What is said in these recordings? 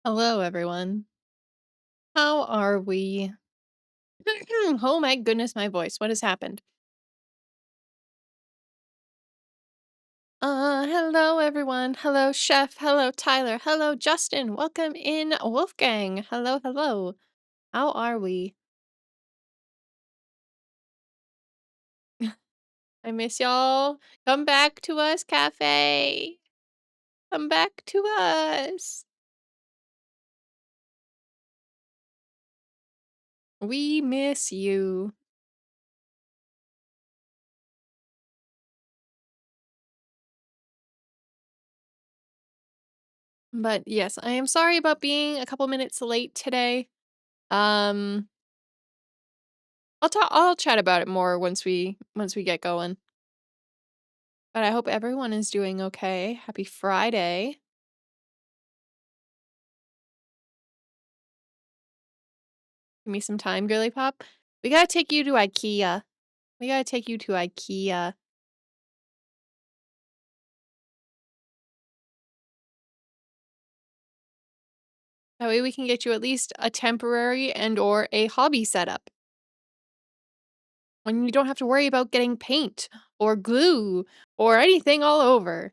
Hello, everyone. How are we? Oh my goodness, my voice. What has happened? Hello, everyone. Hello, Chef. Hello, Tyler. Hello, Justin. Welcome in, Wolfgang. Hello, hello. How are we? I miss y'all. Come back to us, cafe. Come back to us. We miss you. But yes, I am sorry about being a couple minutes late today. Um, I'll chat about it more once we get going. But I hope everyone is doing okay. Happy Friday. Give me some time, girly pop. We gotta take you to IKEA. We gotta take you to IKEA. That way we can get you at least a temporary and or a hobby setup. When you don't have to worry about getting paint or glue or anything all over.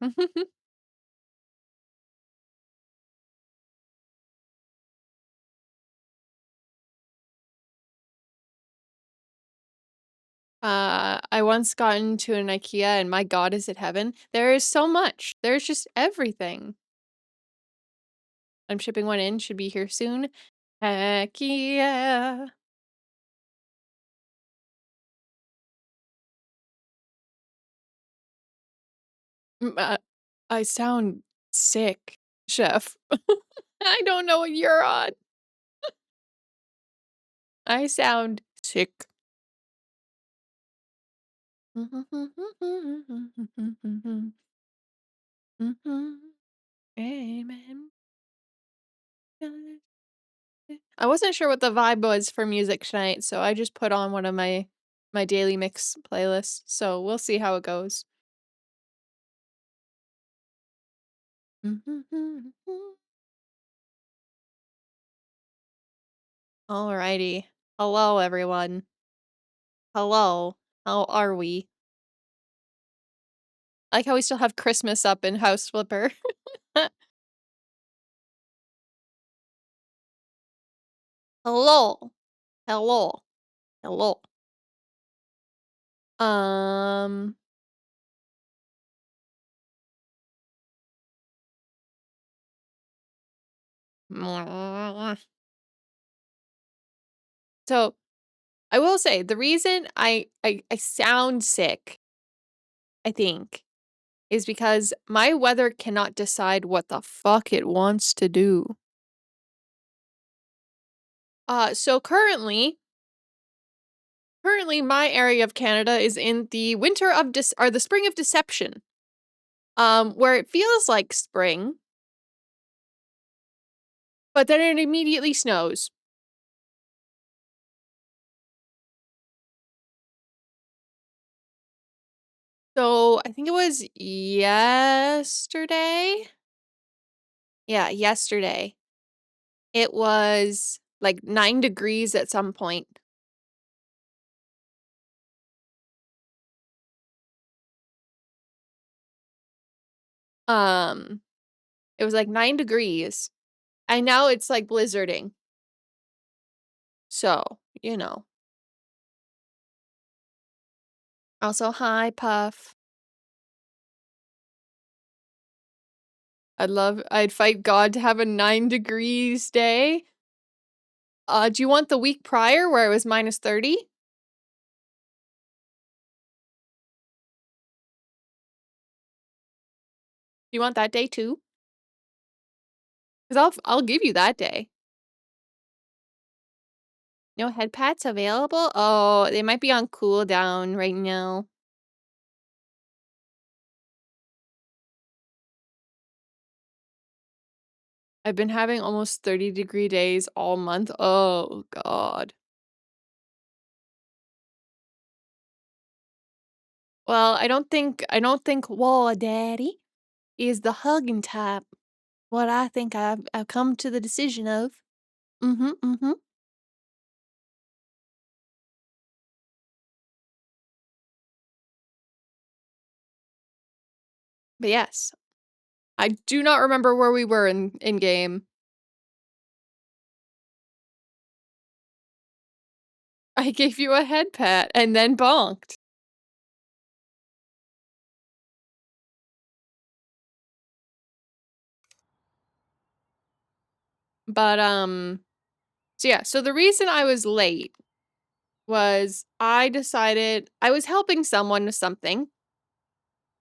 I once got into an IKEA and my god, is it heaven? There is so much. There's just everything. I'm shipping one in, should be here soon. Heck yeah. Mm, I sound sick, chef. I don't know what you're on. I sound sick. Amen. I wasn't sure what the vibe was for music tonight, so I just put on one of my daily mix playlists. So we'll see how it goes. Alrighty. Hello, everyone. Hello. How are we? I like how we still have Christmas up in House Flipper. Hello. Hello. Hello. Um, so I will say the reason I sound sick, I think, is because my weather cannot decide what the fuck it wants to do. So currently my area of Canada is in the winter of or the spring of deception. Where it feels like spring, but then it immediately snows. So I think it was yesterday. Yeah, yesterday. It was like 9 degrees at some point. Um, it was like 9 degrees. And now it's like blizzarding. So, you know. Also, hi, Puff. I'd fight God to have a 9 degrees day. Do you want the week prior where it was minus 30? Do you want that day too? Because I'll give you that day. No head pats available? Oh, they might be on cooldown right now. I've been having almost 30-degree days all month. Oh, God. Well, I don't think Wall Daddy is the hugging type. what I think I've come to the decision of. Mm-hmm, mm-hmm. But yes, I do not remember where we were in game. I gave you a head pat and then bonked. But, so yeah, so the reason I was late was I decided I was helping someone with something.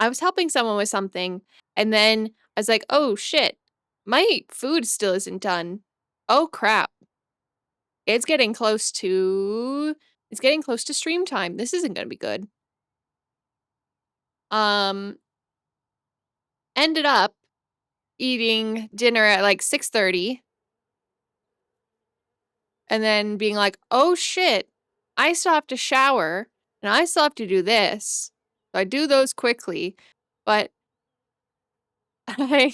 I was helping someone with something, and then I was like, "Oh shit, my food still isn't done. Oh crap. It's getting close to it's getting close to stream time. This isn't gonna be good." Um, Ended up eating dinner at like 6:30 and then being like, "Oh shit, I still have to shower and I still have to do this." So I do those quickly, but I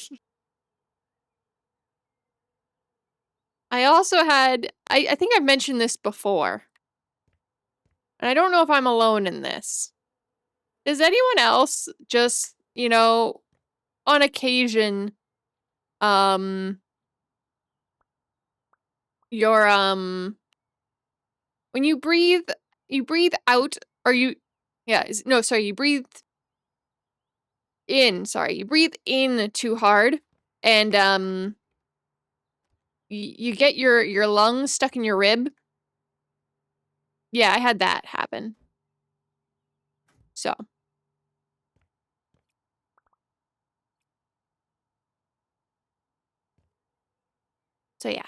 I also had I think I've mentioned this before, and I don't know if I'm alone in this. Does anyone else just, on occasion, um, your when you breathe out, or yeah, no, sorry, you breathe in too hard, and you get your lungs stuck in your rib. Yeah, I had that happen. So, so yeah.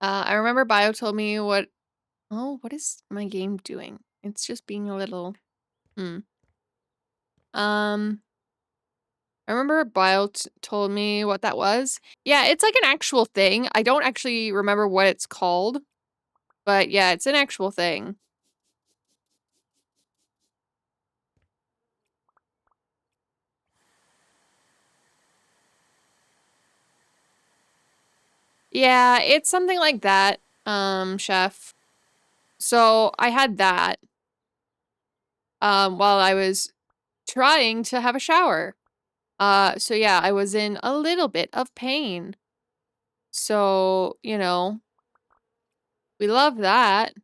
I remember Bio told me what. Oh, what is my game doing? It's just being a little. Hmm. Um, I remember Bio told me what that was. Yeah, it's like an actual thing. I don't actually remember what it's called, but yeah, it's an actual thing. Yeah, it's something like that, chef. So I had that, while I was trying to have a shower. So yeah, I was in a little bit of pain. So, we love that.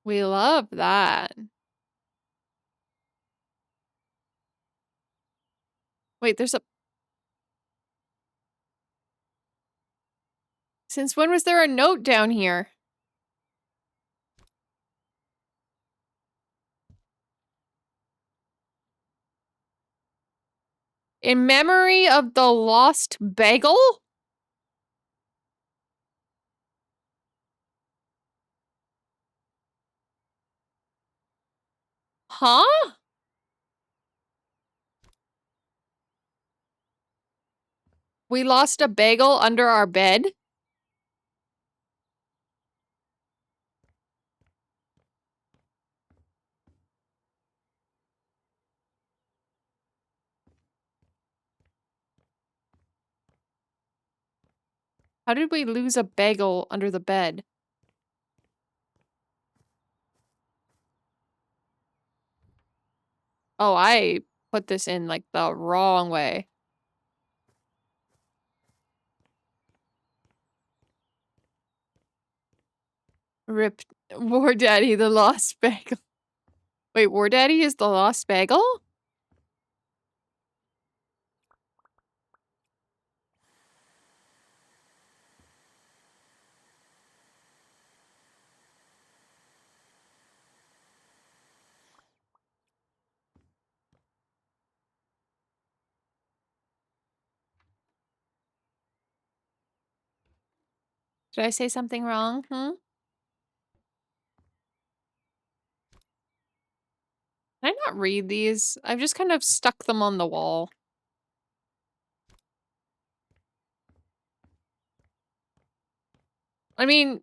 We love that. Wait, since when was there a note down here? In memory of the lost bagel? Huh? We lost a bagel under our bed? How did we lose a bagel under the bed? Oh, I put this in like the wrong way. Rip War Daddy the lost bagel. Wait, War Daddy is the lost bagel? Did I say something wrong? Hmm? not read these? I've just kind of stuck them on the wall. I mean,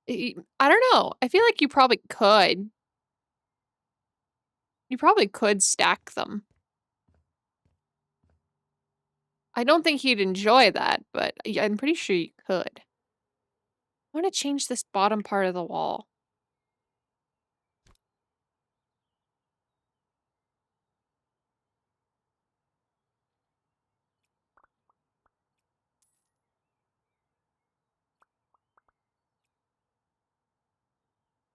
I don't know. I feel like you probably could. You probably could stack them. I don't think he'd enjoy that, but I'm pretty sure you could. I want to change this bottom part of the wall.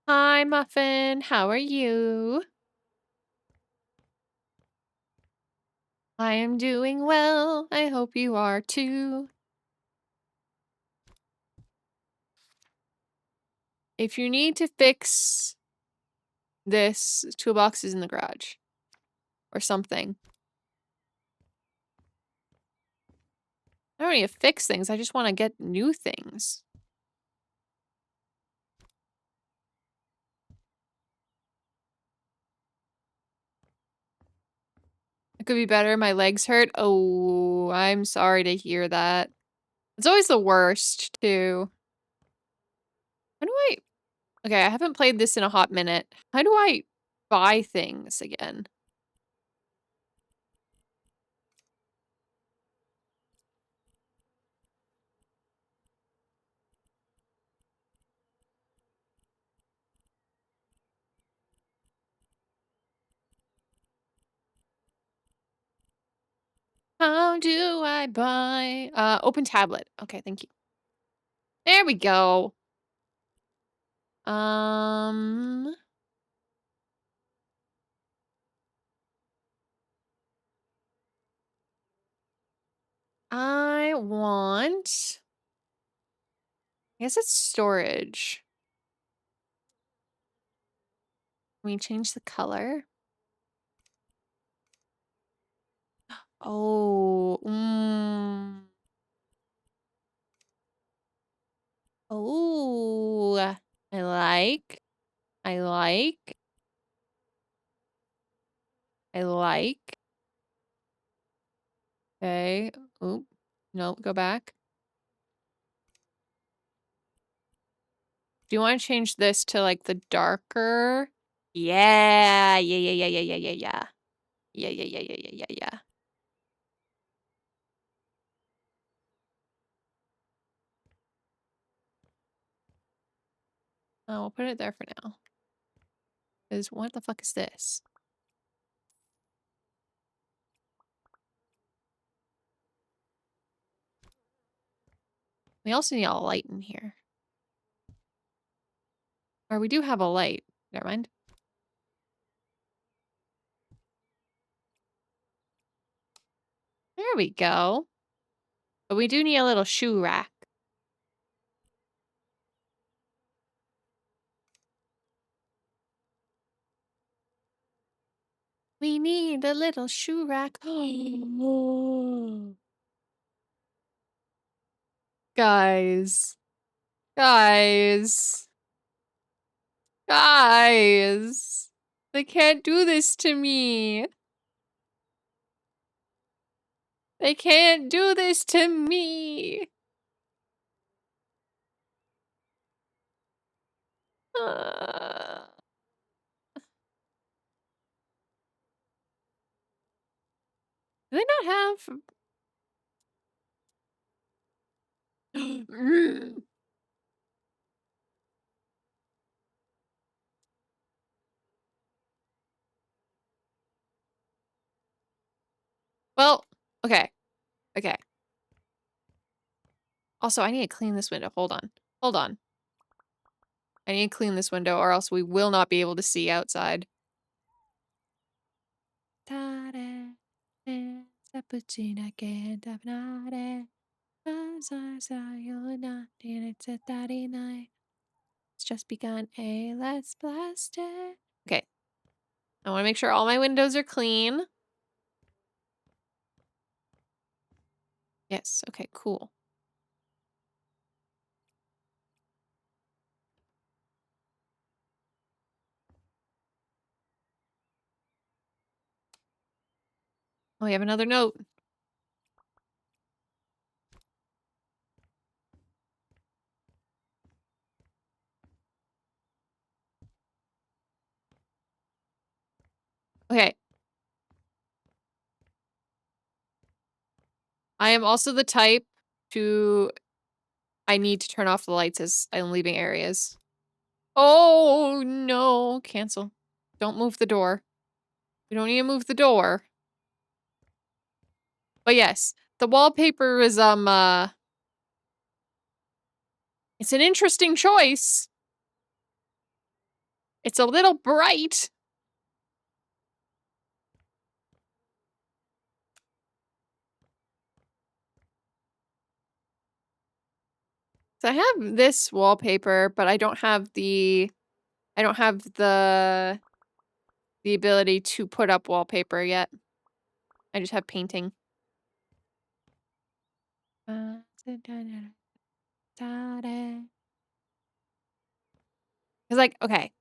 Hi, Muffin. How are you? I am doing well. I hope you are too. If you need to fix this, toolbox is in the garage. Or something. I don't need to fix things. I just want to get new things. It could be better. My legs hurt. Oh, I'm sorry to hear that. It's always the worst, too. How do I... Okay, I haven't played this in a hot minute. How do I buy things again? How do I buy... open tablet. Okay, thank you. There we go. I want... I guess it's storage. Can we change the color? Oh, Oh, I like. I like. I like. Okay. Oop. No, go back. Do you want to change this to like the darker? Yeah. Yeah, yeah, yeah, yeah, yeah, yeah, yeah. Yeah, yeah, yeah, yeah, yeah, yeah, yeah. Oh, we'll put it there for now. Because what the fuck is this? We also need a light in here. Or we do have a light. Never mind. There we go. But we do need a little shoe rack. We need a little shoe rack. Guys. Guys. Guys. They can't do this to me. They can't do this to me. Uh, do they not have... Well, okay. Okay. Also, I need to clean this window. Hold on. Hold on. I need to clean this window or else we will not be able to see outside. It's just begun. Hey, let's blast it. Okay. I want to make sure all my windows are clean. Yes. Okay, cool. Oh, we have another note. Okay. I am also the type to I need to turn off the lights as I'm leaving areas. Oh, no. Cancel. Don't move the door. We don't need to move the door. But yes, the wallpaper is, it's an interesting choice. It's a little bright. So I have this wallpaper, but I don't have the the ability to put up wallpaper yet. I just have painting. 'Cause like, okay,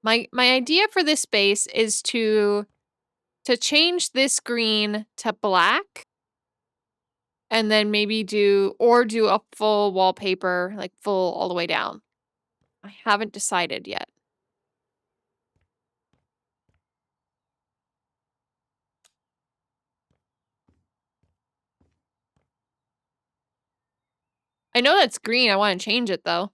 my idea for this space is to change this green to black and then maybe do a full wallpaper, like full all the way down. I haven't decided yet. I know that's green. I want to change it though.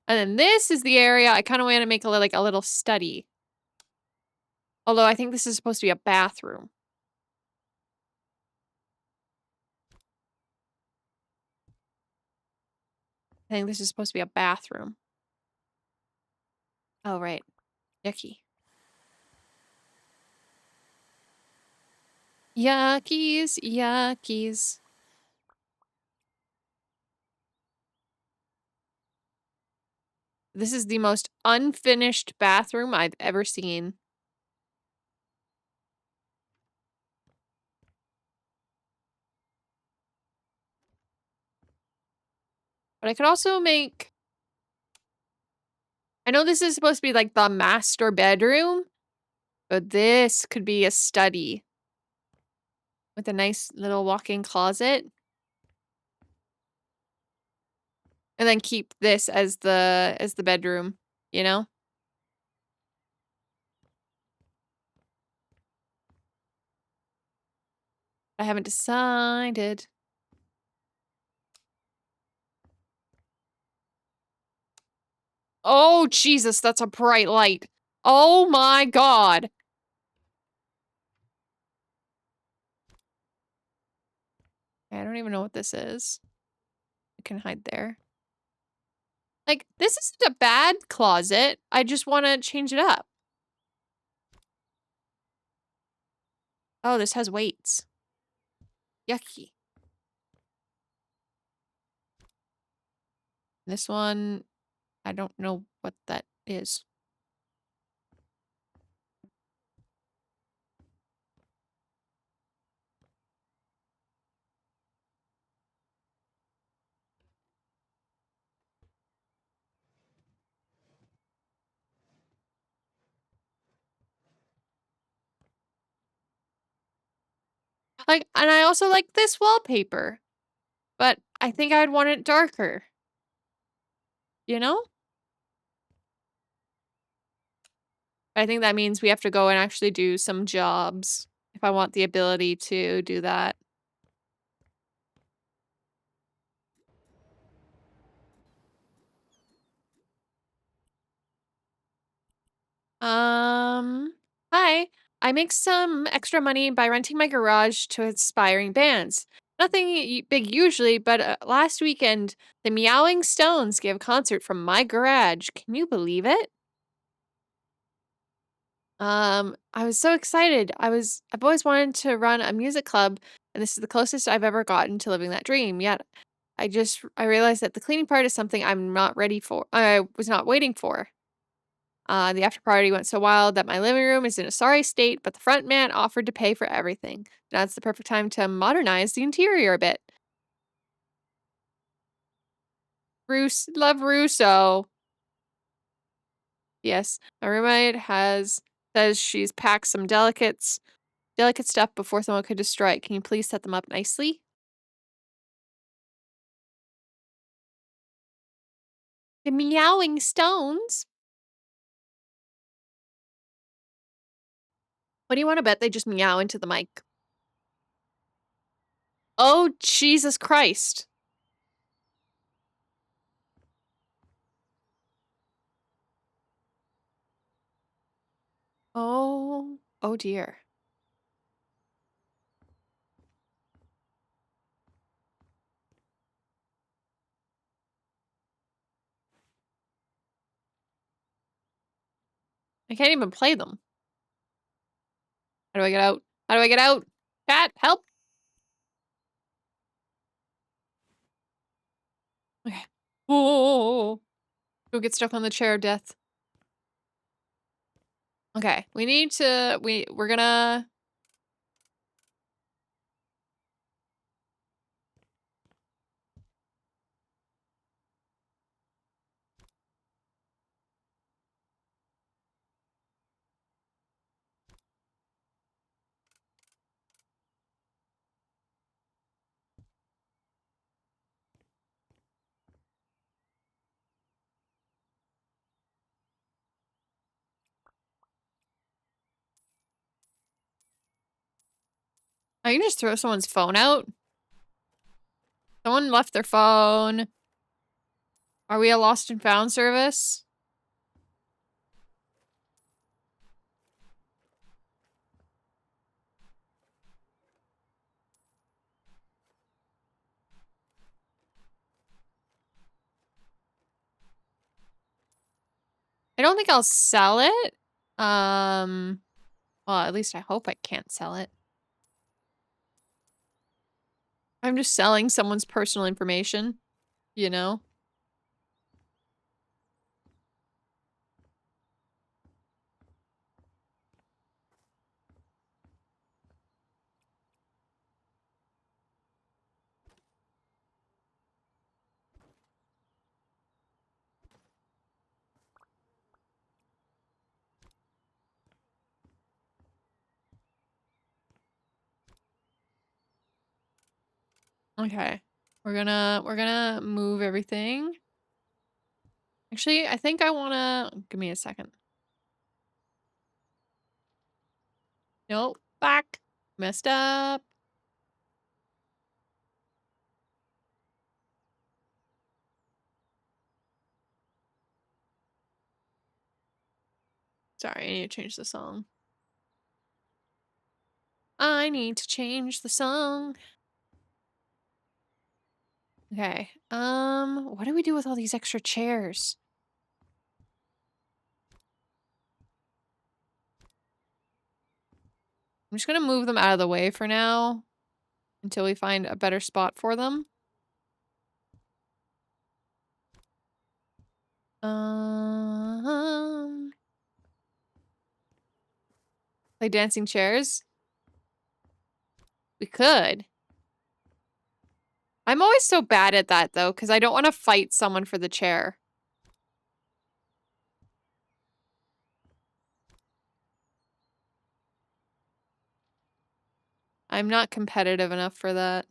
And then this is the area I kind of want to make like a little study. Although I think this is supposed to be a bathroom. I think this is supposed to be a bathroom. Oh, right. Yucky. Yuckies, yuckies. This is the most unfinished bathroom I've ever seen. But I could also make... I know this is supposed to be like the master bedroom, but this could be a study. With a nice little walk-in closet. And then keep this as the bedroom, you know? I haven't decided. Oh, Jesus, that's a bright light. Oh my god. I don't even know what this is. I can hide there. Like, this isn't a bad closet. I just want to change it up. Oh, this has weights. Yucky. This one, I don't know what that is. Like, and I also like this wallpaper. But I think I'd want it darker. You know? I think that means we have to go and actually do some jobs if I want the ability to do that. Hi. I make some extra money by renting my garage to aspiring bands. Nothing big usually, but last weekend, the Meowing Stones gave a concert from my garage. Can you believe it? I was so excited. I've always wanted to run a music club, and this is the closest I've ever gotten to living that dream. Yet, I realized that the cleaning part is something I'm not ready for. I was not waiting for. The after party went so wild that my living room is in a sorry state, but the front man offered to pay for everything. Now it's the perfect time to modernize the interior a bit. Love Russo. Yes, my roommate has Says she's packed some delicate stuff before someone could destroy it. Can you please set them up nicely? The meowing stones? What do you want to bet they just meow into the mic? Oh, Jesus Christ. Oh, oh dear. I can't even play them. How do I get out? How do I get out? Cat, help! Okay. Oh, go get stuck on the chair of death. Okay, we need to, we're gonna... I can just throw someone's phone out. Someone left their phone. Are we a lost and found service? I don't think I'll sell it. Well, at least I hope I can't sell it. I'm just selling someone's personal information, you know? Okay. We're gonna move everything. Actually, I think I wanna... Give me a second. Nope. Back. Messed up. Sorry, I need to change the song. I need to change the song. Okay. What do we do with all these extra chairs? I'm just gonna move them out of the way for now until we find a better spot for them. Play dancing chairs? We could. I'm always so bad at that though, because I don't want to fight someone for the chair. I'm not competitive enough for that.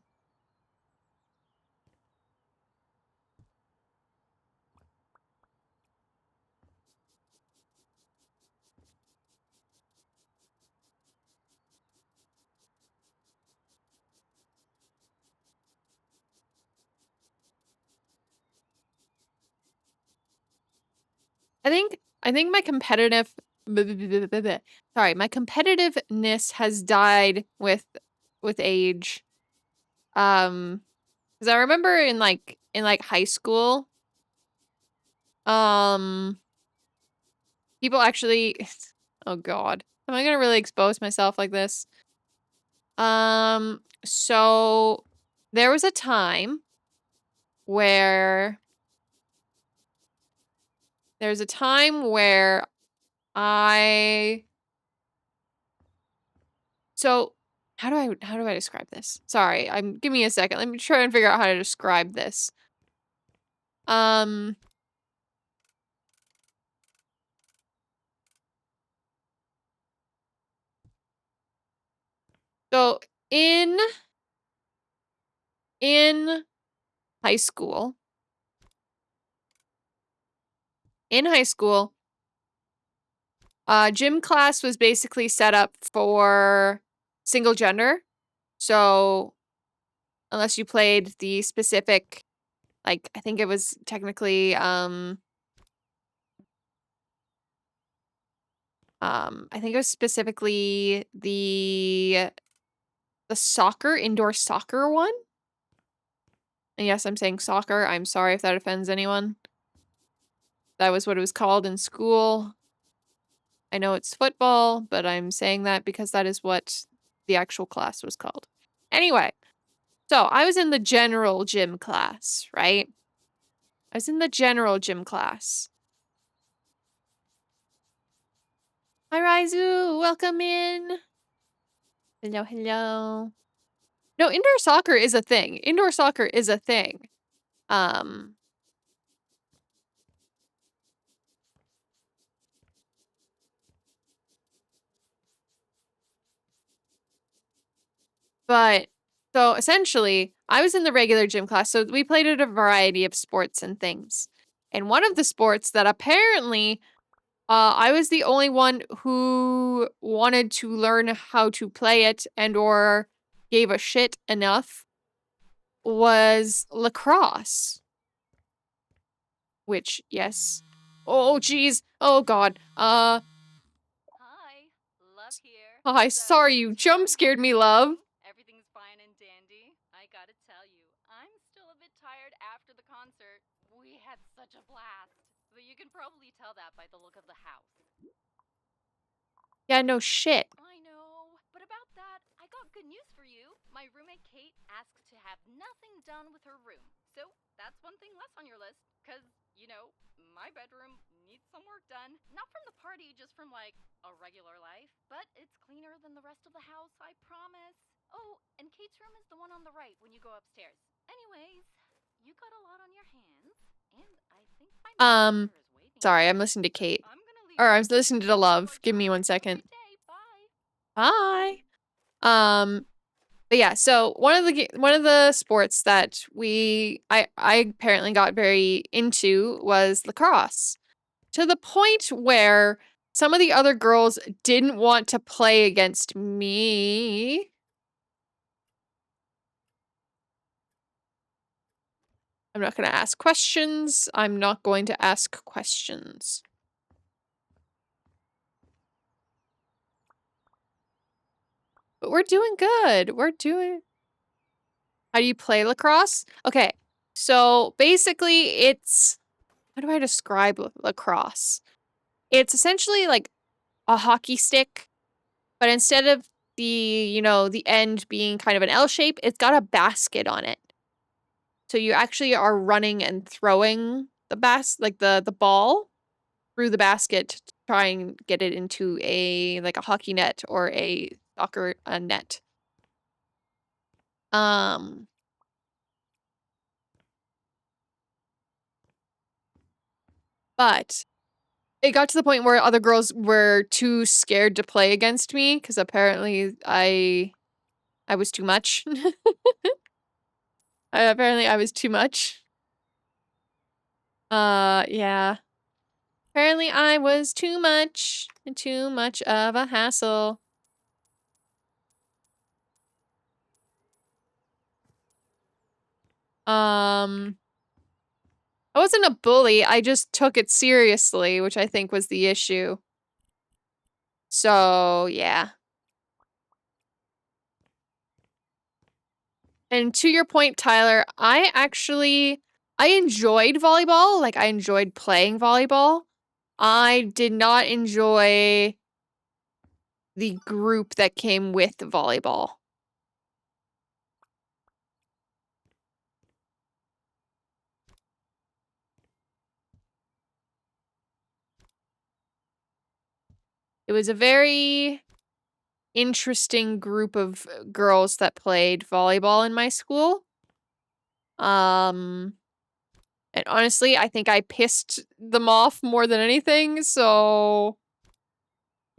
I think my competitive sorry, my competitiveness has died with age. Because I remember in high school, people actually oh god. Am I gonna really expose myself like this? So there was a time where I so how do I describe this? Sorry, give me a second. Let me try and figure out how to describe this. Um, So in high school, gym class was basically set up for single gender. So unless you played the specific, like, I think it was technically, I think it was specifically the soccer, indoor soccer one. And yes, I'm saying soccer. I'm sorry if that offends anyone. That was what it was called in school. I know it's football, but I'm saying that because that is what the actual class was called. Anyway, so I was in the general gym class, right? I was in the general gym class. Hi, Raizu. Welcome in. Hello, hello. No, indoor soccer is a thing. Indoor soccer is a thing. But so essentially, I was in the regular gym class, so we played at a variety of sports and things. And one of the sports that apparently I was the only one who wanted to learn how to play it and or gave a shit enough was lacrosse. Which, yes. Oh, geez. Oh, God. Hi, Love here. Hi, sorry you jump scared me, love. Everything's fine and dandy. I gotta tell you, I'm still a bit tired after the concert. We had such a blast. But you can probably tell that by the look of the house. Yeah, no shit. I know. But about that, I got good news for you. My roommate Kate asked to have nothing done with her room. So that's one thing less on your list. Because, you know, my bedroom needs some work done. Not from the party, just from like a regular life. But it's cleaner than the rest of the house, I promise. Oh, and Kate's room is the one on the right when you go upstairs. Anyways, you got a lot on your hands. And I think my manager is waiting. Sorry, I'm listening to Kate. I'm gonna leave. Or I'm listening to Love. Give me 1 second. Bye. But yeah, so one of the sports that I apparently got very into was lacrosse. To the point where some of the other girls didn't want to play against me. I'm not going to ask questions. I'm not going to ask questions. But we're doing good. How do you play lacrosse? Okay, so basically it's... How do I describe lacrosse? It's essentially like a hockey stick, but instead of the end being kind of an L shape, it's got a basket on it. So you actually are running and throwing the ball through the basket to try and get it into a hockey net or a soccer net. But it got to the point where other girls were too scared to play against me because apparently I was too much. Apparently I was too much. Yeah. Apparently I was too much and too much of a hassle. I wasn't a bully, I just took it seriously, which I think was the issue. So, yeah. And to your point, Tyler, I enjoyed volleyball. Like, I enjoyed playing volleyball. I did not enjoy the group that came with volleyball. It was a very interesting group of girls that played volleyball in my school. And honestly, I think I pissed them off more than anything, so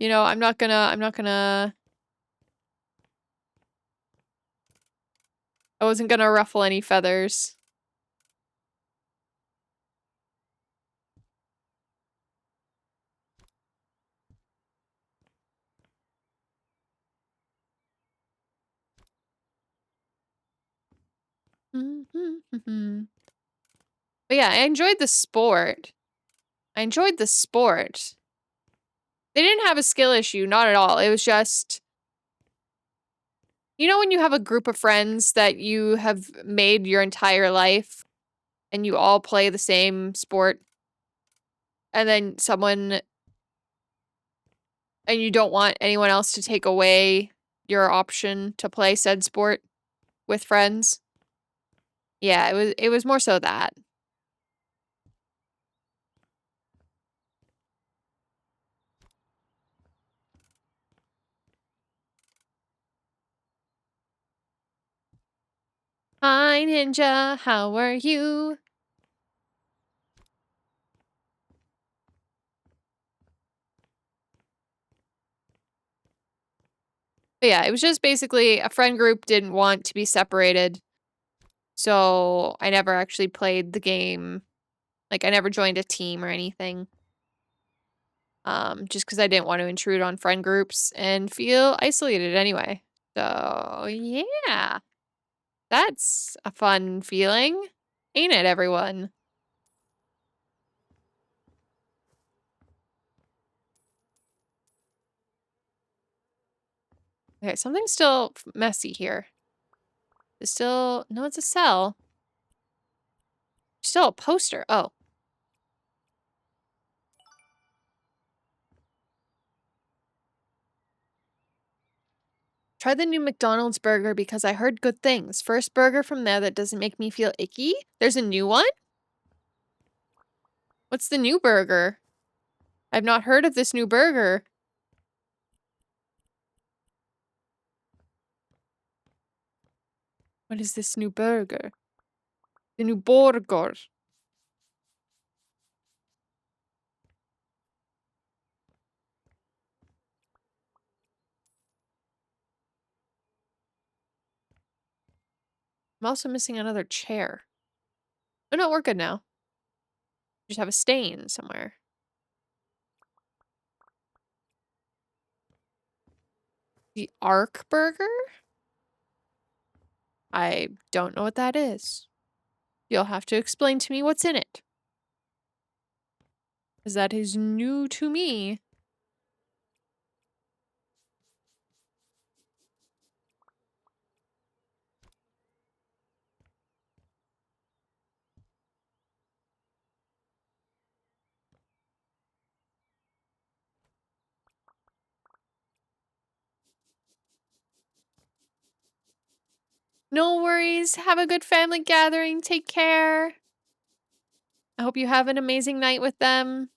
I'm not gonna I wasn't gonna ruffle any feathers. But yeah, I enjoyed the sport. I enjoyed the sport. They didn't have a skill issue, not at all. It was just, you know, when you have a group of friends that you have made your entire life and you all play the same sport, and then and you don't want anyone else to take away your option to play said sport with friends. Yeah, it was more so that. Hi, Ninja. How are you? But yeah, it was just basically a friend group didn't want to be separated. So I never actually played the game. Like, I never joined a team or anything. Just because I didn't want to intrude on friend groups and feel isolated anyway. So, yeah. That's a fun feeling. Ain't it, everyone? Okay, something's still messy here. It's still... No, it's a cell. Still a poster. Oh. Try the new McDonald's burger because I heard good things. First burger from there that doesn't make me feel icky. There's a new one? What's the new burger? I've not heard of this new burger. What is this new burger? The new burger. I'm also missing another chair. Oh no, we're good now. Just have a stain somewhere. The Ark Burger? I don't know what that is. You'll have to explain to me what's in it. Because that is new to me. No worries. Have a good family gathering. Take care. I hope you have an amazing night with them.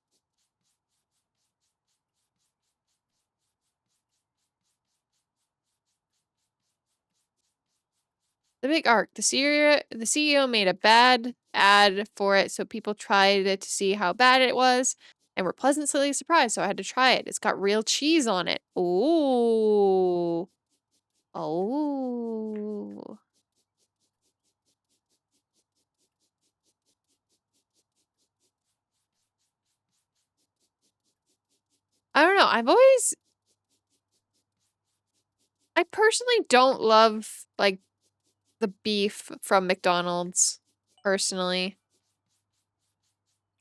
The big arc. The CEO made a bad ad for it, so people tried it to see how bad it was, and were pleasantly surprised, so I had to try it. It's got real cheese on it. Ooh. Oh. I don't know. I personally don't love, like, the beef from McDonald's, personally.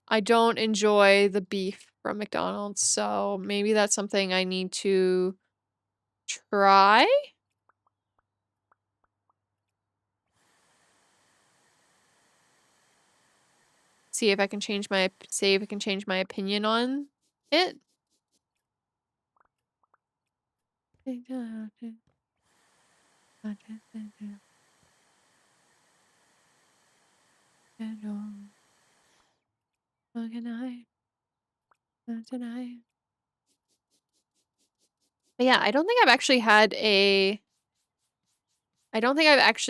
I don't enjoy the beef from McDonald's, so maybe that's something I need to try? See if I can change my opinion on it. But yeah, I don't think I've actually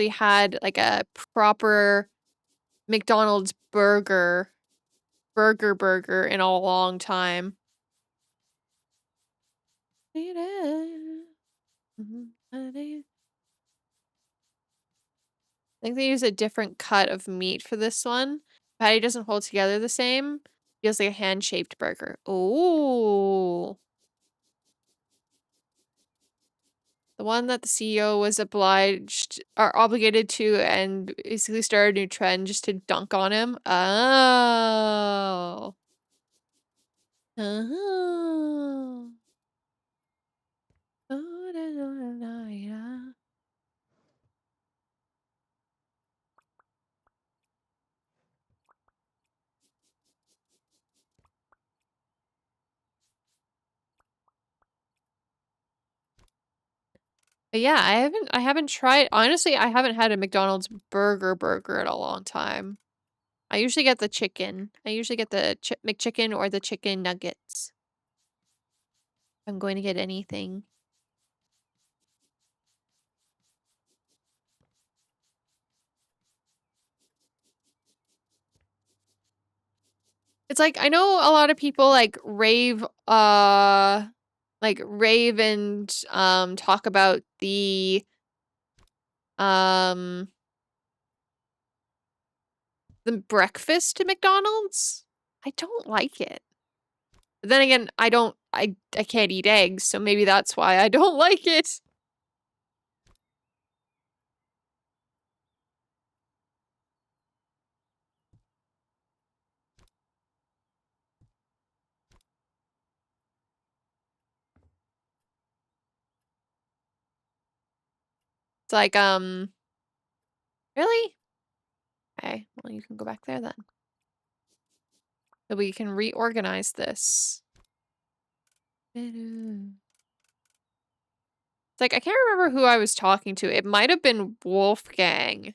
had like a proper McDonald's burger in a long time. I think they use a different cut of meat for this one. Patty doesn't hold together the same. Feels like a hand-shaped burger. Ooh. The one that the CEO was obliged or obligated to and basically started a new trend just to dunk on him. Oh. Oh. But yeah, I haven't tried honestly, I haven't had a McDonald's burger in a long time. I usually get the chicken. I usually get the McChicken or the chicken nuggets. I'm going to get anything. It's like I know a lot of people rave and talk about um the breakfast at McDonald's. I don't like it. But then again, I can't eat eggs, so maybe that's why I don't like it. It's like really? Okay, well you can go back there then. So we can reorganize this. It's like I can't remember who I was talking to. It might have been Wolfgang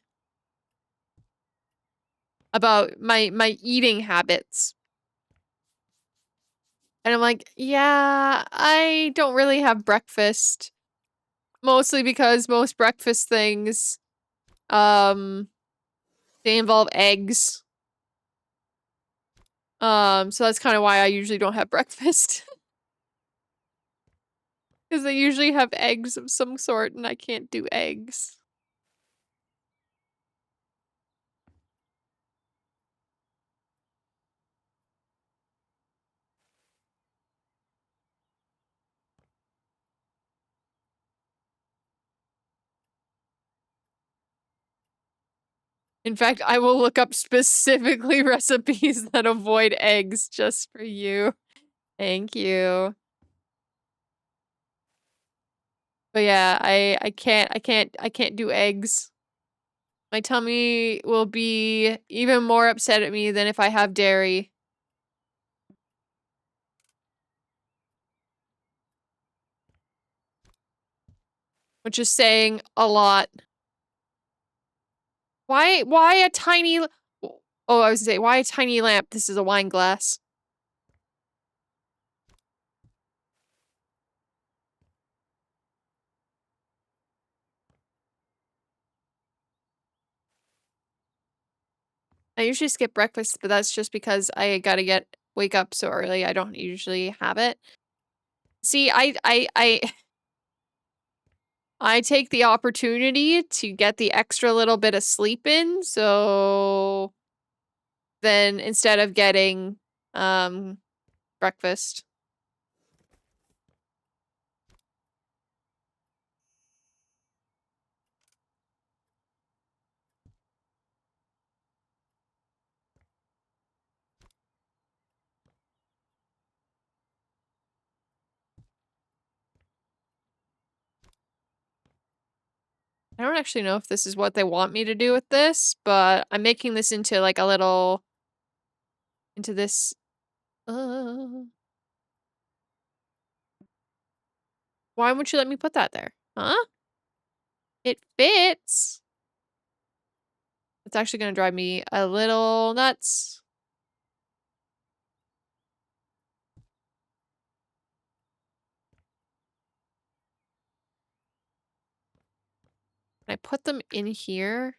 about my eating habits. And I'm like, yeah, I don't really have breakfast. Mostly because most breakfast things, they involve eggs. So that's kind of why I usually don't have breakfast. Because they usually have eggs of some sort and I can't do eggs. In fact, I will look up specifically recipes that avoid eggs just for you. Thank you. But yeah, I can't do eggs. My tummy will be even more upset at me than if I have dairy. Which is saying a lot. Why a tiny oh, I was gonna say, why a tiny lamp? This is a wine glass. I usually skip breakfast, but that's just because I gotta wake up so early. I don't usually have it. See, I take the opportunity to get the extra little bit of sleep in, so then instead of getting breakfast. I don't actually know if this is what they want me to do with this, but I'm making this into like a little into this why won't you let me put that there? Huh? It fits. It's actually gonna drive me a little nuts. Can I put them in here?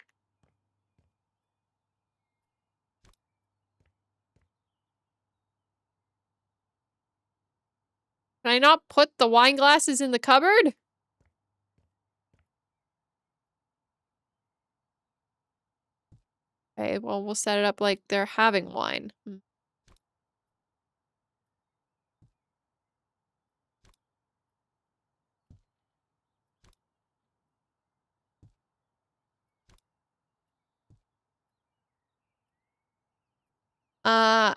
Can I not put the wine glasses in the cupboard? Okay, well, we'll set it up like they're having wine.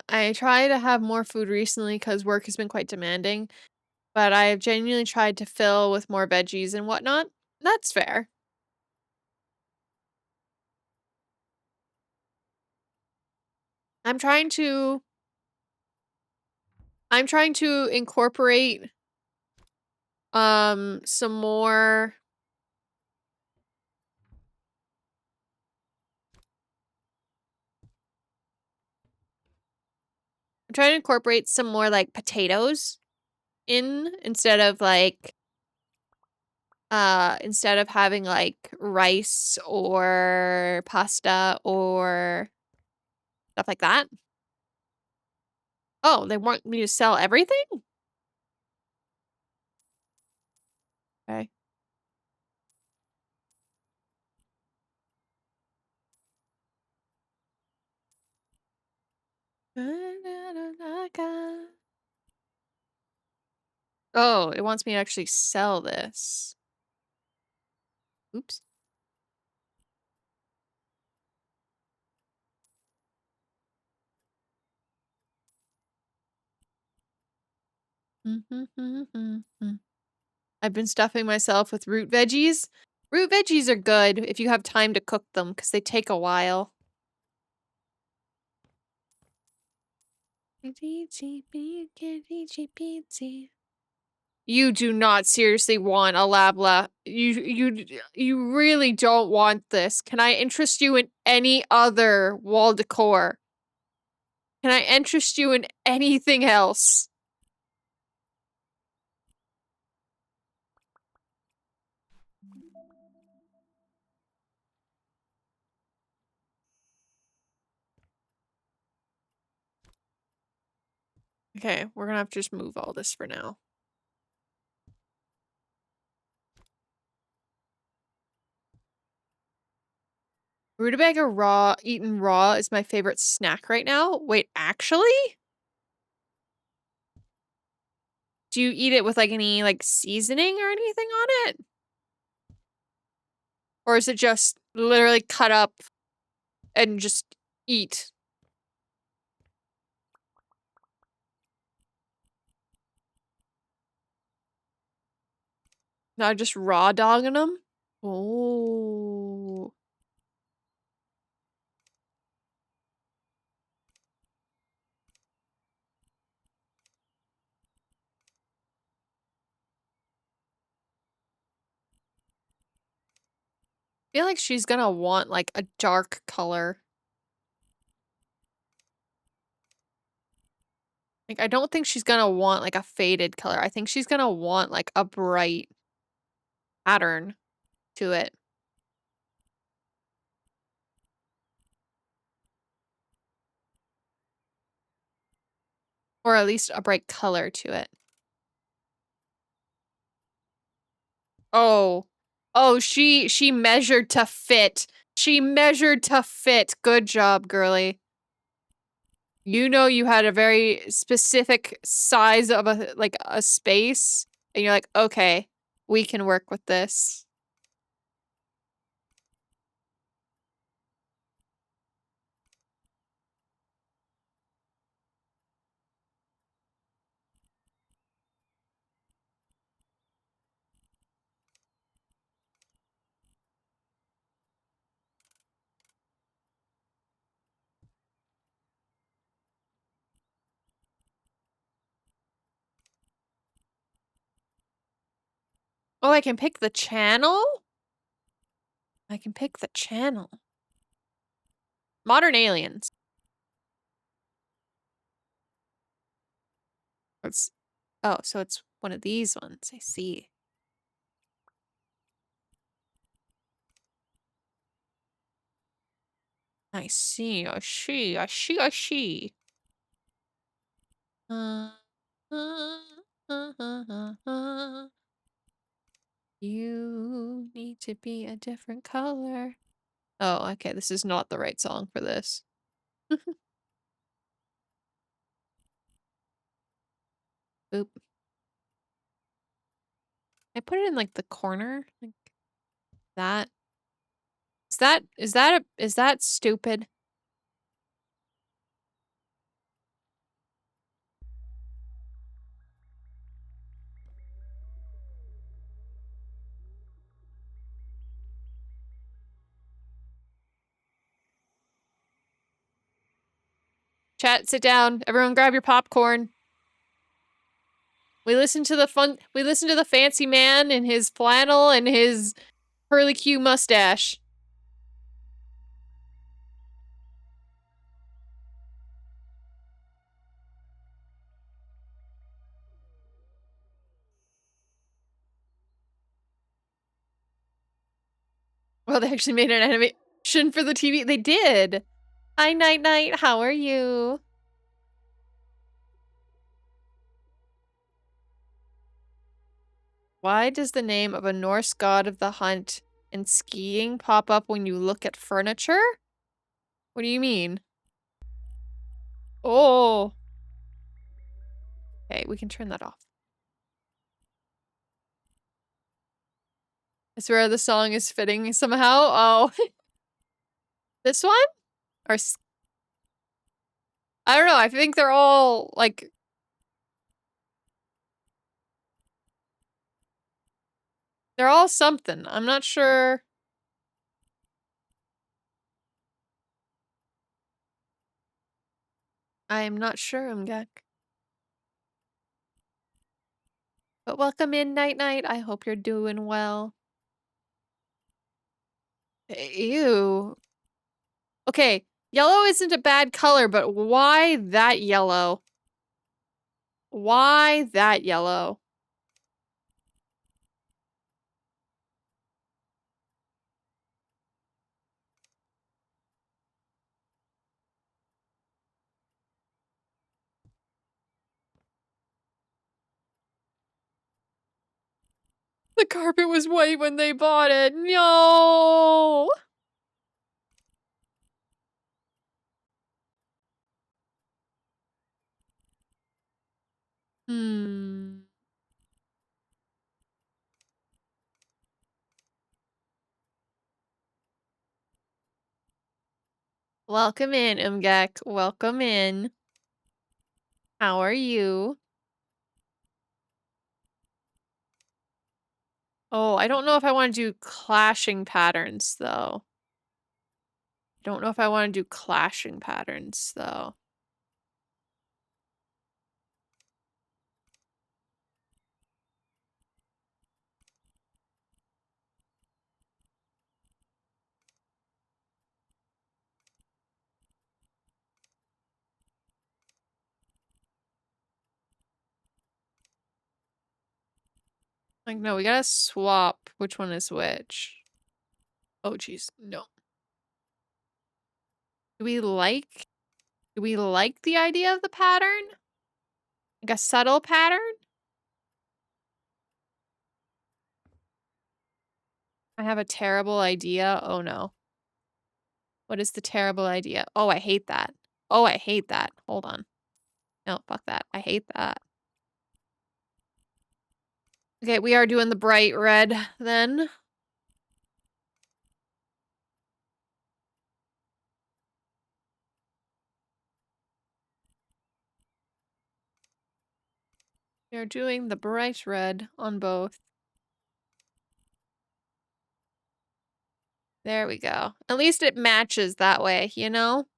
I try to have more food recently because work has been quite demanding, but I've genuinely tried to fill with more veggies and whatnot. That's fair. I'm trying to I'm trying to incorporate some more I'm trying to incorporate some more like potatoes in instead of having like rice or pasta or stuff like that. Oh, they want me to sell everything? Okay. Oh, it wants me to actually sell this. Oops. I've been stuffing myself with root veggies. Root veggies are good if you have time to cook them because they take a while. You do not seriously want a labla. You really don't want this. Can I interest you in any other wall decor? Can I interest you in anything else? Okay, we're gonna have to just move all this for now. Rutabaga raw, eaten raw is my favorite snack right now. Wait, actually? Do you eat it with like any like seasoning or anything on it? Or is it just literally cut up and just eat? Not just raw dogging them? Oh. I feel like she's gonna want like a dark color. Like, I don't think she's gonna want like a faded color. I think she's gonna want like a bright pattern to it. Or at least a bright color to it. Oh. Oh, she measured to fit. She measured to fit. Good job, girly. You know you had a very specific size of a space, and you're like, "Okay, we can work with this." Oh, I can pick the channel? I can pick the channel. Modern Aliens. It's Oh, so it's one of these ones. I see. I see. I see. I see. I see. Uh, uh, You need to be a different color. Oh, okay, this is not the right song for this. Oop. I put it in, like, the corner? Like that? Is that stupid? Chat, sit down. Everyone grab your popcorn. We listen to the fancy man in his flannel and his curly-Q mustache. Well, they actually made an animation for the TV. They did. Hi, Night Night. How are you? Why does the name of a Norse god of the hunt and skiing pop up when you look at furniture? What do you mean? Oh. Okay, we can turn that off. I swear the song is fitting somehow. Oh. This one? Or I don't know. I think they're all, like... They're all something. I'm not sure. I'm not sure, Umgek. But welcome in, Night Night. I hope you're doing well. Ew. Okay, yellow isn't a bad color, but why that yellow? Why that yellow? The carpet was white when they bought it. No! Hmm. Welcome in, Umgek. Welcome in. How are you? Oh, I don't know if I want to do clashing patterns, though. I don't know if I want to do clashing patterns, though. Like, no, we gotta swap which one is which. Oh, jeez, no. Do we like the idea of the pattern? Like a subtle pattern? I have a terrible idea. Oh no. What is the terrible idea? Oh, I hate that. Oh, I hate that. Hold on. No, fuck that. I hate that. Okay, we are doing the bright red then. We are doing the bright red on both. There we go. At least it matches that way, you know?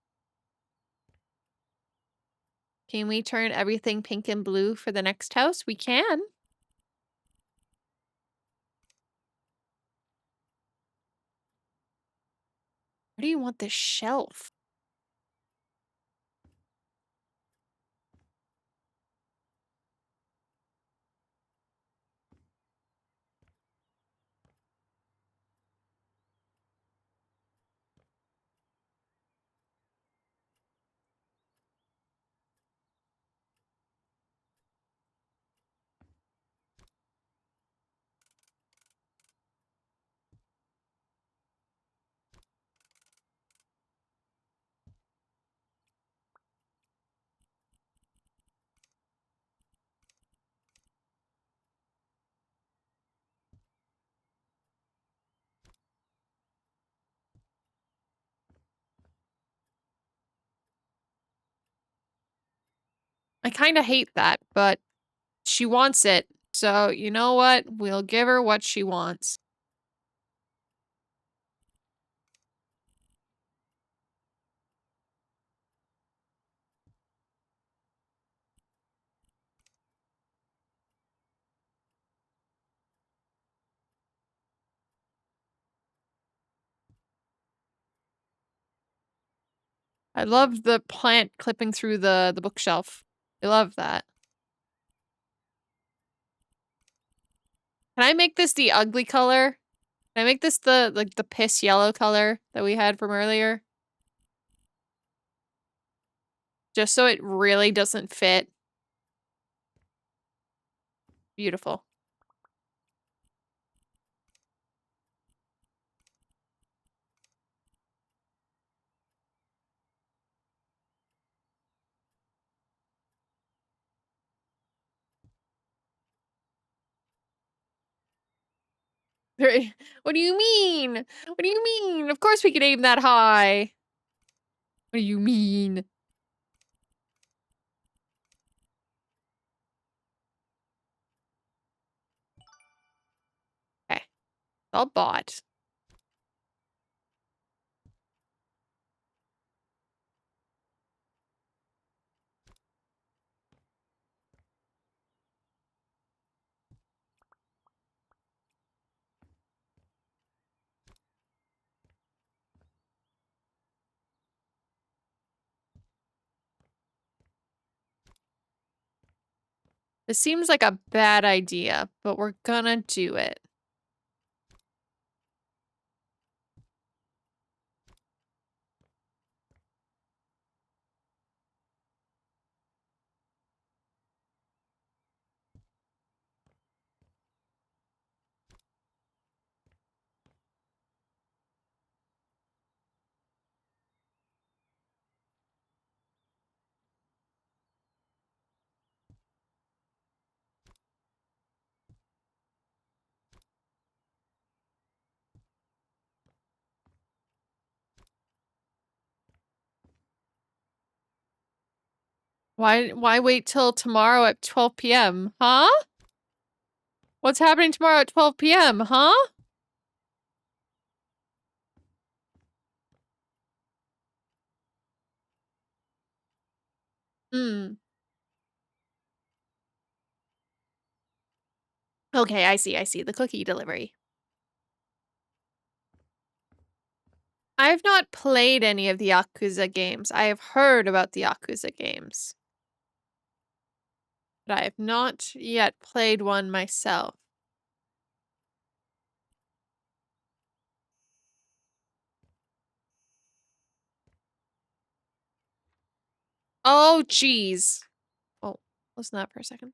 Can we turn everything pink and blue for the next house? We can. Where do you want this shelf? I kind of hate that, but she wants it. So, you know what? We'll give her what she wants. I love the plant clipping through the bookshelf. I love that. Can I make this the ugly color? Can I make this the piss yellow color that we had from earlier? Just so it really doesn't fit. Beautiful. What do you mean? What do you mean? Of course we can aim that high. What do you mean? Okay. All bought. This seems like a bad idea, but we're gonna do it. Why wait till tomorrow at 12 p.m., huh? What's happening tomorrow at 12 p.m., huh? Hmm. Okay, I see. The cookie delivery. I've not played any of the Yakuza games. I have heard about the Yakuza games. But I have not yet played one myself. Oh, jeez. Oh, listen to that for a second.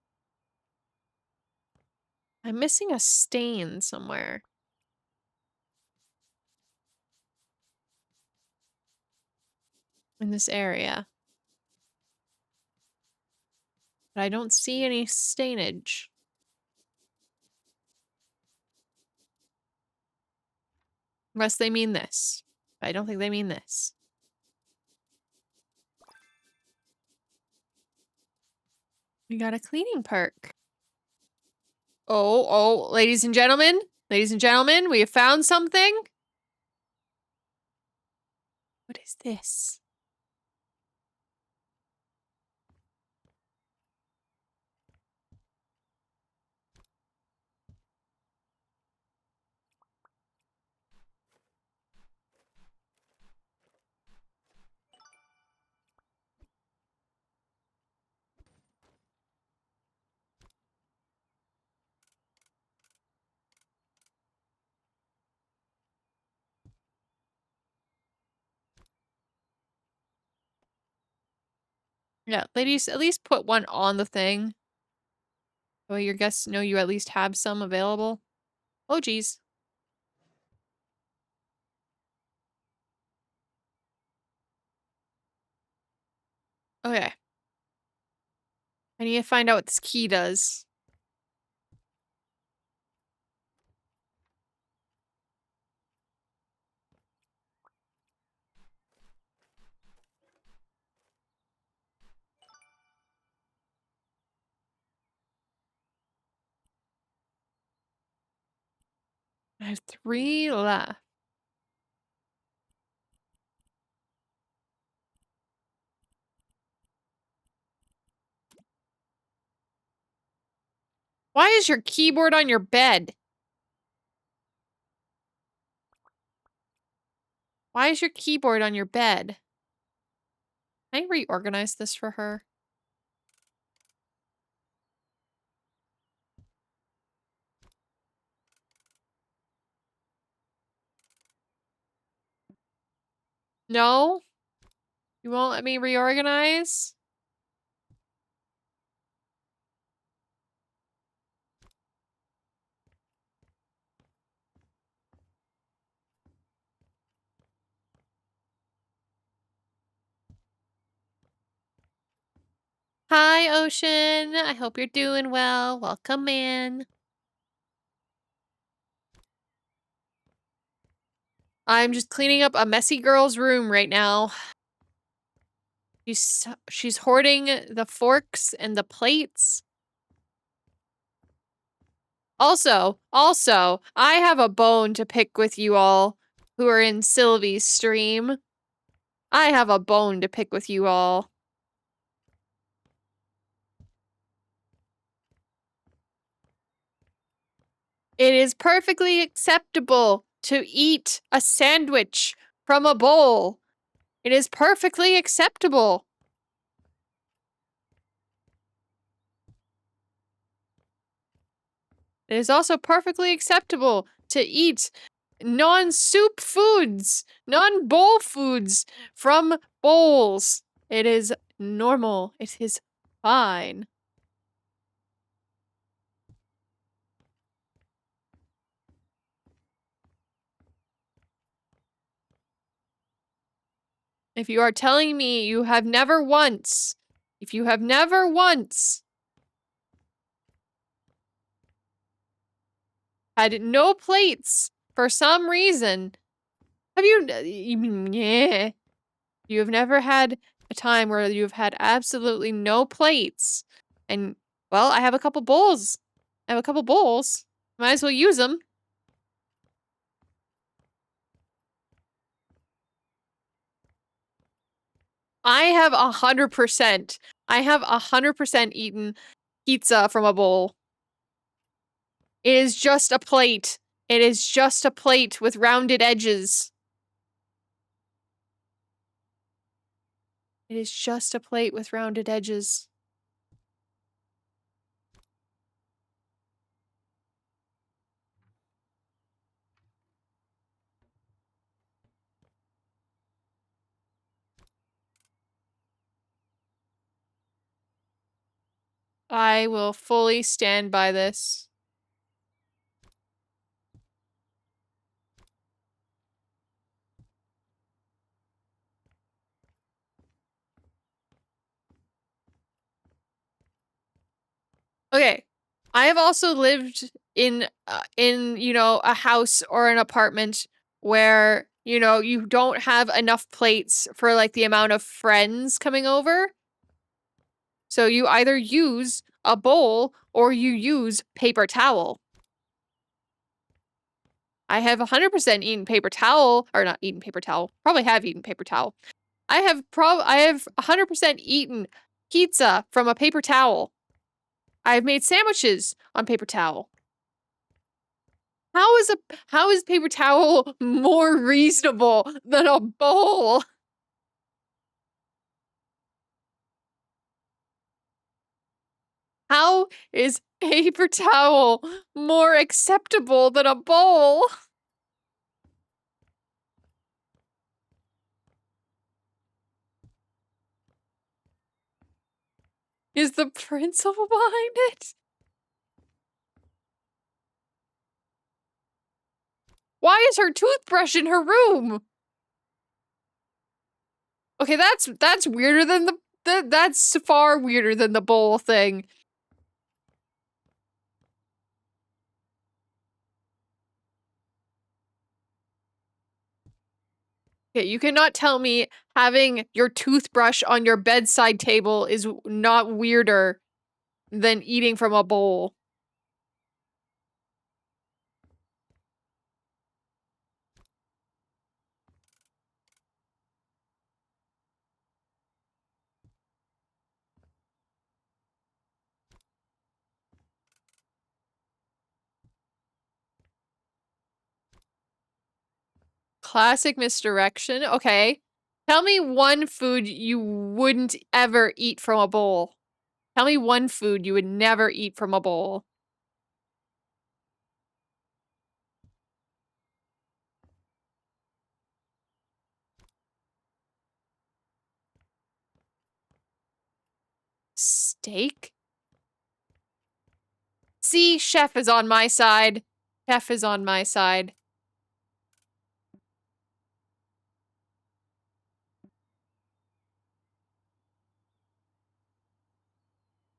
I'm missing a stain somewhere. In this area. But I don't see any stainage. Unless they mean this. I don't think they mean this. We got a cleaning perk. Oh, ladies and gentlemen, we have found something. What is this? Yeah, ladies, at least put one on the thing. So your guests know you at least have some available. Oh, geez. Okay. I need to find out what this key does. have 3 left. Why is your keyboard on your bed? Why is your keyboard on your bed? Can I reorganize this for her? No? You won't let me reorganize? Hi, Ocean. I hope you're doing well. Welcome in. I'm just cleaning up a messy girl's room right now. She's hoarding the forks and the plates. Also, I have a bone to pick with you all who are in Sylvie's stream. I have a bone to pick with you all. It is perfectly acceptable to eat a sandwich from a bowl. It is perfectly acceptable. It is also perfectly acceptable to eat non-soup foods, non-bowl foods from bowls. It is normal. It is fine. If you are telling me you have never once, if you have never once had no plates for some reason, have you, yeah, you have never had a time where you've had absolutely no plates, and, well, I have a couple bowls. I have a couple bowls. Might as well use them. I have 100%. I have 100% eaten pizza from a bowl. It is just a plate. It is just a plate with rounded edges. It is just a plate with rounded edges. I will fully stand by this. Okay. I have also lived in, you know, a house or an apartment where, you know, you don't have enough plates for, like, the amount of friends coming over. So you either use a bowl or you use paper towel. I have 100% eaten paper towel, or not eaten paper towel. Probably have eaten paper towel. I have 100% eaten pizza from a paper towel. I've made sandwiches on paper towel. How is paper towel more reasonable than a bowl? How is paper towel more acceptable than a bowl? Is the principle behind it? Why is her toothbrush in her room? Okay, that's weirder than that's far weirder than the bowl thing. Okay, you cannot tell me having your toothbrush on your bedside table is not weirder than eating from a bowl. Classic misdirection. Okay. Tell me one food you wouldn't ever eat from a bowl. Tell me one food you would never eat from a bowl. Steak? See, chef is on my side. Chef is on my side.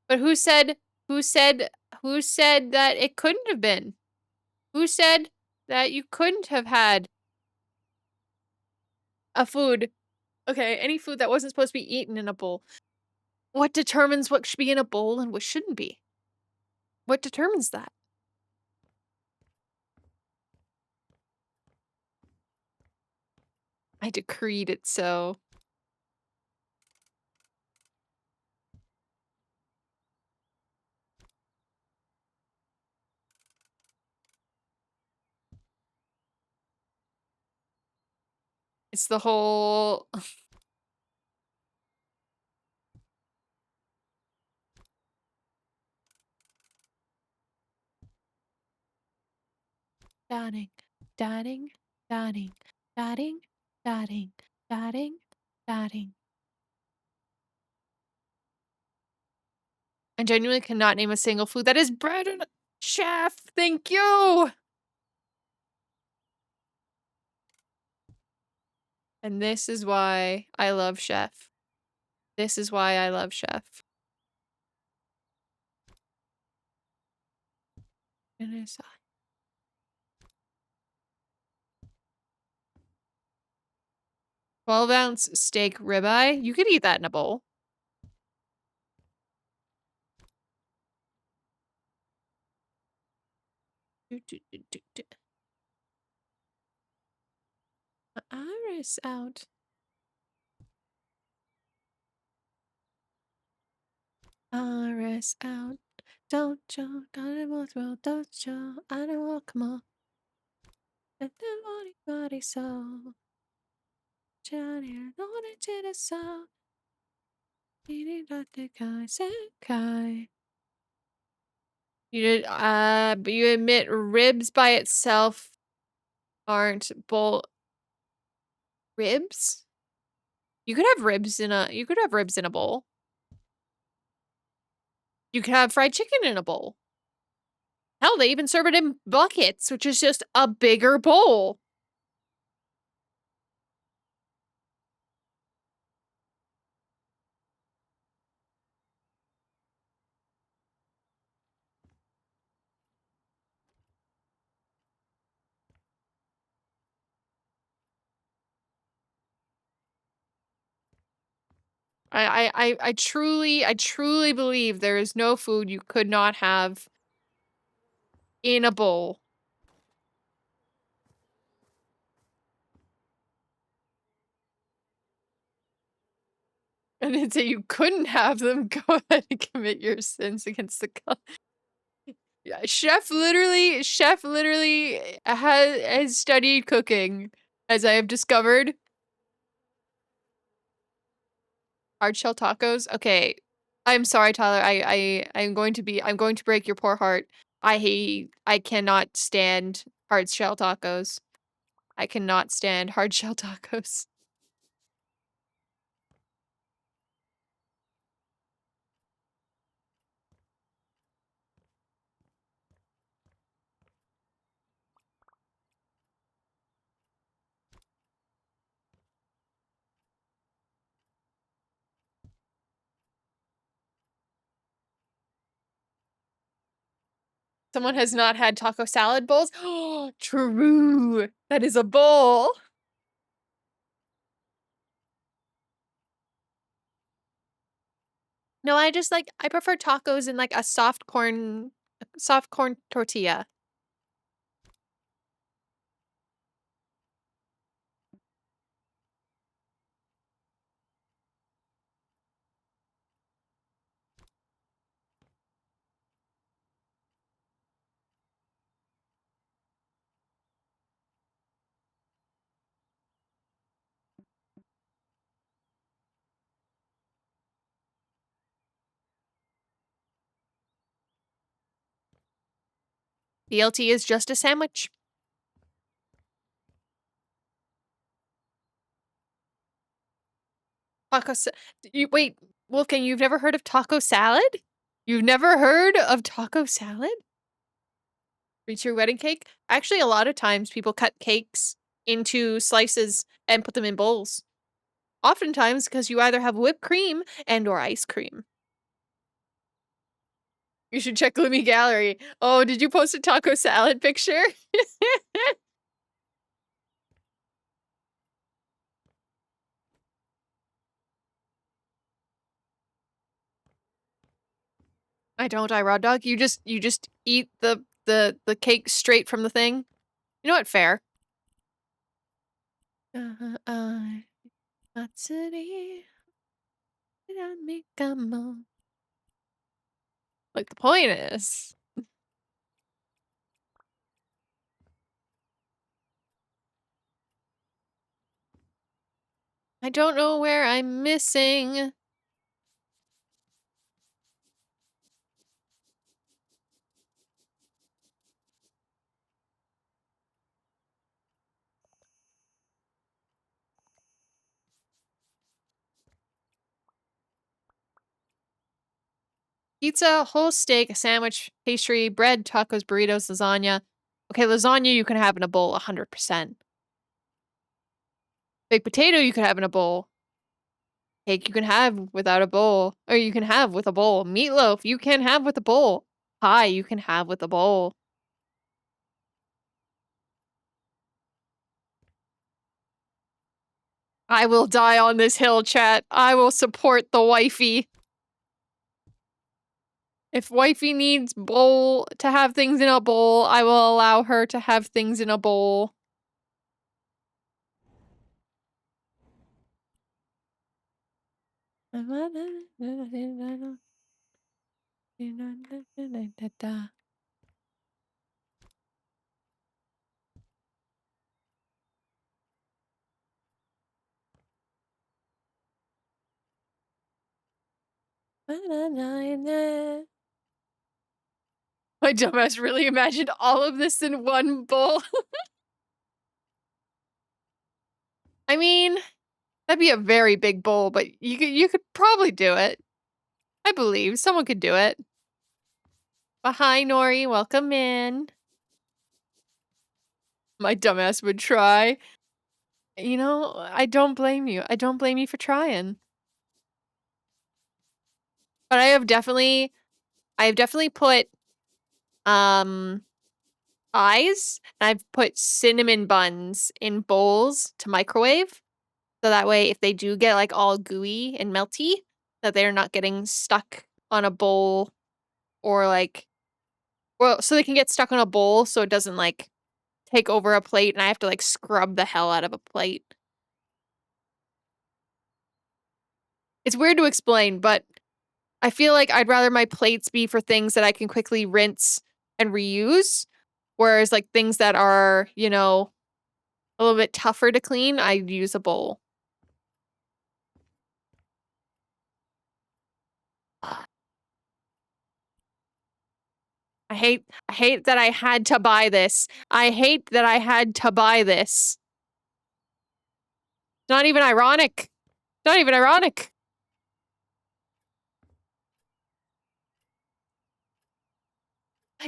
But who said that it couldn't have been? Who said that you couldn't have had a food? Okay, any food that wasn't supposed to be eaten in a bowl. What determines what should be in a bowl and what shouldn't be? What determines that? I decreed it so. It's the whole... Dotting, dotting, dotting, dotting, dotting, dotting, dotting. I genuinely cannot name a single food that is bread and chef. Thank you. And this is why I love chef. This is why I love chef. And it's 12-ounce steak ribeye. You could eat that in a bowl. Iris out. Iris out. Don't you, don't you, I don't want, come on. Let the body so. Johnny, I don't want to so. Eating like the guy said, Kai. You did, but you admit ribs by itself aren't bowl. Ribs? You could have ribs in a bowl. You could have fried chicken in a bowl. Hell, they even serve it in buckets, which is just a bigger bowl. I truly believe there is no food you could not have in a bowl. And then say you couldn't have them, go ahead and commit your sins against the God. Yeah, chef literally has studied cooking, as I have discovered. Hard shell tacos? Okay. I'm sorry, Tyler. I'm going to break your poor heart. I cannot stand hard shell tacos. I cannot stand hard shell tacos. Someone has not had taco salad bowls? Oh, true. That is a bowl. No, I prefer tacos in like a soft corn tortilla. BLT is just a sandwich. Wait, Wolfgang, you've never heard of taco salad? You've never heard of taco salad? Reach your wedding cake? Actually, a lot of times people cut cakes into slices and put them in bowls. Oftentimes because you either have whipped cream and or ice cream. You should check Gloomy Gallery. Oh, did you post a taco salad picture? I don't, I raw dog. You just eat the cake straight from the thing. You know what? Fair. Matsuri. Like the point is, I don't know where I'm missing. Pizza, whole steak, a sandwich, pastry, bread, tacos, burritos, lasagna. Okay, lasagna you can have in a bowl 100%. Baked potato you can have in a bowl. Cake you can have without a bowl. Or you can have with a bowl. Meatloaf you can have with a bowl. Pie you can have with a bowl. I will die on this hill, chat. I will support the wifey. If wifey needs bowl to have things in a bowl, I will allow her to have things in a bowl. My dumbass really imagined all of this in one bowl. I mean, that'd be a very big bowl, but you could probably do it. I believe someone could do it. But hi, Nori, welcome in. My dumbass would try. You know, I don't blame you. I don't blame you for trying. But I have definitely put pies, and I've put cinnamon buns in bowls to microwave. So that way, if they do get like all gooey and melty, that they're not getting stuck on a bowl or like, well, so they can get stuck on a bowl so it doesn't like take over a plate and I have to like scrub the hell out of a plate. It's weird to explain, but I feel like I'd rather my plates be for things that I can quickly rinse and reuse, whereas like things that are, you know, a little bit tougher to clean, I'd use a bowl. I hate that I had to buy this. I hate that I had to buy this. It's not even ironic. Not even ironic.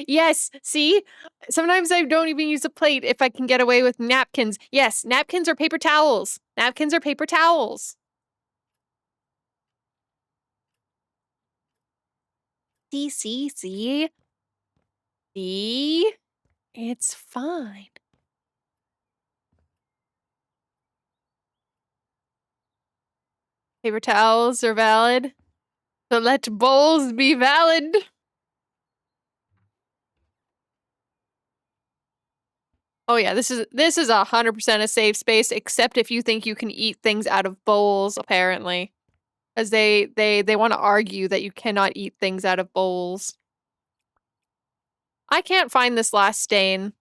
Yes, see? Sometimes I don't even use a plate if I can get away with napkins. Yes, napkins are paper towels. Napkins are paper towels. See, see, see? See? It's fine. Paper towels are valid. So let bowls be valid. Oh yeah, this is 100% a safe space, except if you think you can eat things out of bowls, apparently. As they want to argue that you cannot eat things out of bowls. I can't find this last stain.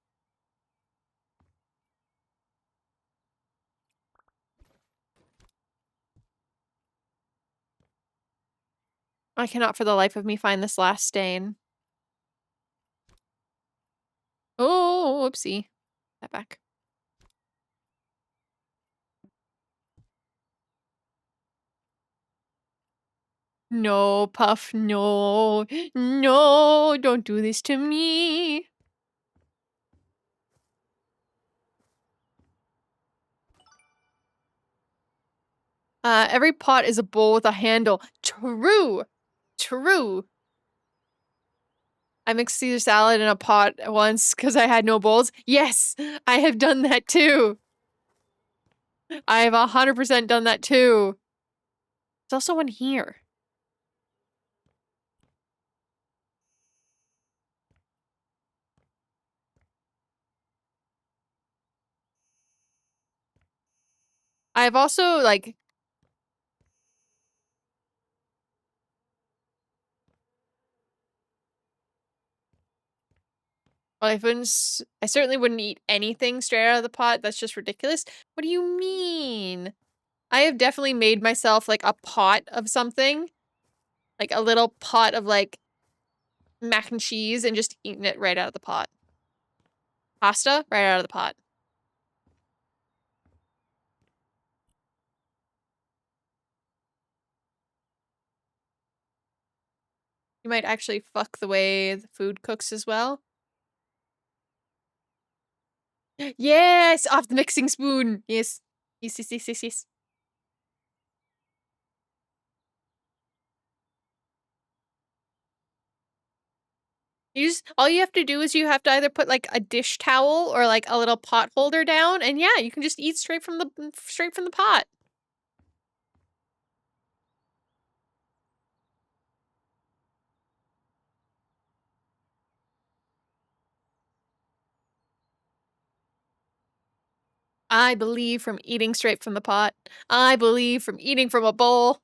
I cannot for the life of me find this last stain. Oh, whoopsie. That back. No, Puff, no. No, don't do this to me. Every pot is a bowl with a handle. True. True. I mixed Caesar salad in a pot once because I had no bowls. Yes, I have done that too. I have 100% done that too. There's also one here. I've also, like... Well, I certainly wouldn't eat anything straight out of the pot. That's just ridiculous. What do you mean? I have definitely made myself, like, a pot of something. Like, a little pot of, like, mac and cheese and just eaten it right out of the pot. Pasta, right out of the pot. You might actually fuck the way the food cooks as well. Yes! Off the mixing spoon! Yes. Yes, yes, yes, yes, yes. All you have to do is you have to either put, like, a dish towel or, like, a little pot holder down, and yeah, you can just eat straight from the pot. I believe from eating straight from the pot. I believe from eating from a bowl.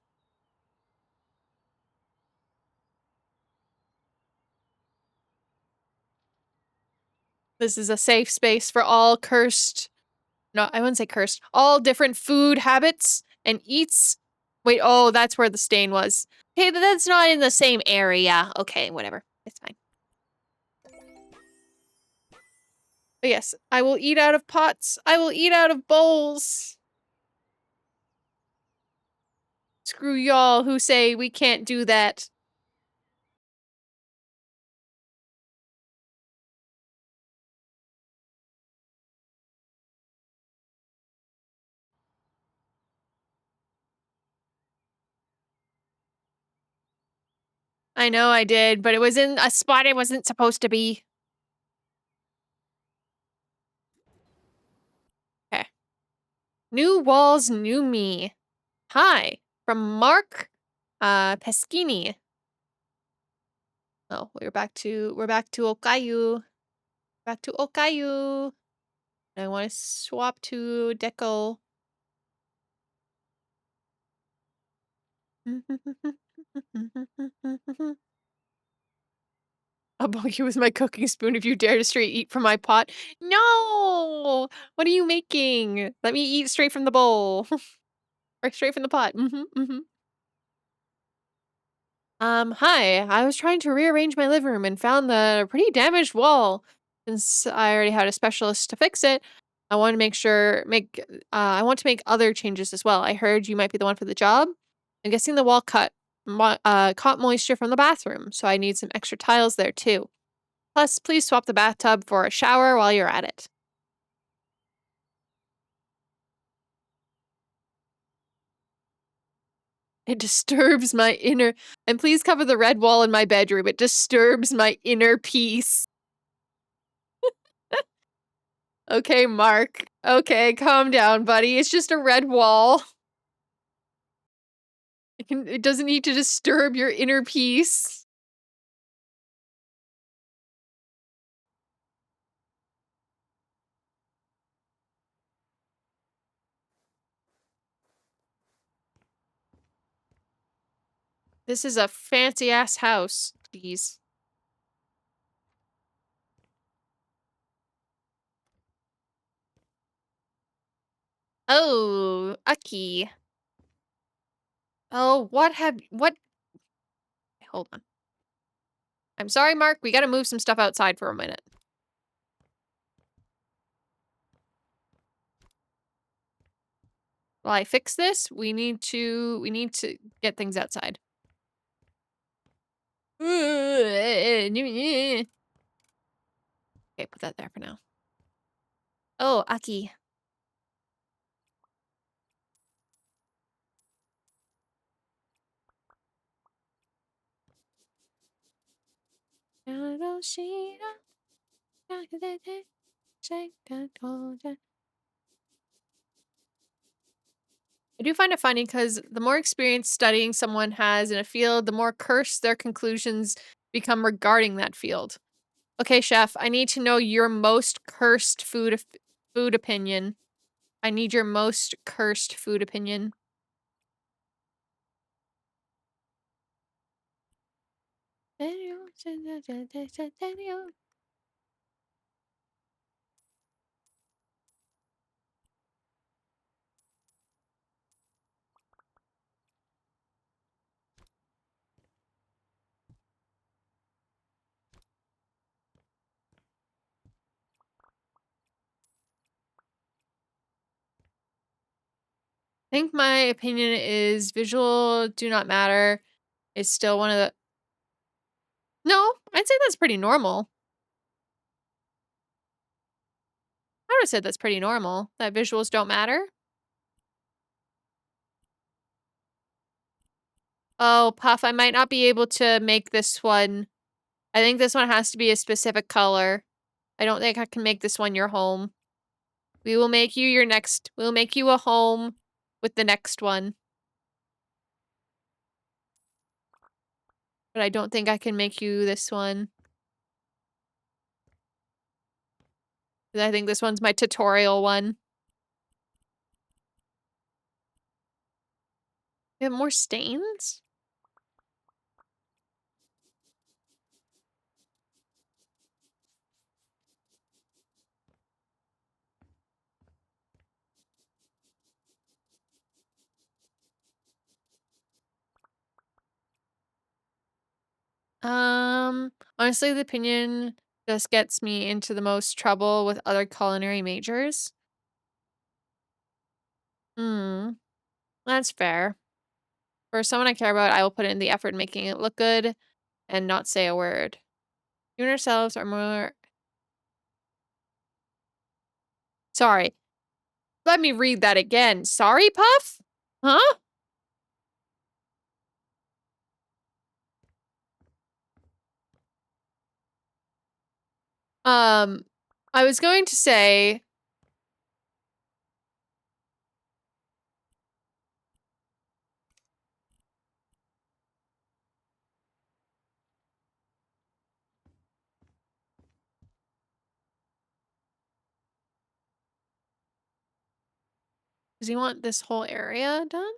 This is a safe space for all cursed... No, I wouldn't say cursed. All different food habits and eats. Wait, oh, that's where the stain was. Okay, but that's not in the same area. Okay, whatever. It's fine. But yes, I will eat out of pots. I will eat out of bowls. Screw y'all who say we can't do that. I know I did, but it was in a spot it wasn't supposed to be. Okay. New walls, new me. Hi. From Mark Peschini. Oh, we're back to Okayu. Back to Okayu. I want to swap to Deco. I'll bug you with my cooking spoon if you dare to straight eat from my pot. No! What are you making? Let me eat straight from the bowl. Or straight from the pot. Hi. I was trying to rearrange my living room and found the pretty damaged wall. Since I already had a specialist to fix it, I want to I want to make other changes as well. I heard you might be the one for the job. I'm guessing the wall caught moisture from the bathroom, so I need some extra tiles there too. Plus, please swap the bathtub for a shower while you're at it. It disturbs my inner... And please cover the red wall in my bedroom. It disturbs my inner peace. Okay, Mark. Okay, calm down, buddy. It's just a red wall. It doesn't need to disturb your inner peace. This is a fancy-ass house. Please. Oh, Aki. Oh, what? Hold on. I'm sorry, Mark. We gotta move some stuff outside for a minute. While I fix this, we need to get things outside. Okay, put that there for now. Oh, Aki. I do find it funny because the more experience studying someone has in a field, the more cursed their conclusions become regarding that field. Okay, chef, I need to know your most cursed food opinion. I need your most cursed food opinion. I think my opinion is visual do not matter. It's still one of the No, I'd say that's pretty normal. I would have said that's pretty normal, that visuals don't matter. Oh, Puff, I might not be able to make this one. I think this one has to be a specific color. I don't think I can make this one your home. We'll make you a home with the next one. But I don't think I can make you this one. 'Cause I think this one's my tutorial one. You have more stains? Honestly, the opinion just gets me into the most trouble with other culinary majors. Hmm, that's fair. For someone I care about, I will put in the effort in making it look good and not say a word. You and ourselves are more. Sorry. Let me read that again. Sorry, Puff? Huh? Um, I was going to say, does he want this whole area done?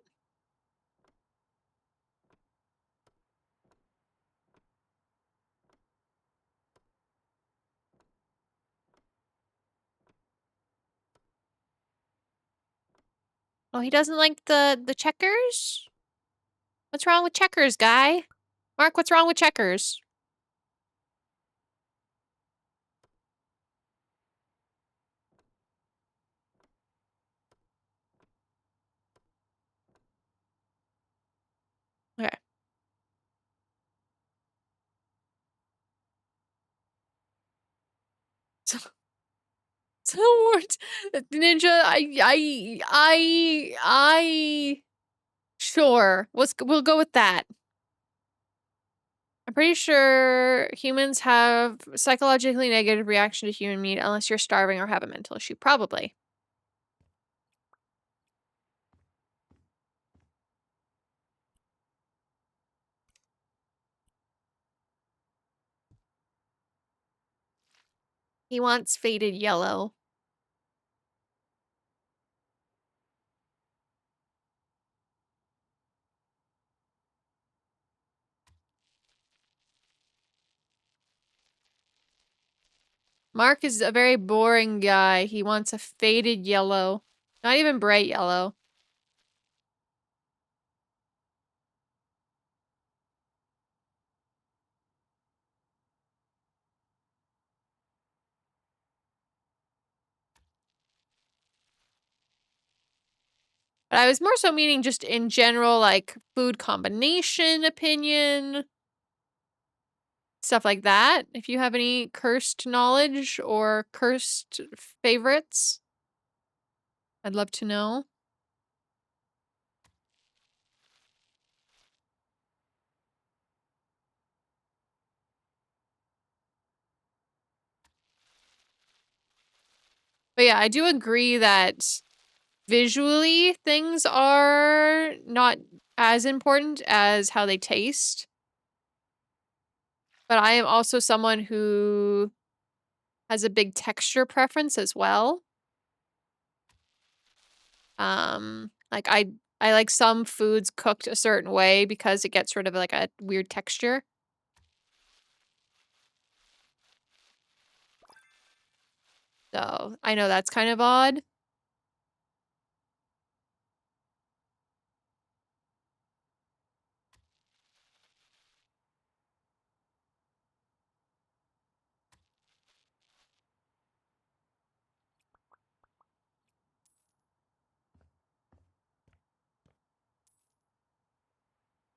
Oh, he doesn't like the checkers? What's wrong with checkers, guy? Mark, what's wrong with checkers? Okay. So, so what? Ninja, sure. We'll go with that. I'm pretty sure humans have psychologically negative reaction to human meat unless you're starving or have a mental issue. Probably. He wants faded yellow. Mark is a very boring guy. He wants a faded yellow. Not even bright yellow. But I was more so meaning just in general, like, food combination opinion, stuff like that. If you have any cursed knowledge or cursed favorites, I'd love to know. But yeah, I do agree that visually things are not as important as how they taste. But I am also someone who has a big texture preference as well. Like I like some foods cooked a certain way because it gets sort of like a weird texture. So, I know that's kind of odd.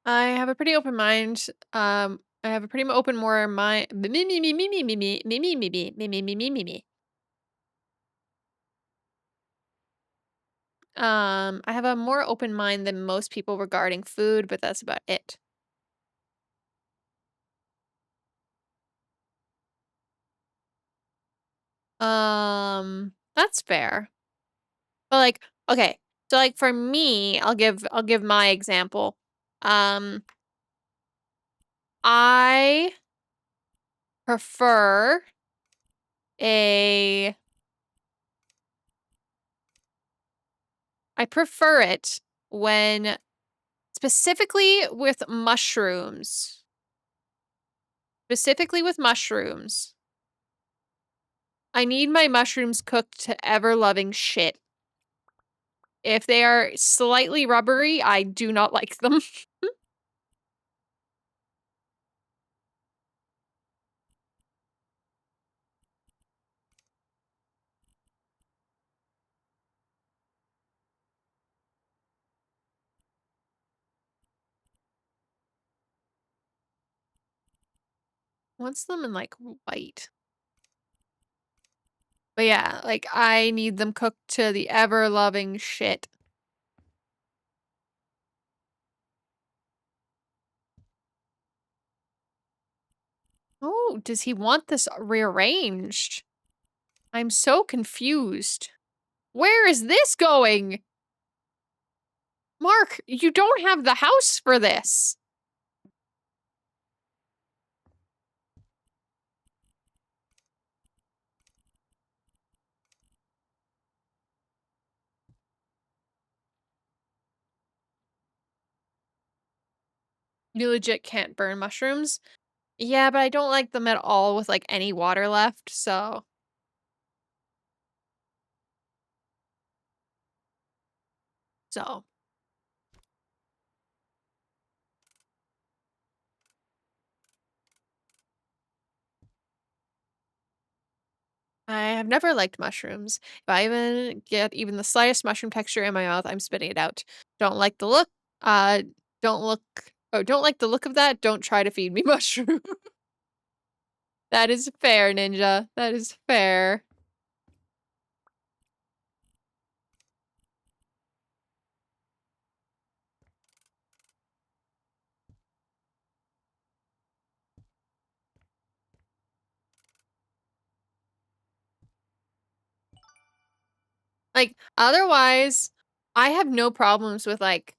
I have a pretty open mind. I have a pretty open more mind. I have a more open mind than most people regarding food, but that's about it. That's fair. But like, okay, so like for me, I'll give my example. Um, I prefer a I prefer it when specifically with mushrooms. Specifically with mushrooms. I need my mushrooms cooked to ever-loving shit. If they are slightly rubbery, I do not like them. What's them in, like, white? But yeah, like, I need them cooked to the ever-loving shit. Oh, does he want this rearranged? I'm so confused. Where is this going? Mark, you don't have the house for this. You legit can't burn mushrooms? Yeah, but I don't like them at all with, like, any water left, so. So. I have never liked mushrooms. If I even get even the slightest mushroom texture in my mouth, I'm spitting it out. Don't like the look. Uh, don't like the look of that. Don't try to feed me mushroom. That is fair, Ninja. That is fair. Like, otherwise, I have no problems with, like,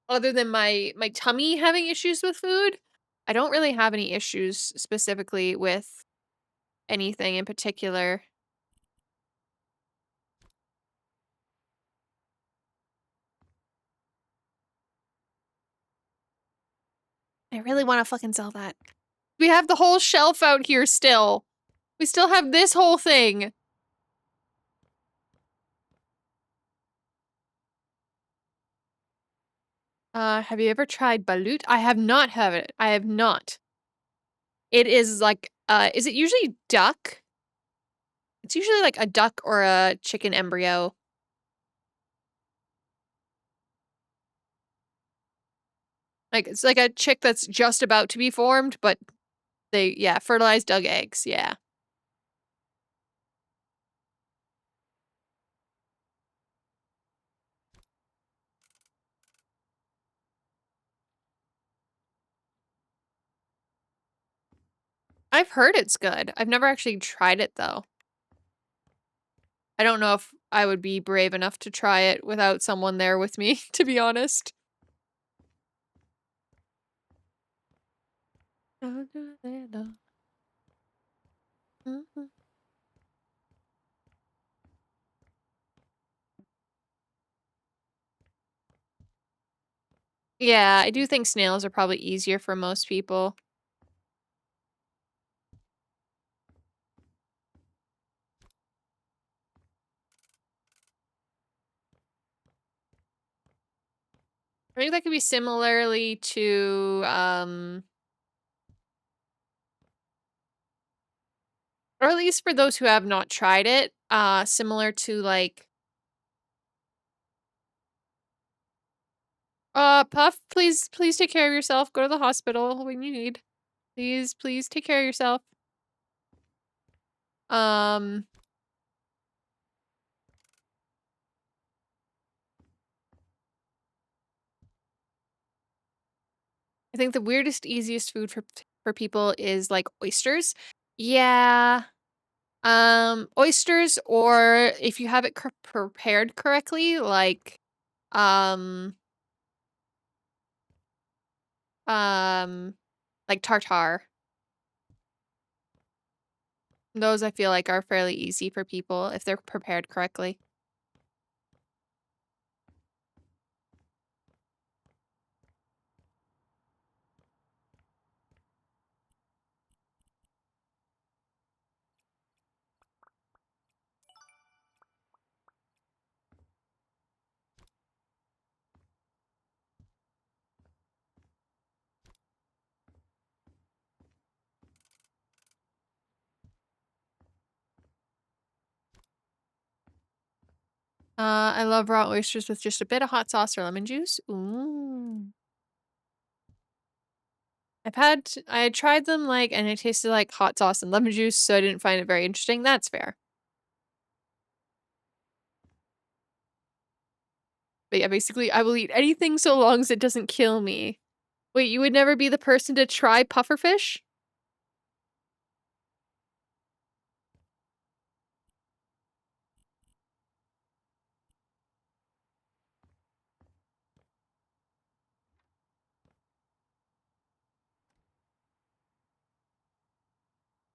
other than my tummy having issues with food, I don't really have any issues specifically with anything in particular. I really wanna fucking sell that. We have the whole shelf out here still. We still have this whole thing. Have you ever tried balut? I have not have it. I have not. It is like, is it usually duck? It's usually like a duck or a chicken embryo. Like, it's like a chick that's just about to be formed, but yeah, fertilized, dug eggs, yeah. I've heard it's good. I've never actually tried it, though. I don't know if I would be brave enough to try it without someone there with me, to be honest. Mhm. Yeah, I do think snails are probably easier for most people. I think that could be similarly to, or at least for those who have not tried it, similar to like, Puff, please take care of yourself. Go to the hospital when you need. Please take care of yourself. Um, I think the weirdest, easiest food for people is like oysters. Yeah. Oysters, or if you have it prepared correctly, um, um, like tartar. Those I feel like are fairly easy for people if they're prepared correctly. I love raw oysters with just a bit of hot sauce or lemon juice. Ooh. I had tried them like, and it tasted like hot sauce and lemon juice, so I didn't find it very interesting. That's fair. But yeah, basically, I will eat anything so long as it doesn't kill me. Wait, you would never be the person to try pufferfish?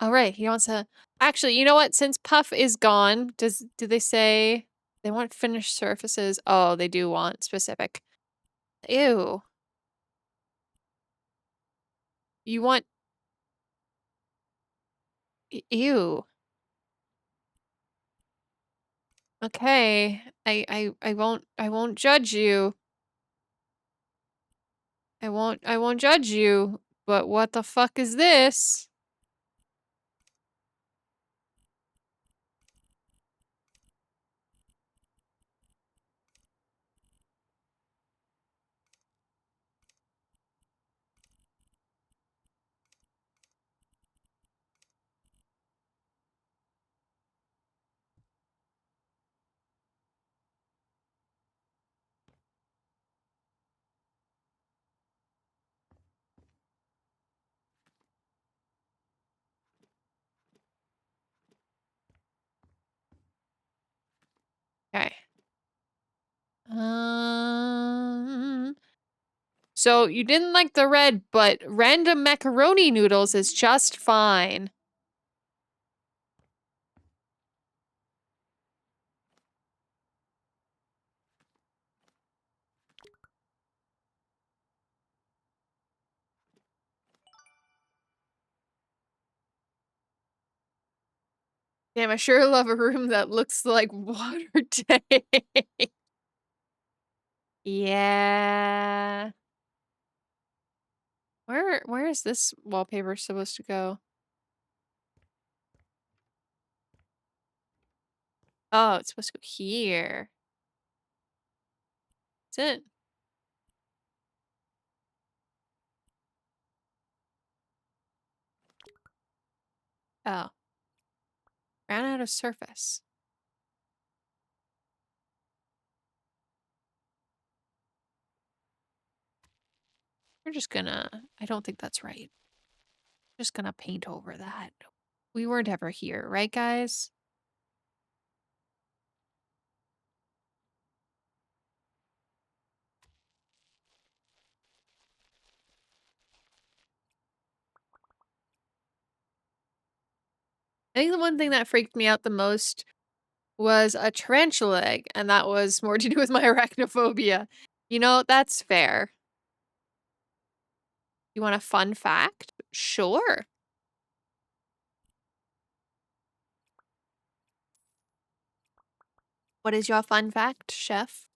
All right, he wants to. Actually, you know what? Since Puff is gone, do they say they want finished surfaces? Oh, they do want specific. Ew. You want ew. Okay. I won't judge you. I won't judge you. But what the fuck is this? Okay. Um So you didn't like the red, but random macaroni noodles is just fine. Damn, I sure love a room that looks like water tank. Yeah. Where is this wallpaper supposed to go? Oh, it's supposed to go here. That's it. Oh, ran out of surface. We're just gonna, I don't think that's right. Just gonna paint over that. We weren't ever here, right, guys? I think the one thing that freaked me out the most was a tarantula egg, and that was more to do with my arachnophobia. You know, that's fair. You want a fun fact? Sure. What is your fun fact, chef?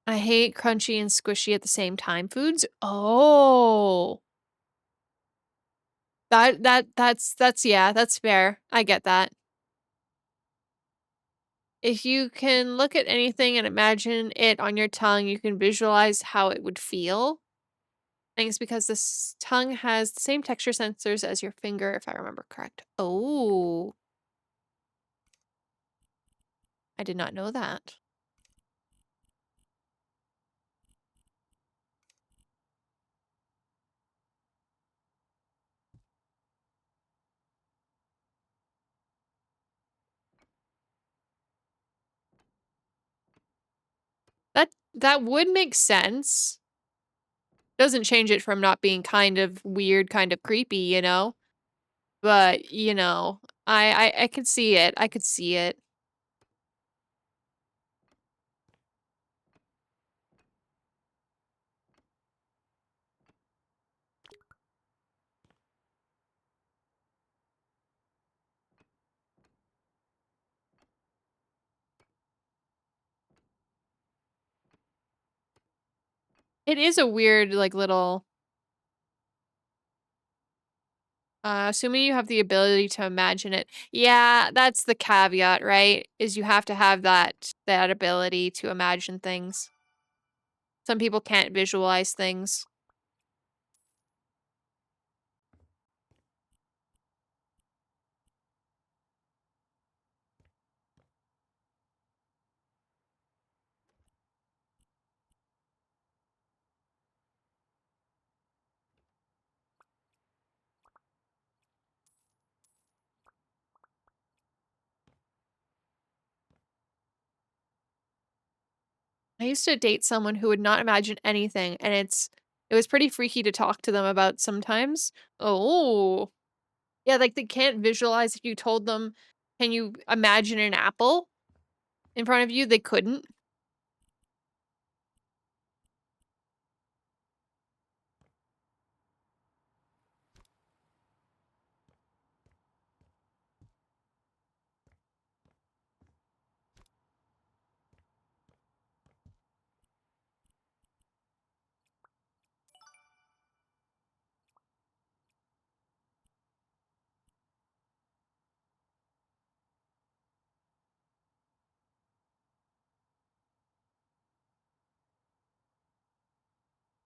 I hate crunchy and squishy at the same time foods. Oh. That's yeah, that's fair. I get that. If you can look at anything and imagine it on your tongue, you can visualize how it would feel. I think it's because this tongue has the same texture sensors as your finger, if I remember correct. Oh, I did not know that. That would make sense. Doesn't change it from not being kind of weird, kind of creepy, you know? But, you know, I could see it. I could see it. It is a weird, like, little assuming you have the ability to imagine it. Yeah, that's the caveat, right? Is you have to have that ability to imagine things. Some people can't visualize things. I used to date someone who would not imagine anything, and it was pretty freaky to talk to them about sometimes. Oh. Yeah, like, they can't visualize if you told them, "Can you imagine an apple in front of you?" They couldn't.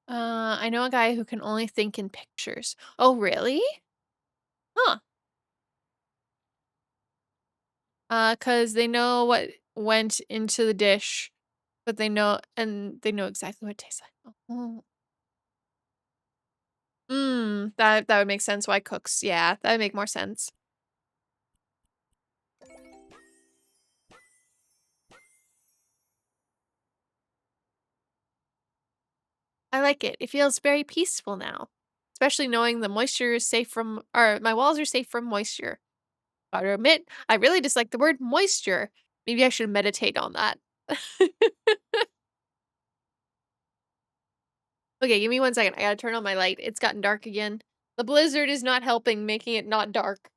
I know a guy who can only think in pictures. Oh, really? Huh. 'Cause they know what went into the dish, but they know exactly what it tastes like. Oh. That would make sense why cooks yeah, that would make more sense. I like it. It feels very peaceful now, especially knowing the moisture is safe from or my walls are safe from moisture. Gotta admit, I really dislike the word moisture. Maybe I should meditate on that. Okay, give me 1 second. I gotta turn on my light. It's gotten dark again. The blizzard is not helping, making it not dark.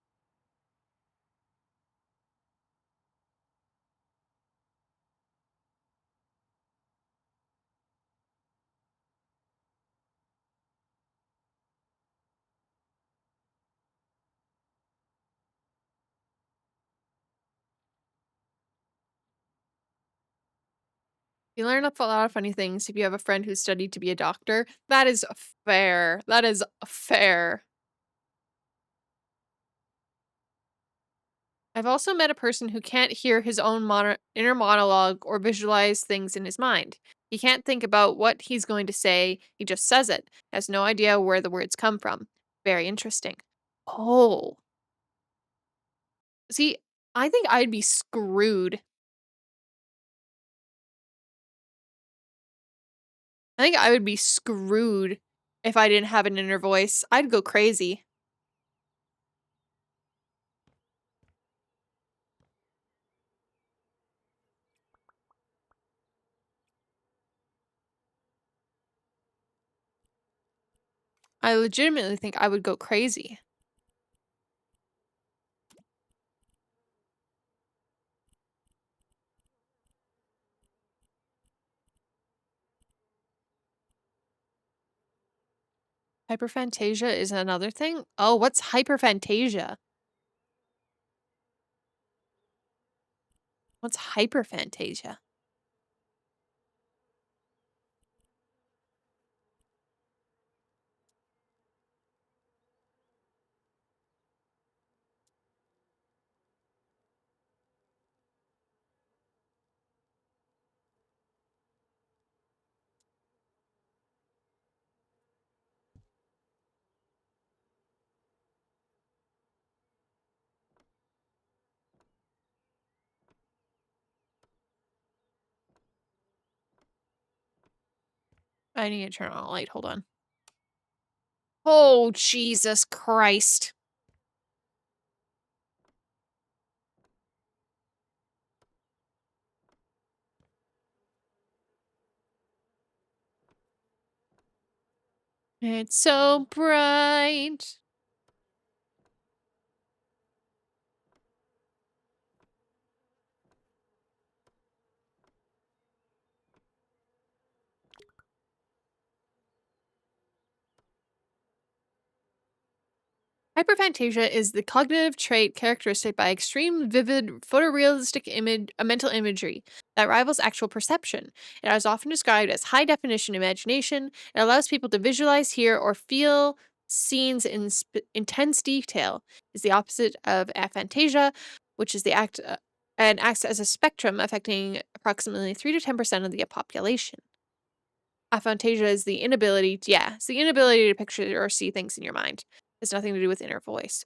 You learn a lot of funny things if you have a friend who studied to be a doctor. That is fair. That is fair. I've also met a person who can't hear his own inner monologue or visualize things in his mind. He can't think about what he's going to say, he just says it, has no idea where the words come from. Very interesting. Oh, see, I think I'd be screwed. I think I would be screwed if I didn't have an inner voice. I'd go crazy. I legitimately think I would go crazy. Hyperphantasia is another thing? Oh, what's hyperphantasia? What's hyperphantasia? I need to turn on a light, hold on. Oh, Jesus Christ. It's so bright. Hyperphantasia is the cognitive trait characteristic by extreme, vivid, photorealistic mental imagery that rivals actual perception. It is often described as high definition imagination. It allows people to visualize, hear, or feel scenes in intense detail. Is the opposite of aphantasia, which is the act and acts as a spectrum affecting approximately 3 to 10% of the population. Aphantasia is the inability to, yeah, it's the inability to picture or see things in your mind. It's nothing to do with inner voice.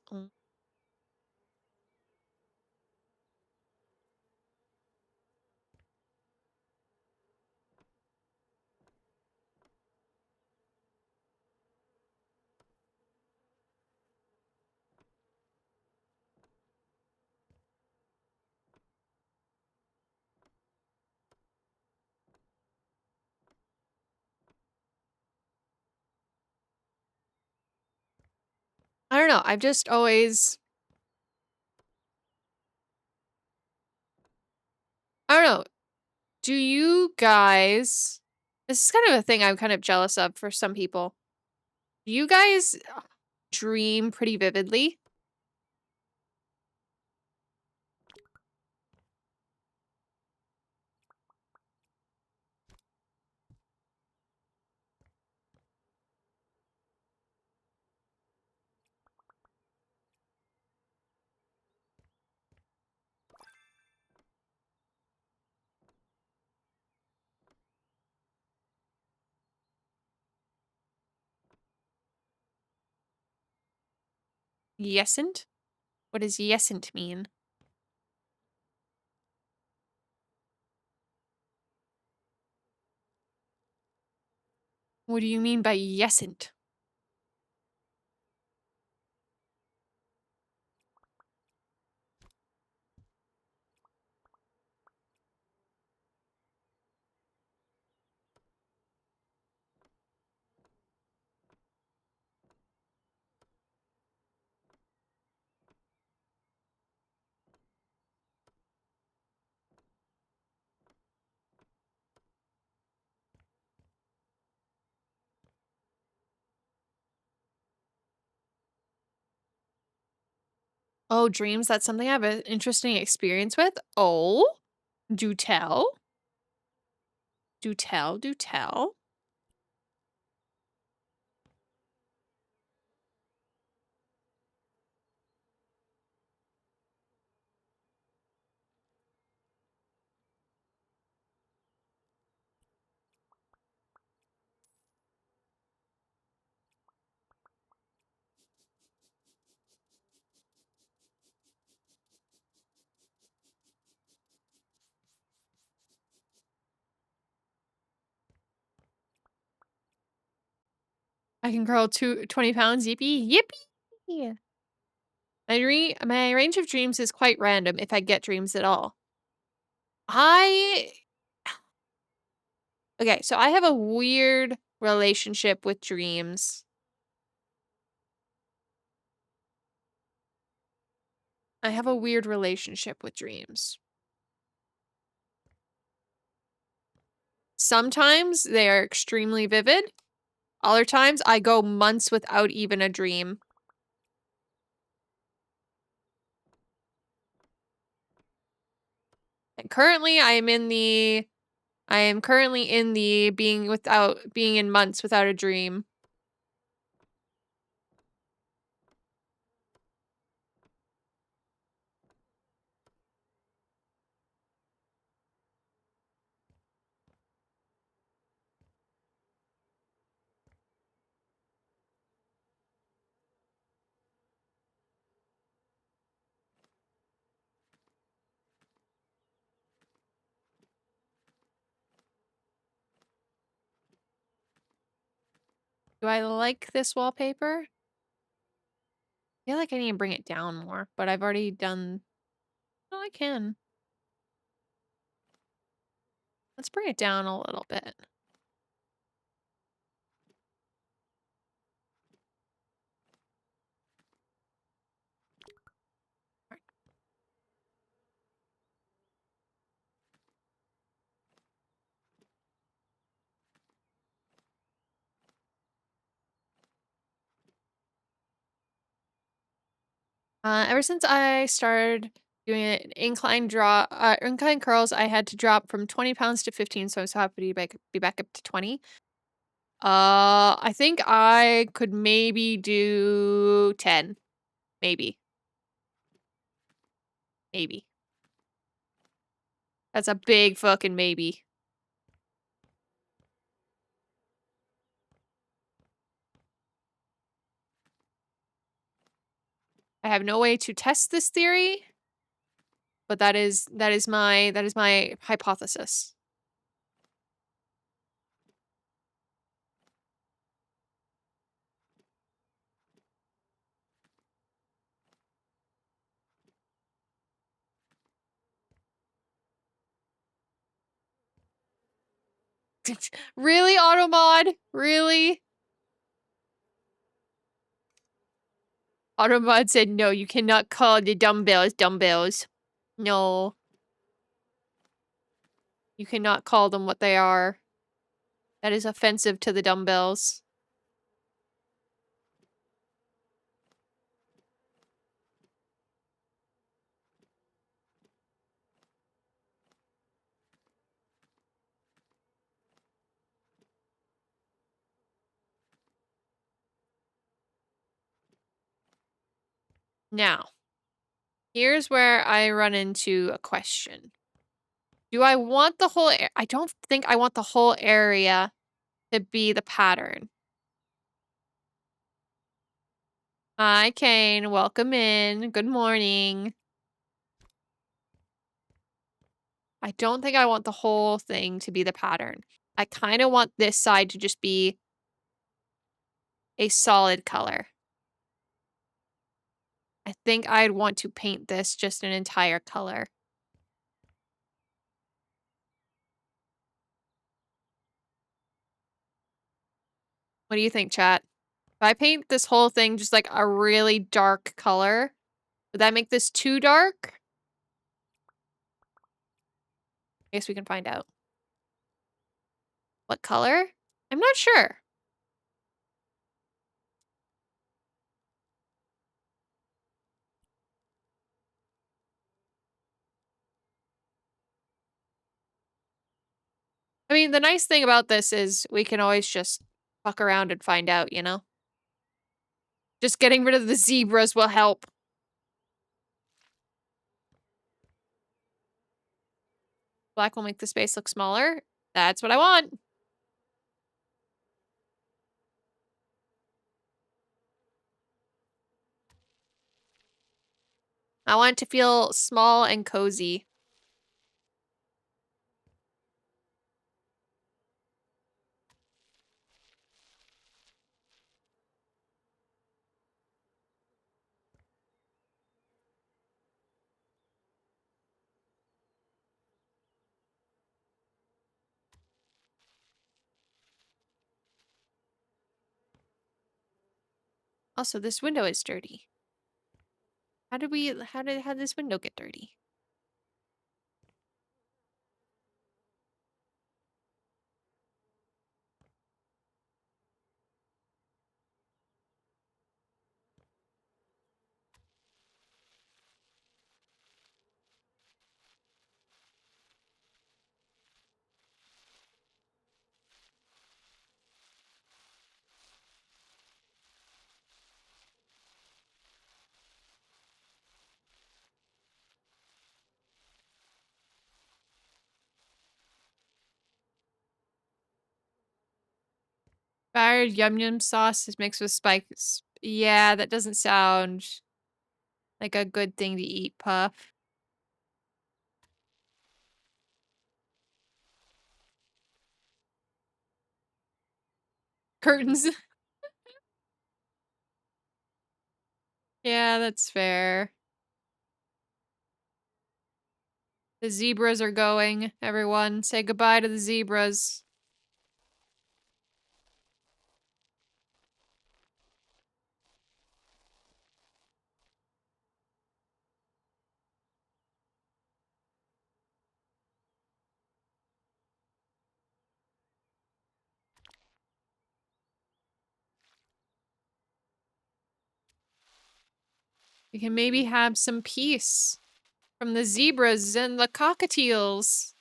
I don't know. I've just always, I don't know. Do you guys, this is kind of a thing I'm kind of jealous of for some people. Do you guys dream pretty vividly? Yesn't? What does yesn't mean? What do you mean by yesn't? Oh, dreams, that's something I have an interesting experience with? Oh? Do tell. Do tell, do tell. I can curl 20 pounds, yippee, yippee! My range of dreams is quite random if I get dreams at all. I Okay, so I have a weird relationship with dreams. I have a weird relationship with dreams. Sometimes they are extremely vivid. Other times I go months without even a dream. And currently I am currently in the being in months without a dream. Do I like this wallpaper? I feel like I need to bring it down more, but I've already done. Oh, I can. Let's bring it down a little bit. Ever since I started doing it, incline curls, I had to drop from 20 pounds to 15, so I was happy to be back up to 20. I think I could maybe do 10. Maybe. Maybe. That's a big fucking maybe. I have no way to test this theory, but that is my hypothesis. Really, Automod? Really? Automod said, no, you cannot call the dumbbells dumbbells. No. You cannot call them what they are. That is offensive to the dumbbells. Now, here's where I run into a question. Do I want the whole I don't think I want the whole area to be the pattern. Hi, Kane. Welcome in. Good morning. I don't think I want the whole thing to be the pattern. I kind of want this side to just be a solid color. I think I'd want to paint this just an entire color. What do you think, chat? If I paint this whole thing just like a really dark color, would that make this too dark? I guess we can find out. What color? I'm not sure. I mean, the nice thing about this is we can always just fuck around and find out, you know? Just getting rid of the zebras will help. Black will make the space look smaller. That's what I want. I want it to feel small and cozy. Also, this window is dirty. How did this window get dirty? Fired yum yum sauce is mixed with spikes. Yeah, that doesn't sound like a good thing to eat, Puff. Curtains. Yeah, that's fair. The zebras are going, everyone. Say goodbye to the zebras. We can maybe have some peace from the zebras and the cockatiels.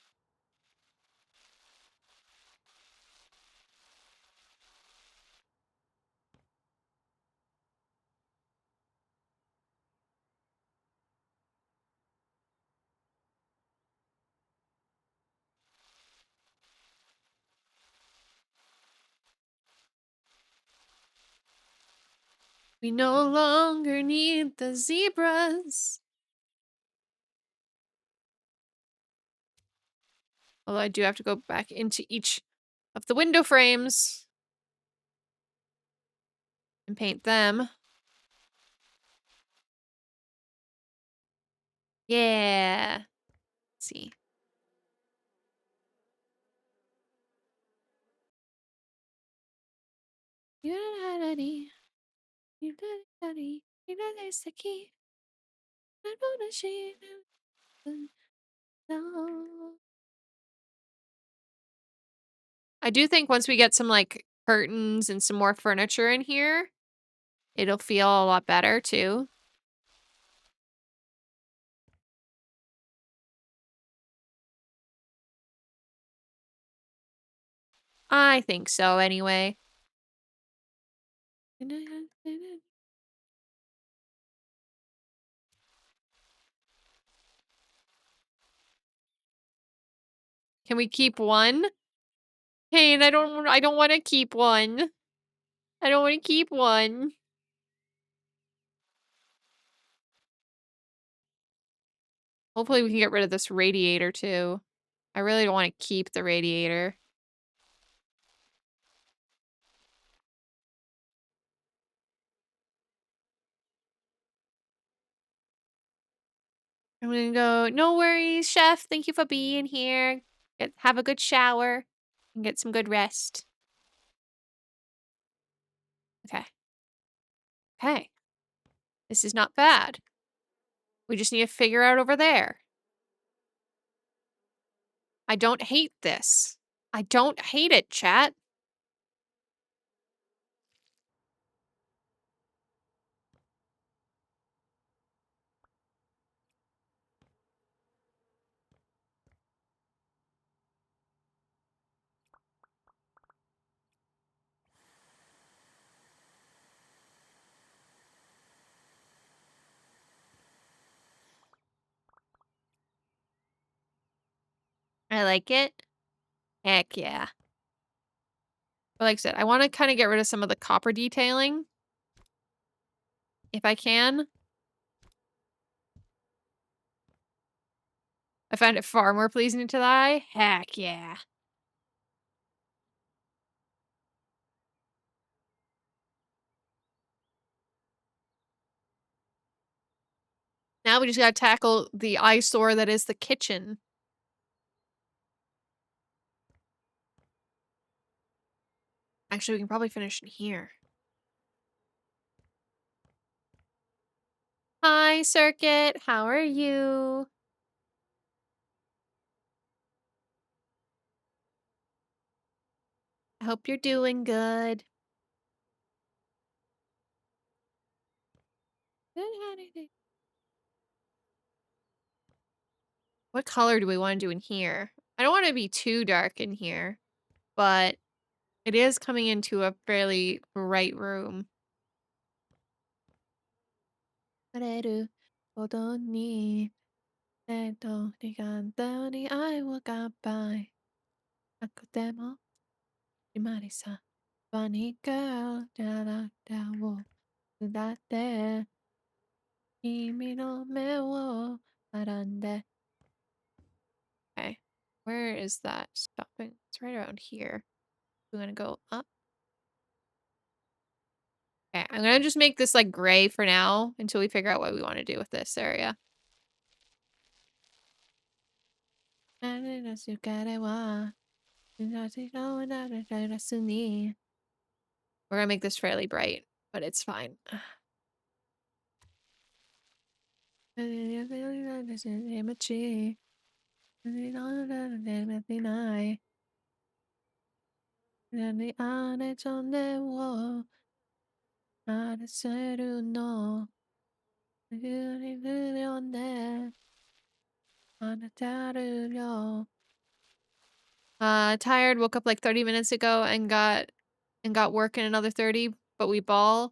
We no longer need the zebras. Although I do have to go back into each of the window frames and paint them. Yeah. Let's see. I do think once we get some like curtains and some more furniture in here, it'll feel a lot better too. I think so anyway. Can we keep one? Kane, I don't want to keep one. I don't want to keep one. Hopefully we can get rid of this radiator too. I really don't want to keep the radiator. I'm gonna go, no worries, chef. Thank you for being here. Have a good shower and get some good rest. Okay. Okay. This is not bad. We just need to figure out over there. I don't hate this. I don't hate it, chat. I like it. Heck yeah. But like I said, I want to kind of get rid of some of the copper detailing if I can. I find it far more pleasing to the eye. Heck yeah. Now we just gotta tackle the eyesore that is the kitchen. Actually, we can probably finish in here. Hi, Circuit. How are you? I hope you're doing good. What color do we want to do in here? I don't want to be too dark in here, but it is coming into a fairly bright room. I will go by. なくても決まりさ。Funny girl キャラクターを歌って君の目を並んで Okay. Where is that stopping? It's right around here. We're gonna go up. Okay, I'm gonna just make this like gray for now until we figure out what we want to do with this area. We're gonna make this fairly bright, but it's fine. Tired, woke up like 30 minutes ago and got work in another 30, but we ball.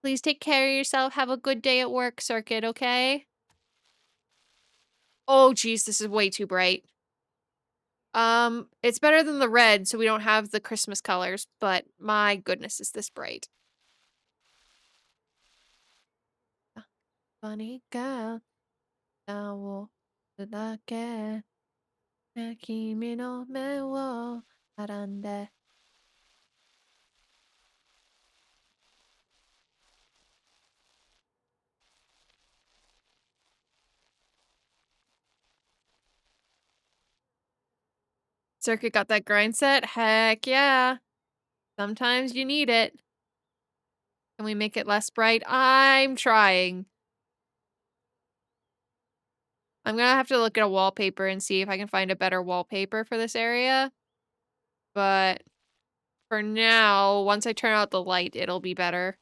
Please take care of yourself. Have a good day at work, Circuit, okay? Oh, geez, this is way too bright. It's better than the red, so we don't have the Christmas colors, but my goodness, is this bright. Funny girl, 名をだけ君の目を並んで Circuit got that grind set? Heck yeah. Sometimes you need it. Can we make it less bright? I'm trying. I'm gonna have to look at a wallpaper and see if I can find a better wallpaper for this area. But for now, once I turn out the light, it'll be better.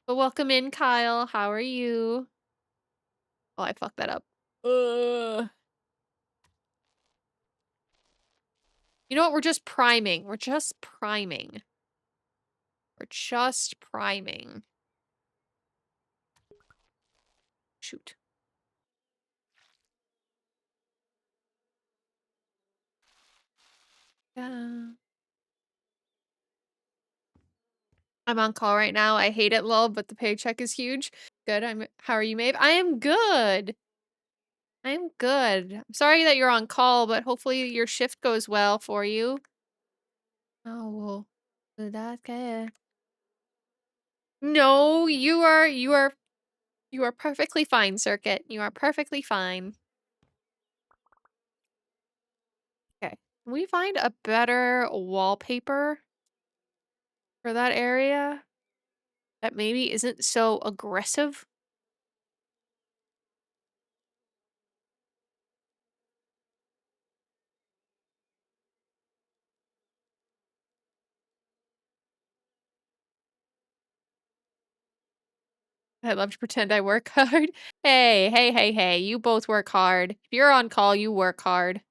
But welcome in, Kyle. How are you? Oh, I fucked that up. Ugh. You know what? We're just priming. We're just priming. We're just priming. Shoot. Yeah. I'm on call right now. I hate it, lol, but the paycheck is huge. Good. How are you, Maeve? I am good. I'm good. I'm sorry that you're on call, but hopefully your shift goes well for you. Oh, well, that's good. No, you are perfectly fine, Circuit. You are perfectly fine. Okay. Can we find a better wallpaper for that area that maybe isn't so aggressive? I love to pretend I work hard. Hey, hey, hey, hey, you both work hard. If you're on call, you work hard.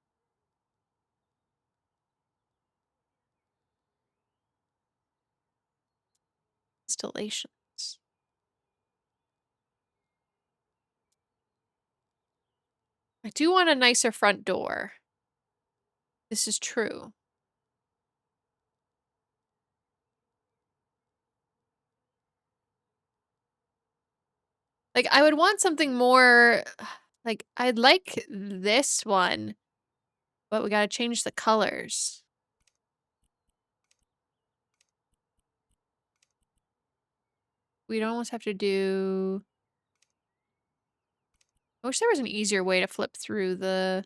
Installations. I do want a nicer front door. This is true. Like, I would want something more like, I'd like this one, but we gotta change the colors. We'd almost have to do I wish there was an easier way to flip through the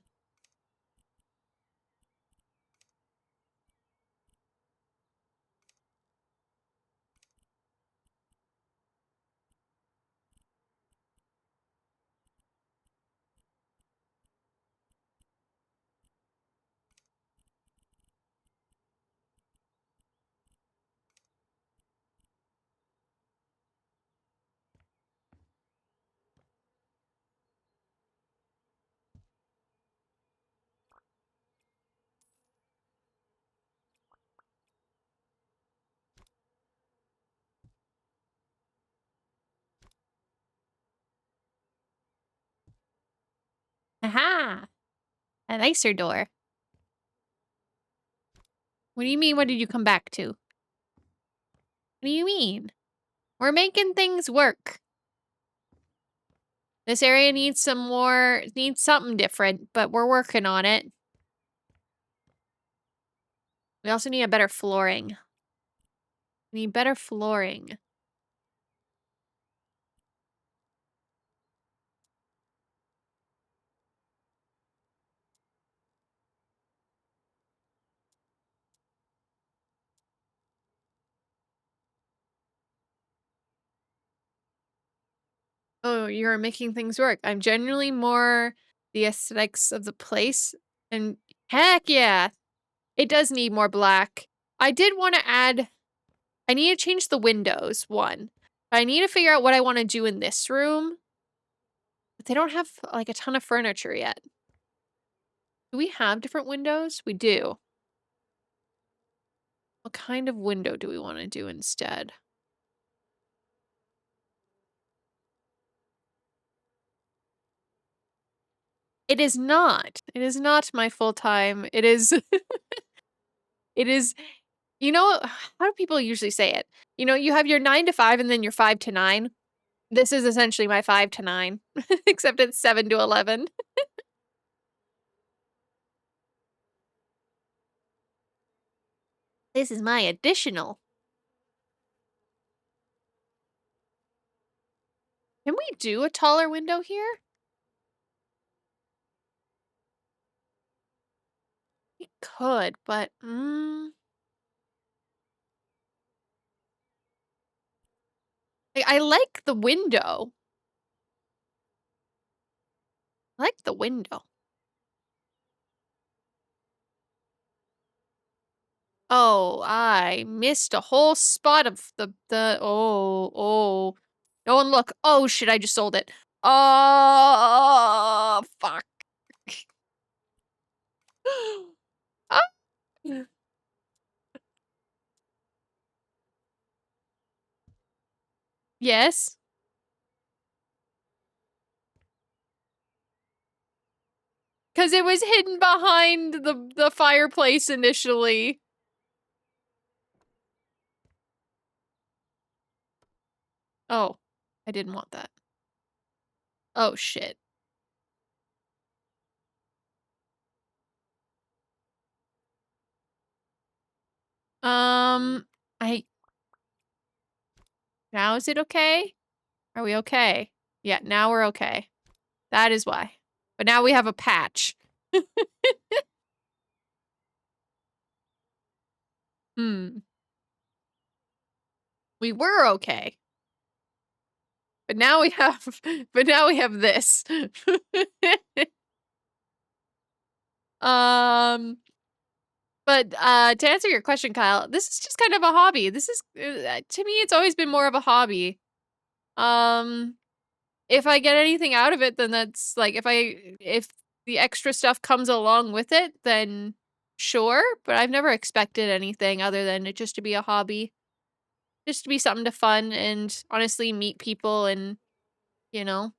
Aha! A nicer door. What do you mean, what did you come back to? What do you mean? We're making things work. This area needs something different, but we're working on it. We also need a better flooring. We need better flooring. Oh, you're making things work. I'm generally more the aesthetics of the place. And heck yeah, it does need more black. I did want to add, I need to change the windows, one. But I need to figure out what I want to do in this room. But they don't have like a ton of furniture yet. Do we have different windows? We do. What kind of window do we want to do instead? It is not. It is not my full time. It is it is how do people usually say it? You have your 9 to 5 and then your 5 to 9. This is essentially my 5 to 9, except it's 7 to 11. This is my additional. Can we do a taller window here? We could, but I like the window. I like the window. Oh, I missed a whole spot of the oh. No one look. Oh shit, I just sold it. Oh, fuck. Ah. Yes. Because it was hidden behind the fireplace initially. Oh, I didn't want that. Oh, shit. I... Now is it okay? Are we okay? Yeah, now we're okay. That is why. But now we have a patch. Hmm. We were okay. But now we have... But now we have this. But to answer your question, Kyle, this is just kind of a hobby. This is to me, it's always been more of a hobby. If I get anything out of it, then that's like if the extra stuff comes along with it, then sure. But I've never expected anything other than it just to be a hobby, just to be something to fun and honestly meet people and you know.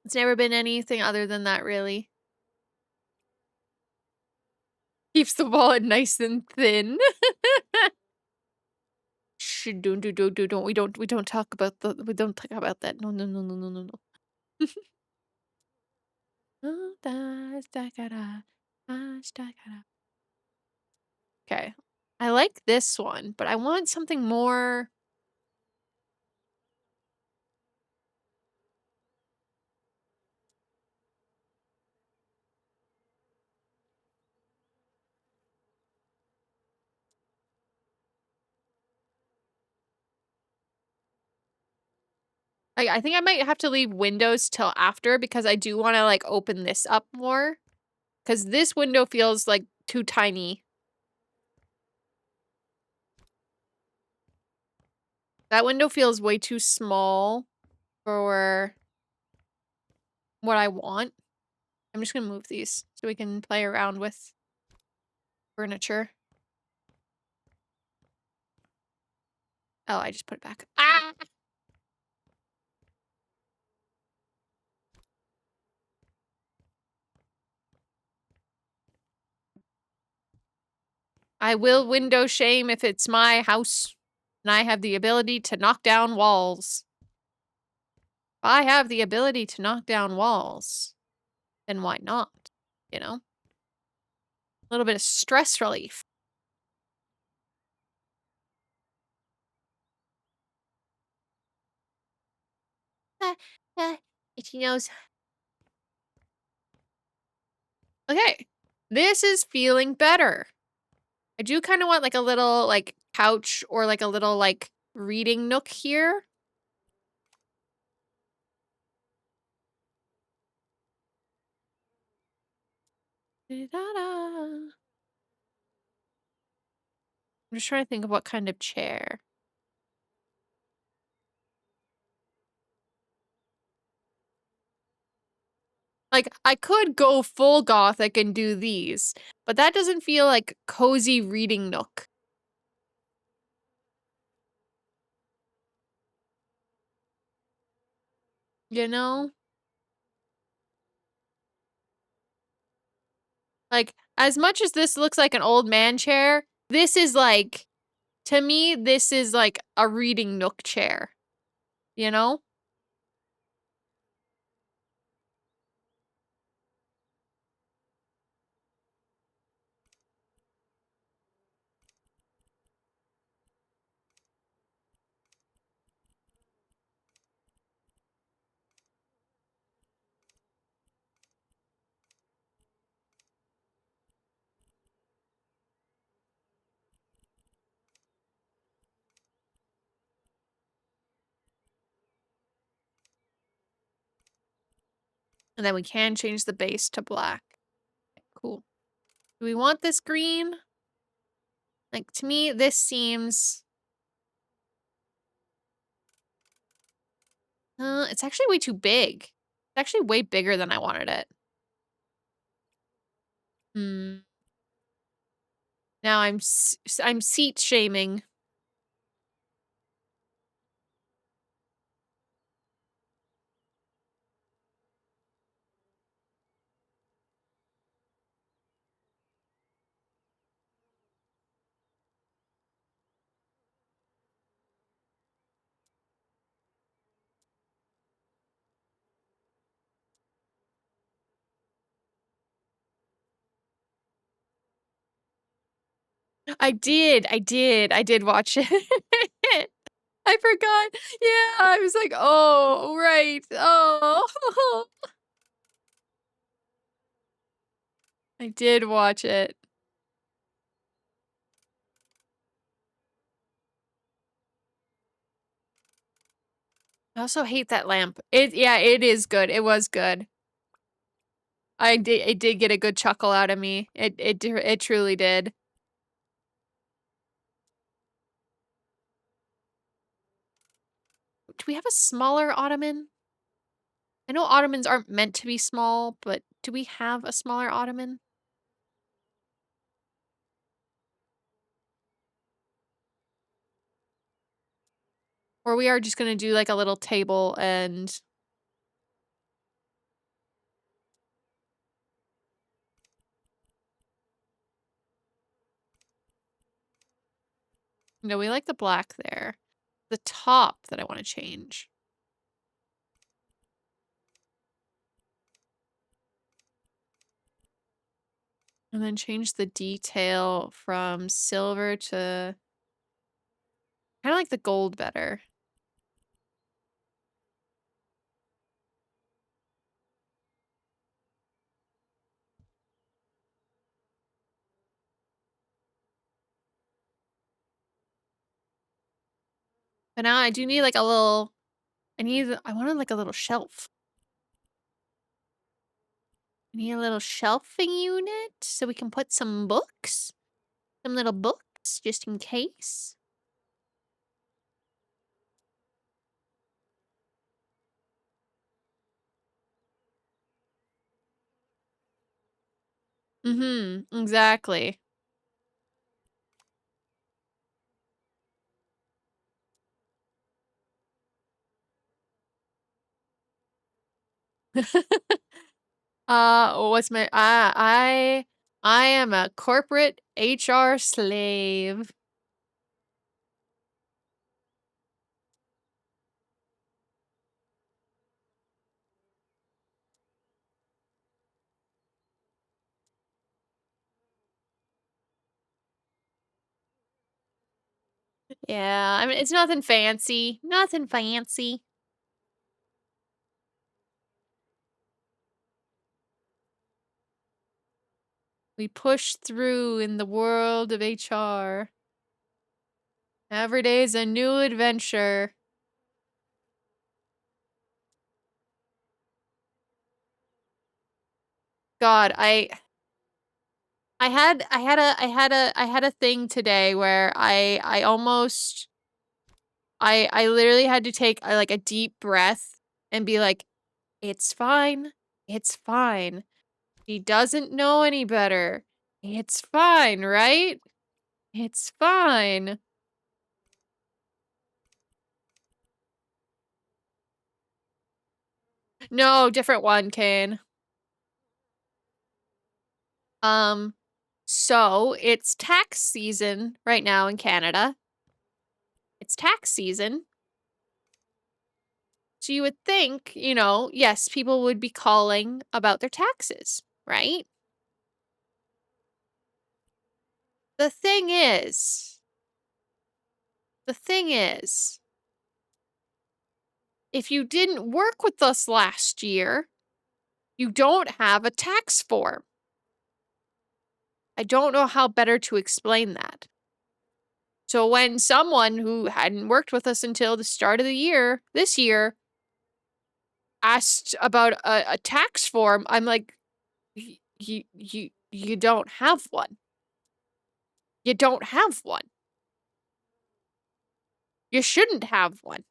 It's never been anything other than that, really. Keeps the wallet nice and thin. Shh, don't we don't talk about that. No, no, no, no, no, no, no. Okay. I like this one, but I want something more. I think I might have to leave windows till after because I do wanna, like, open this up more. Because this window feels, like, too tiny. That window feels way too small for what I want. I'm just gonna move these so we can play around with furniture. Oh, I just put it back. Ah! I will window shame if it's my house and I have the ability to knock down walls. If I have the ability to knock down walls, then why not? You know? A little bit of stress relief. Ah, itchy nose. Okay. This is feeling better. I do kind of want like a little like couch or like a little like reading nook here. I'm just trying to think of what kind of chair. Like, I could go full gothic and do these, but that doesn't feel like cozy reading nook. You know? Like, as much as this looks like an old man chair, this is like, to me, this is like a reading nook chair. You know? And then we can change the base to black. Cool. Do we want this green? Like, to me, this seems... it's actually way too big. It's actually way bigger than I wanted it. Hmm. Now I'm seat shaming. I did watch it. I forgot. Yeah, I was like, "Oh, right. Oh." I did watch it. I also hate that lamp. Yeah, it is good. It was good. It did get a good chuckle out of me. It truly did. Do we have a smaller ottoman? I know ottomans aren't meant to be small, but do we have a smaller ottoman? Or we are just gonna do like a little table and No, we like the black there. The top that I want to change. And then change the detail from silver to kind of like the gold better. But now I do need like a little, I wanted like a little shelf. I need a little shelving unit so we can put some books. Some little books just in case. Mm-hmm. Exactly. What's my I am a corporate HR slave. Yeah, I mean it's nothing fancy. Nothing fancy. We push through in the world of HR. Every day is a new adventure. God, I had a thing today where I almost I literally had to take like a deep breath and be like, it's fine. It's fine. He doesn't know any better. It's fine, right? It's fine. No, different one, Kane. Um, so it's tax season right now in Canada. It's tax season. So you would think, yes, people would be calling about their taxes, right? The thing is, the thing is, if you didn't work with us last year, you don't have a tax form. I don't know how better to explain that. So when someone who hadn't worked with us until the start of the year, this year, asked about a tax form, I'm like, you don't have one. You don't have one. You shouldn't have one.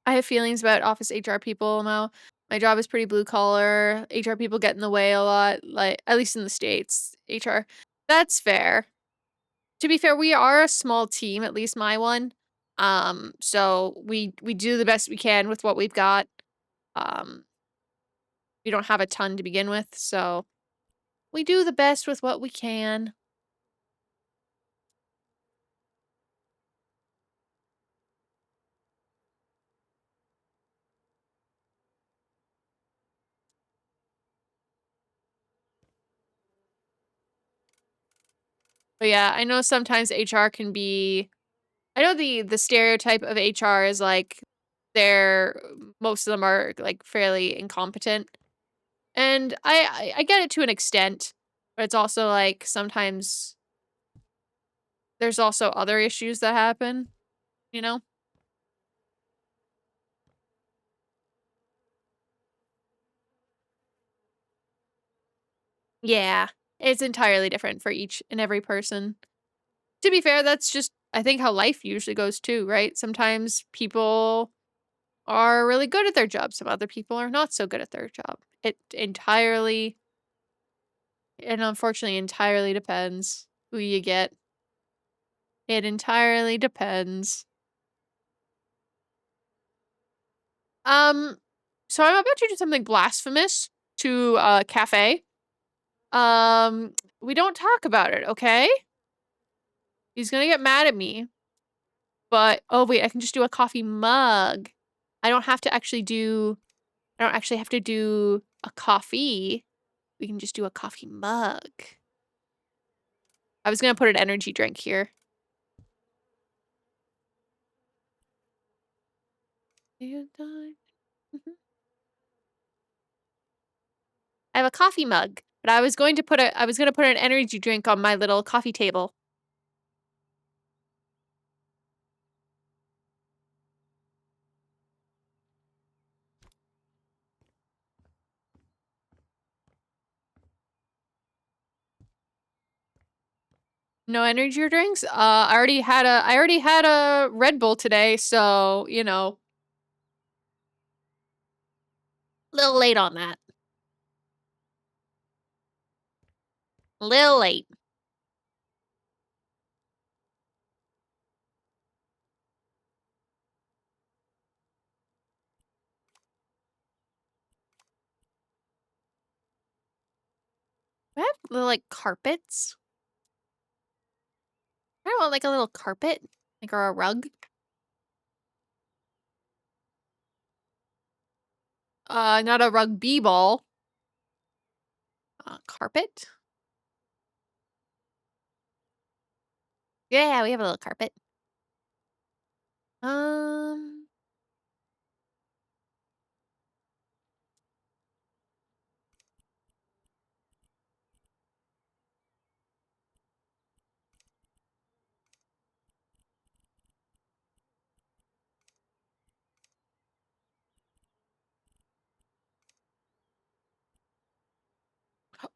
I have feelings about office HR people now. My job is pretty blue collar. HR people get in the way a lot, like at least in the States. HR. That's fair. To be fair, we are a small team, at least my one. So we do the best we can with what we've got. Um, we don't have a ton to begin with, so we do the best with what we can. But yeah, I know sometimes HR can be I know the stereotype of HR is like they're most of them are like fairly incompetent. And I get it to an extent, but it's also like sometimes there's also other issues that happen, you know? Yeah. It's entirely different for each and every person. To be fair, that's just I think how life usually goes too, right? Sometimes people are really good at their job, some other people are not so good at their job. It unfortunately entirely depends who you get. It entirely depends. Um, So I'm about to do something blasphemous to a cafe. We don't talk about it, okay? He's gonna get mad at me. But, oh wait, I can just do a coffee mug. I don't have to actually do, I don't actually have to do a coffee. We can just do a coffee mug. I was gonna put an energy drink here. I have a coffee mug, but I was gonna put an energy drink on my little coffee table. No energy drinks? I already had a Red Bull today, so, you know. Little late on that. Little late. Do I have little, like, carpets? I want, like, a little carpet. Like, or a rug. Not a rugby ball. Carpet? Yeah, we have a little carpet. Um...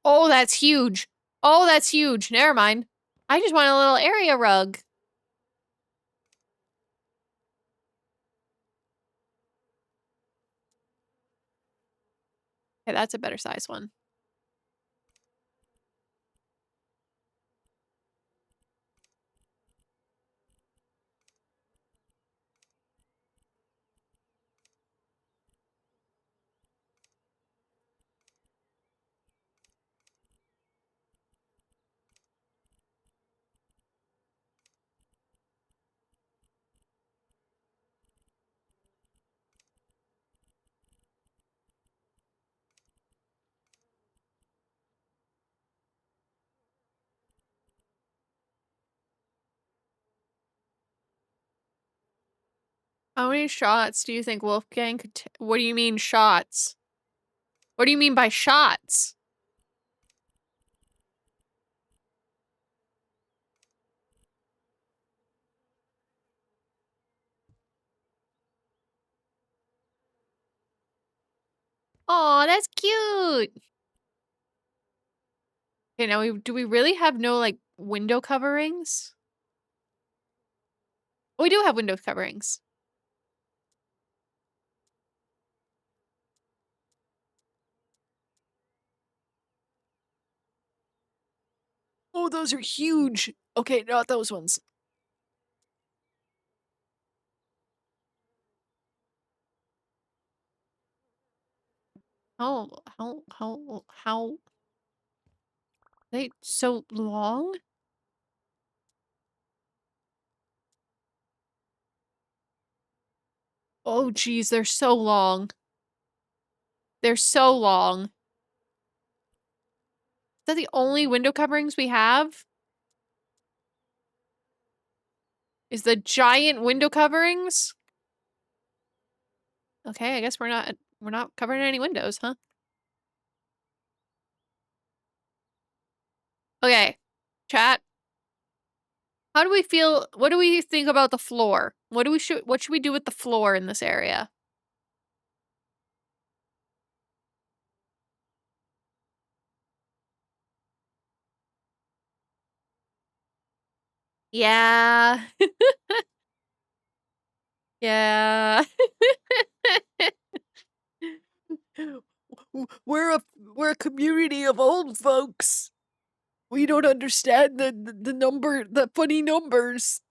Oh, that's huge. Oh, that's huge. Never mind. I just want a little area rug. Okay, that's a better size one. How many shots do you think Wolfgang could what do you mean shots? What do you mean by shots? Oh, that's cute. Okay, now do we really have no, like, window coverings? Oh, we do have window coverings. Oh, those are huge. Okay, not those ones. How they so long? Oh geez, they're so long. They're so long. Is that the only window coverings we have? Is the giant window coverings? Okay, I guess we're not covering any windows, huh? Okay. Chat. How do we feel? What do we think about the floor? What should we do with the floor in this area? Yeah. Yeah. We're a community of old folks. We don't understand the funny numbers.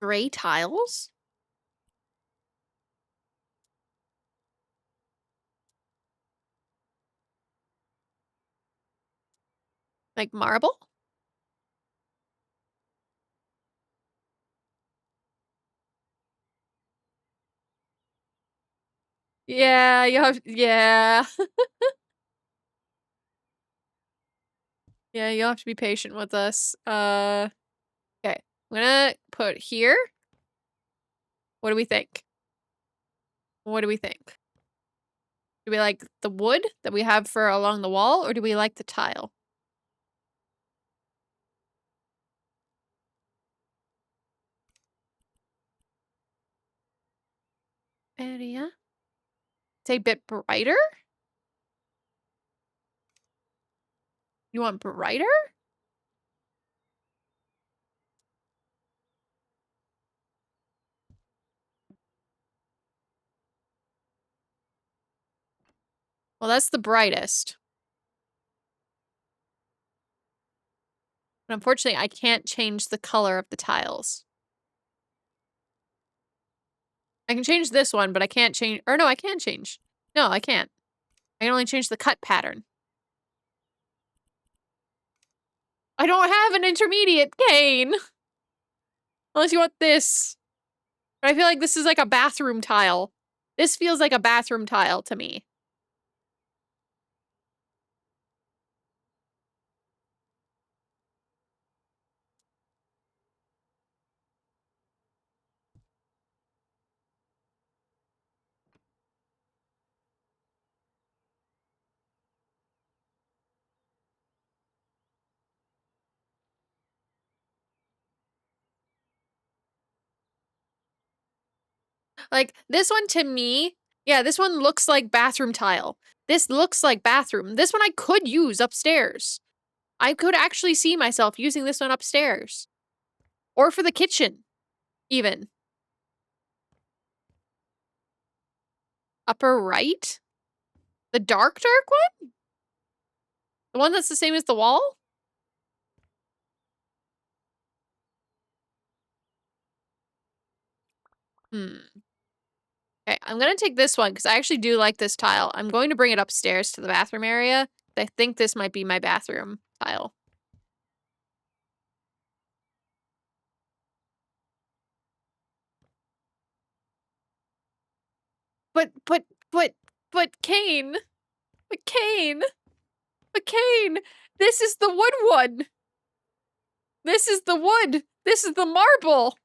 Gray tiles? Like marble? Yeah, you have yeah. Yeah, you'll have to be patient with us. Okay. I'm gonna put here. What do we think? What do we think? Do we like the wood that we have for along the wall, or do we like the tile? Area? Say a bit brighter? You want brighter? Well, that's the brightest. But unfortunately, I can't change the color of the tiles. I can change this one, but I can't change, or no, I can change. No, I can't. I can only change the cut pattern. I don't have an intermediate cane. Unless you want this. But I feel like this is like a bathroom tile. This feels like a bathroom tile to me. Like, this one to me, yeah, this one looks like bathroom tile. This looks like bathroom. This one I could use upstairs. I could actually see myself using this one upstairs. Or for the kitchen, even. Upper right? The dark one? The one that's the same as the wall? Okay, I'm gonna take this one because I actually do like this tile. I'm going to bring it upstairs to the bathroom area. I think this might be my bathroom tile. But, but, but, but Kane. But Kane. But Kane. This is the wood one. This is the wood. This is the marble.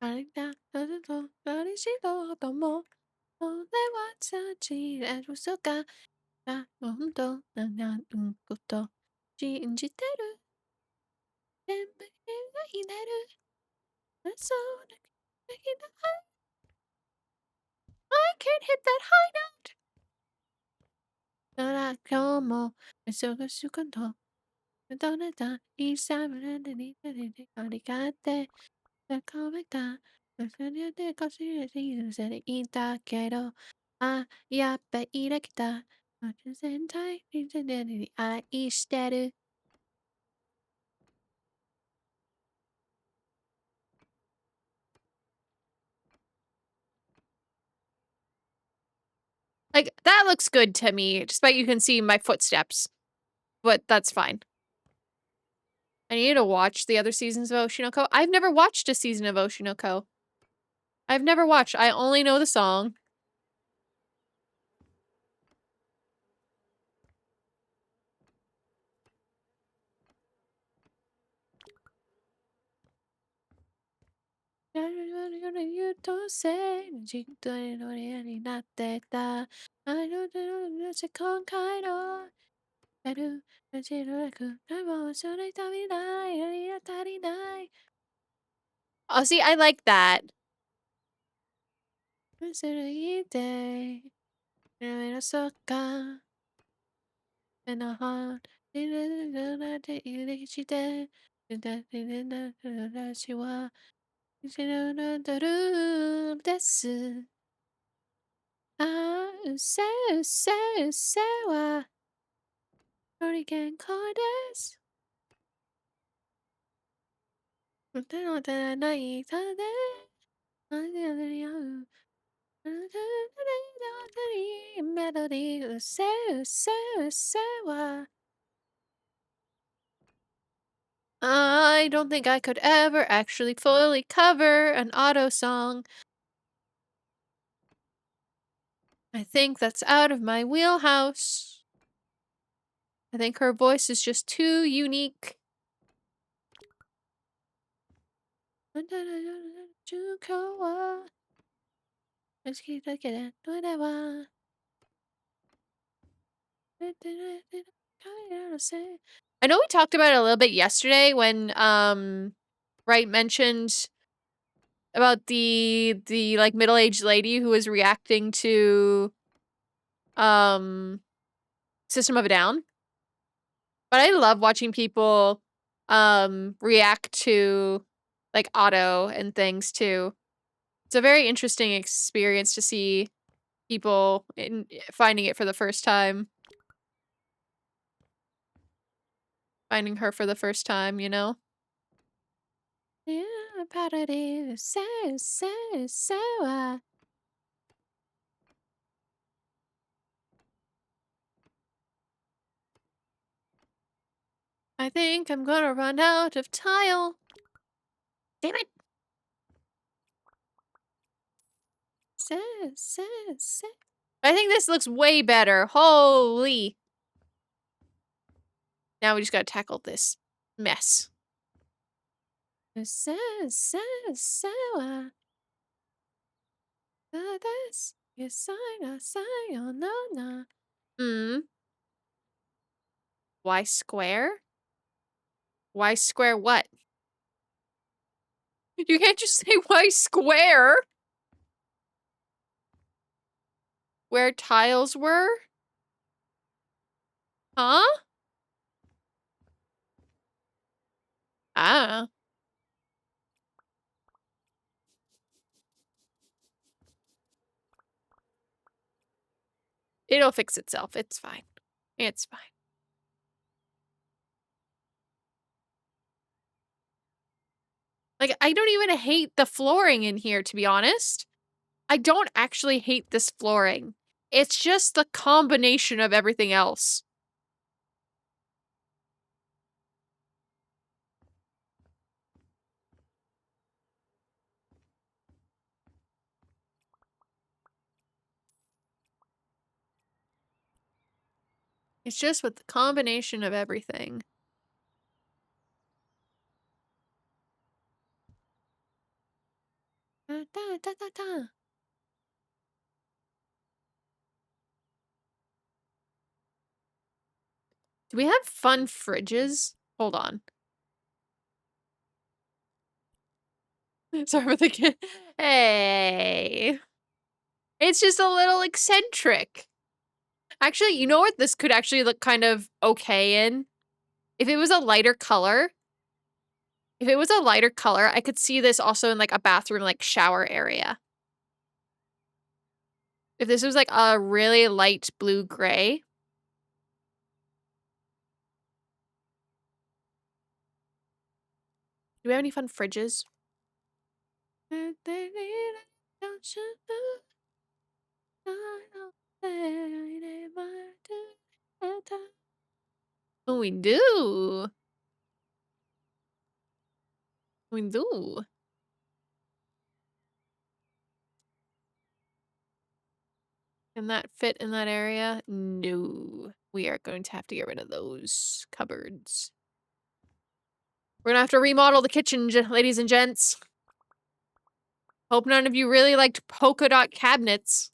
I can't hit that high note. 今日も忙しくと、どなたいさむらでにありがて、かめた、それでこしれているせでいたけど、あ、やっべいらきた、全体に全体に愛してる。Like, that looks good to me, despite you can see my footsteps. But that's fine. I need to watch the other seasons of Oshinoko. I've never watched a season of Oshinoko. I've never watched. I only know the song. Oh, see, I like that. I don't think I could ever actually fully cover an auto song. I think that's out of my wheelhouse. I think her voice is just too unique. Let's keep looking at whatever. I know we talked about it a little bit yesterday when Wright mentioned about the like middle-aged lady who was reacting to um System of a Down. But I love watching people react to like Otto and things too. It's a very interesting experience to see people finding it for the first time. Finding her for the first time, you know? Yeah, about it is so. I think I'm gonna run out of tile. Damn it! So. I think this looks way better. Holy. Now we just gotta tackle this mess. So. This is sayonara. Hmm. Why square? Why square what? You can't just say why square. Where tiles were? Huh? Ah. It'll fix itself. It's fine. It's fine. Like, I don't even hate the flooring in here, to be honest. I don't actually hate this flooring. It's just the combination of everything else. It's just with the combination of everything. Da, da, da, da, da. Do we have fun fridges? Hold on. Sorry for the kid. Hey. It's just a little eccentric. Actually, you know what this could actually look kind of okay in? If it was a lighter color. If it was a lighter color, I could see this also in like a bathroom, like shower area. If this was like a really light blue-gray. Do we have any fun fridges? Oh, we do. We do. Can that fit in that area? No. We are going to have to get rid of those cupboards. We're gonna have to remodel the kitchen, ladies and gents. Hope none of you really liked polka dot cabinets.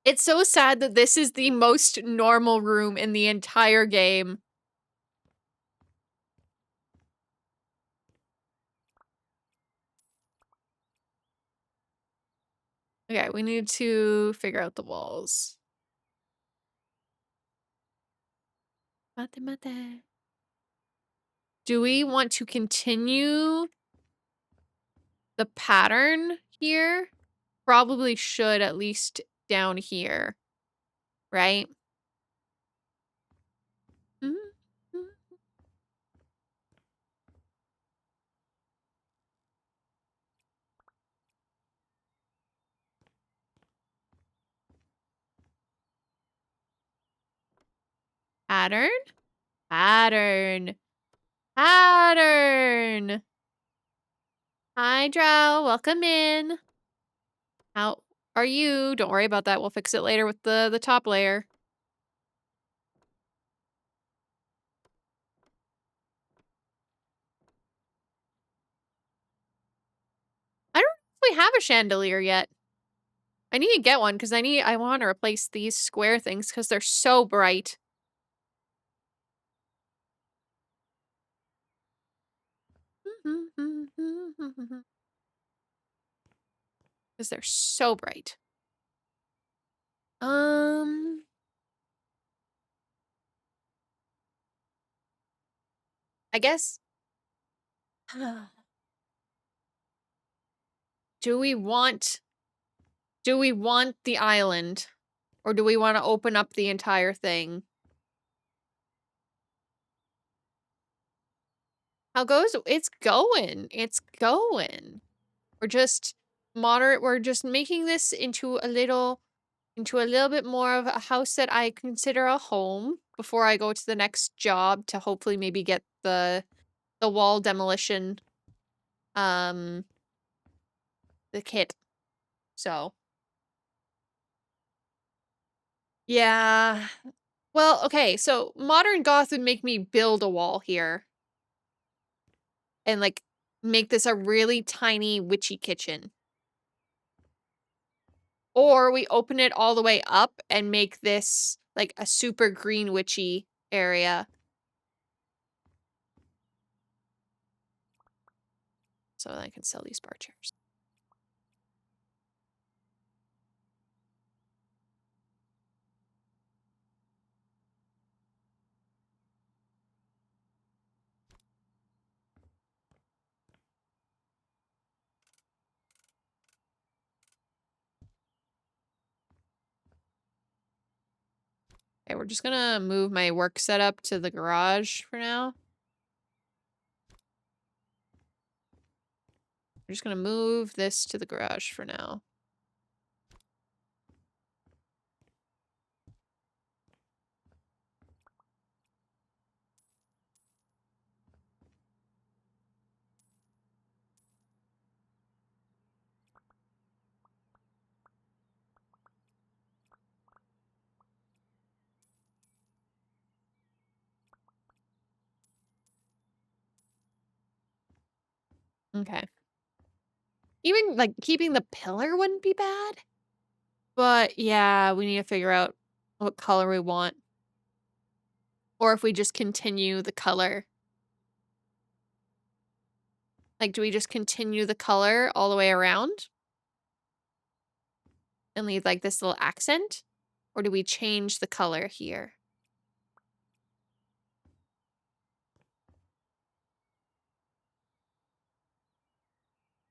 It's so sad that this is the most normal room in the entire game. Okay, we need to figure out the walls. Mate, mate. Do we want to continue the pattern here? Probably should, at least down here, right? Mhm. Pattern? Pattern. Pattern. Hi, Drow. Welcome in. How are you? Don't worry about that. We'll fix it later with the top layer. I don't know if we have a chandelier yet. I need to get one because I want to replace these square things because they're so bright. Because they're so bright. I guess. Do we want the island? Or do we want to open up the entire thing? How goes? It's going. It's going. We're just we're just making this into a little bit more of a house that I consider a home before I go to the next job to hopefully maybe get the wall demolition um the kit. So, yeah. Well, okay, so modern goth would make me build a wall here and like make this a really tiny witchy kitchen. Or we open it all the way up and make this like a super green witchy area. So I can sell these bar chairs. Okay, we're just gonna move my work setup to the garage for now. We're just gonna move this to the garage for now. Okay. Even like keeping the pillar wouldn't be bad. But yeah, we need to figure out what color we want. Or if we just continue the color. Like, do we just continue the color all the way around? And leave like this little accent? Or do we change the color here?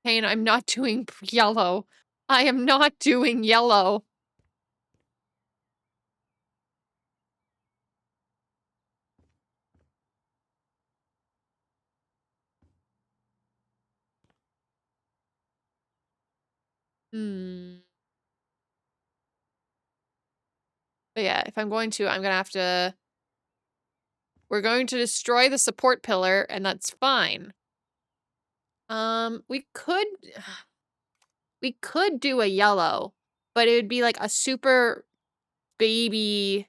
Hey, I'm not doing yellow. I am not doing yellow. Hmm. But yeah, if I'm going to, I'm gonna have to... We're going to destroy the support pillar, and that's fine. We could... We could do a yellow, but it would be like a super baby,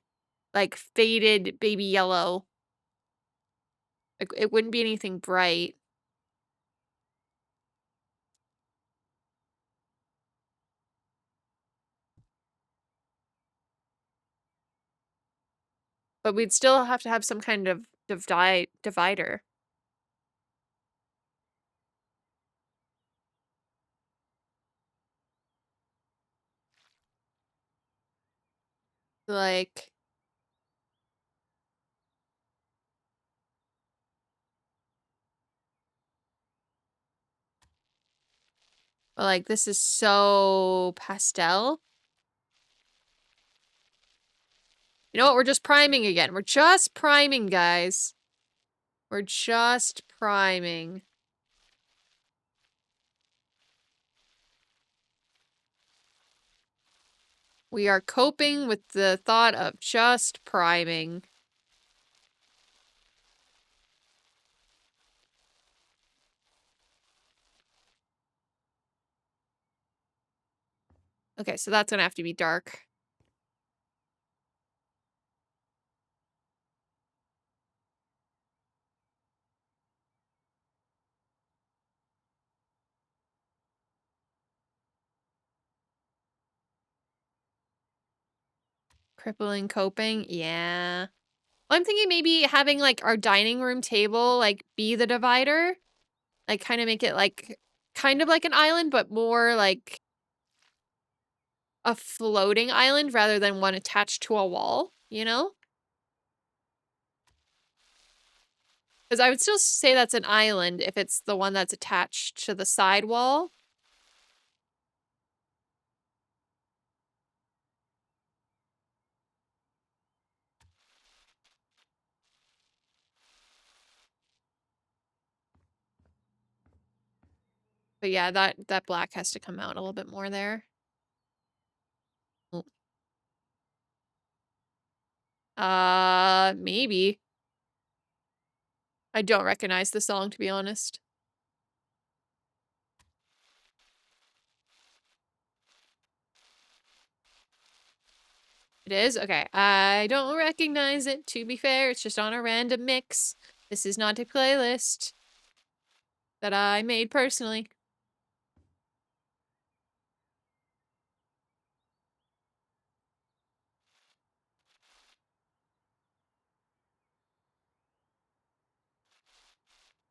like faded baby yellow. Like, it wouldn't be anything bright. But we'd still have to have some kind of divider. Like, this is so pastel. You know what? We're just priming again. We're just priming, guys. We're just priming. We are coping with the thought of just priming. Okay, so that's gonna have to be dark. Crippling coping? Yeah. Well, I'm thinking maybe having, like, our dining room table, like, be the divider. Like, kind of make it, like, kind of like an island, but more like a floating island rather than one attached to a wall, you know? Because I would still say that's an island if it's the one that's attached to the side wall. But yeah, that black has to come out a little bit more there. Oh. Maybe. I don't recognize the song, to be honest. It is? Okay. I don't recognize it, to be fair. It's just on a random mix. This is not a playlist that I made personally.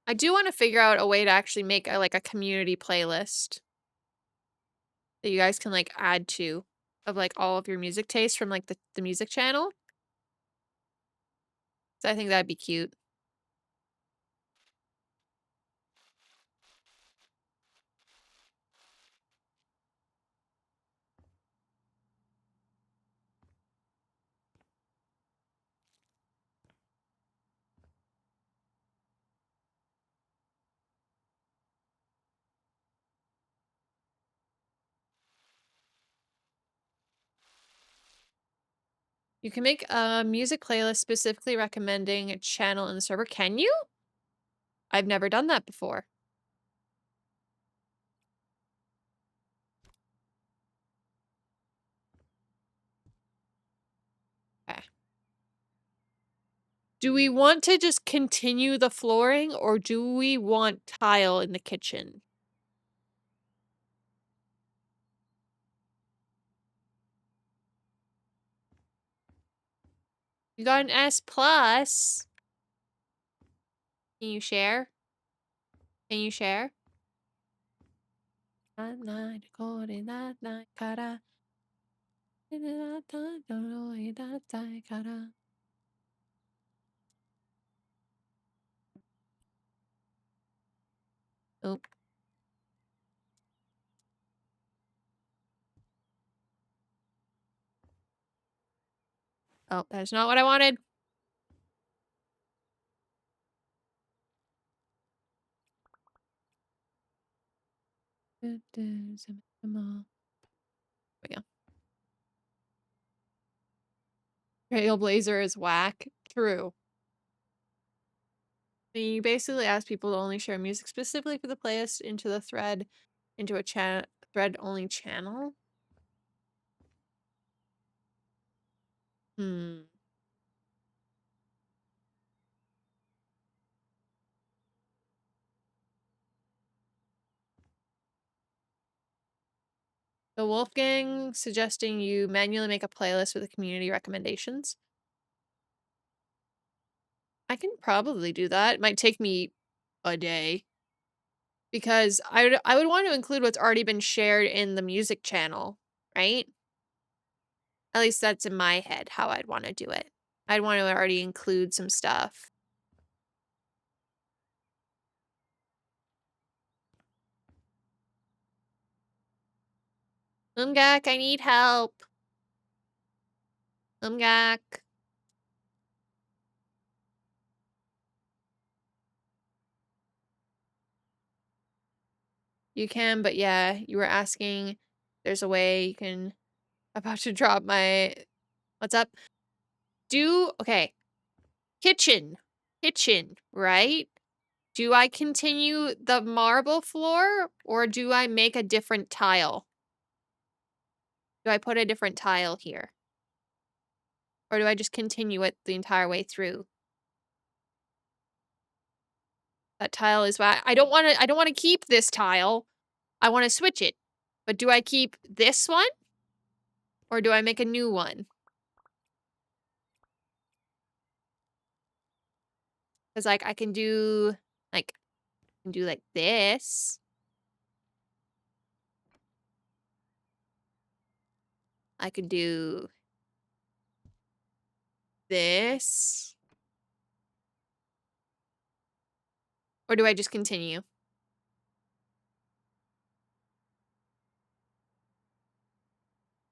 I do want to figure out a way to actually make a community playlist that you guys can like add to of like all of your music tastes from like the music channel. So I think that'd be cute. You can make a music playlist specifically recommending a channel in the server. Can you? I've never done that before. Okay. Do we want to just continue the flooring or do we want tile in the kitchen? You got an S plus. Can you share? Can you share? Oh. Oh, that's not what I wanted. There we go. Trailblazer is whack. True. You basically ask people to only share music specifically for the playlist into the thread, into a thread only channel. Hmm. The Wolfgang suggesting you manually make a playlist with the community recommendations. I can probably do that. It might take me a day. Because I would want to include what's already been shared in the music channel, right? At least that's in my head how I'd want to do it. I'd want to already include some stuff. Umgak, I need help. Umgak. You can, but yeah, you were asking. There's a way you can. About to drop my. What's up? Okay. Kitchen. Kitchen, right? Do I continue the marble floor or do I make a different tile? Do I put a different tile here? Or do I just continue it the entire way through? That tile is why I don't want to keep this tile. I want to switch it. But do I keep this one? Or do I make a new one? Cuz like I can do like this. I could do this. Or do I just continue?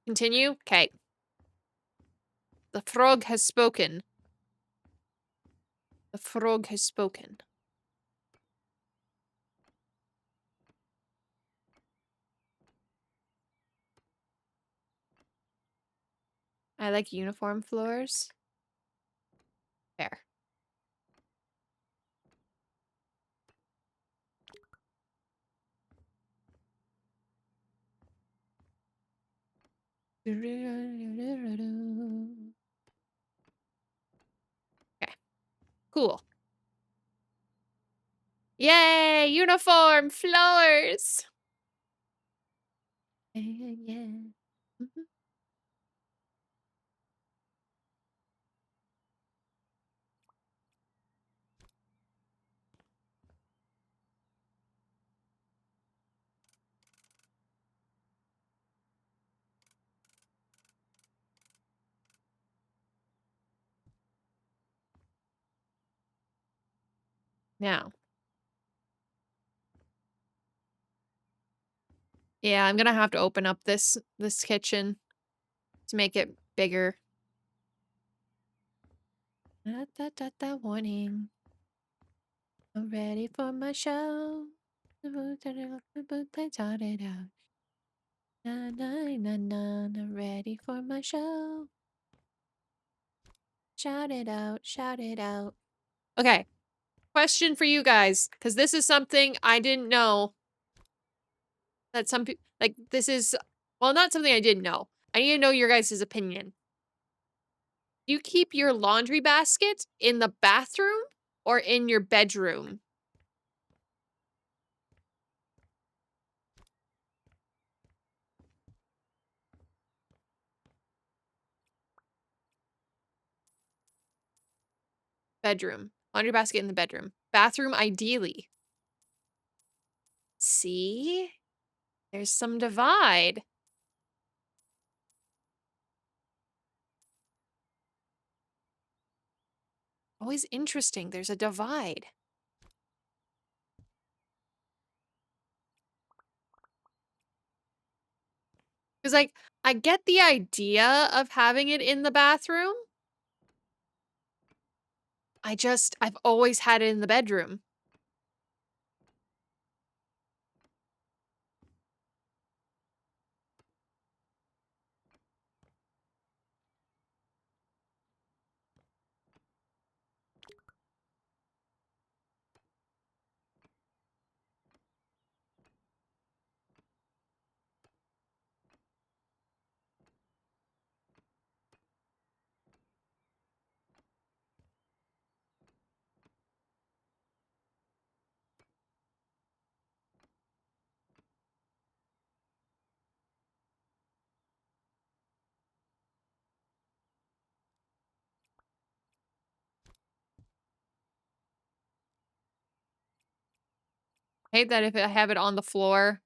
Continue? Okay. The frog has spoken. The frog has spoken. I like uniform floors. Fair. Okay. Cool. Yay! Uniform floors! Yeah. Mhm. Now. Yeah, I'm gonna have to open up this kitchen to make it bigger. Warning. I'm ready for my show. Shout it out. Na na na na na, ready for my show. Shout it out, shout it out. Okay. Question for you guys, because this is something I didn't know. That some people, like, this is, well, not something I didn't know. I need to know your guys' opinion. Do you keep your laundry basket in the bathroom or in your bedroom? Bedroom. Laundry basket in the bedroom. Bathroom, ideally. See? There's some divide. Always interesting. There's a divide. Because, like, I get the idea of having it in the bathroom. I've always had it in the bedroom. I hate that if I have it on the floor,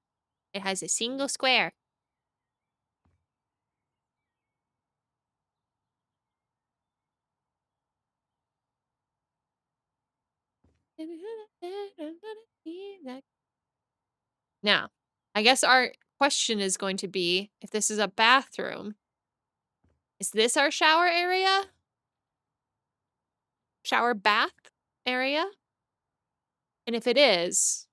it has a single square. Now, I guess our question is going to be, if this is a bathroom, is this our shower area? Shower bath area? And if it is,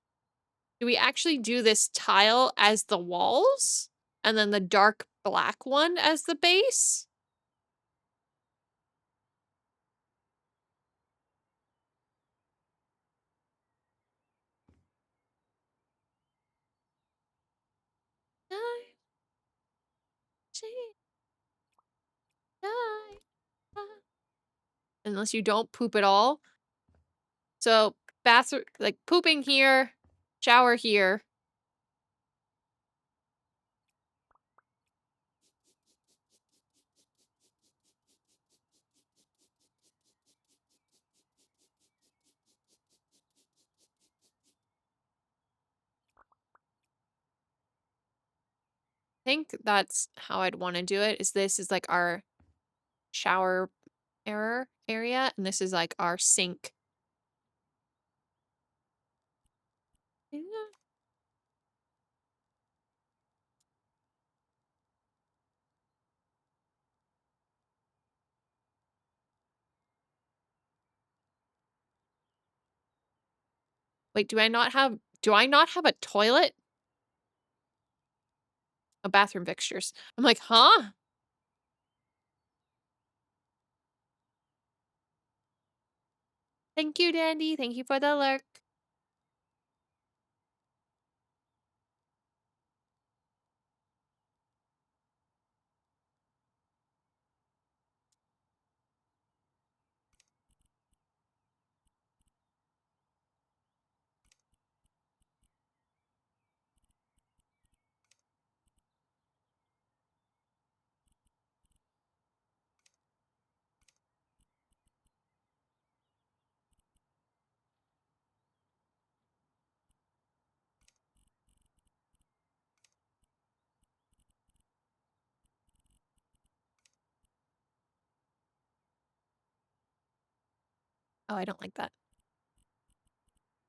do we actually do this tile as the walls? And then the dark black one as the base? Unless you don't poop at all. So, bathroom, like pooping here, shower here. I think that's how I'd want to do it. Is this is like our shower area, and this is like our sink. Wait, do I not have a toilet? Oh, bathroom fixtures. I'm like, huh? Thank you, Dandy. Thank you for the lurk. Oh, I don't like that.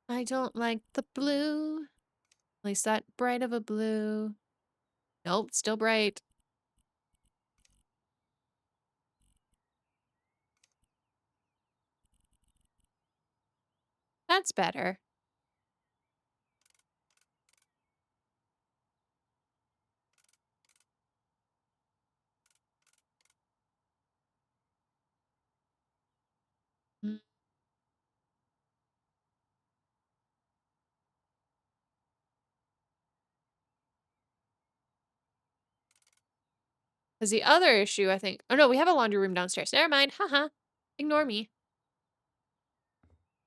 I don't like the blue. At least that bright of a blue. Nope, still bright. That's better. Mm. Because the other issue, I think... Oh, no, we have a laundry room downstairs. Never mind. Haha. Ignore me.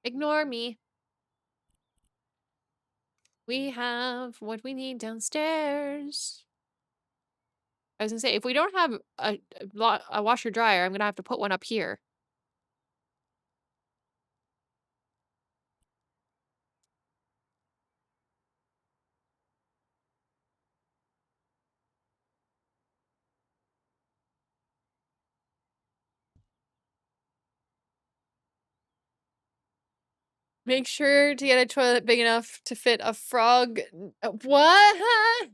Ignore me. We have what we need downstairs. I was gonna say, if we don't have a washer dryer, I'm gonna have to put one up here. Make sure to get a toilet big enough to fit a frog. What?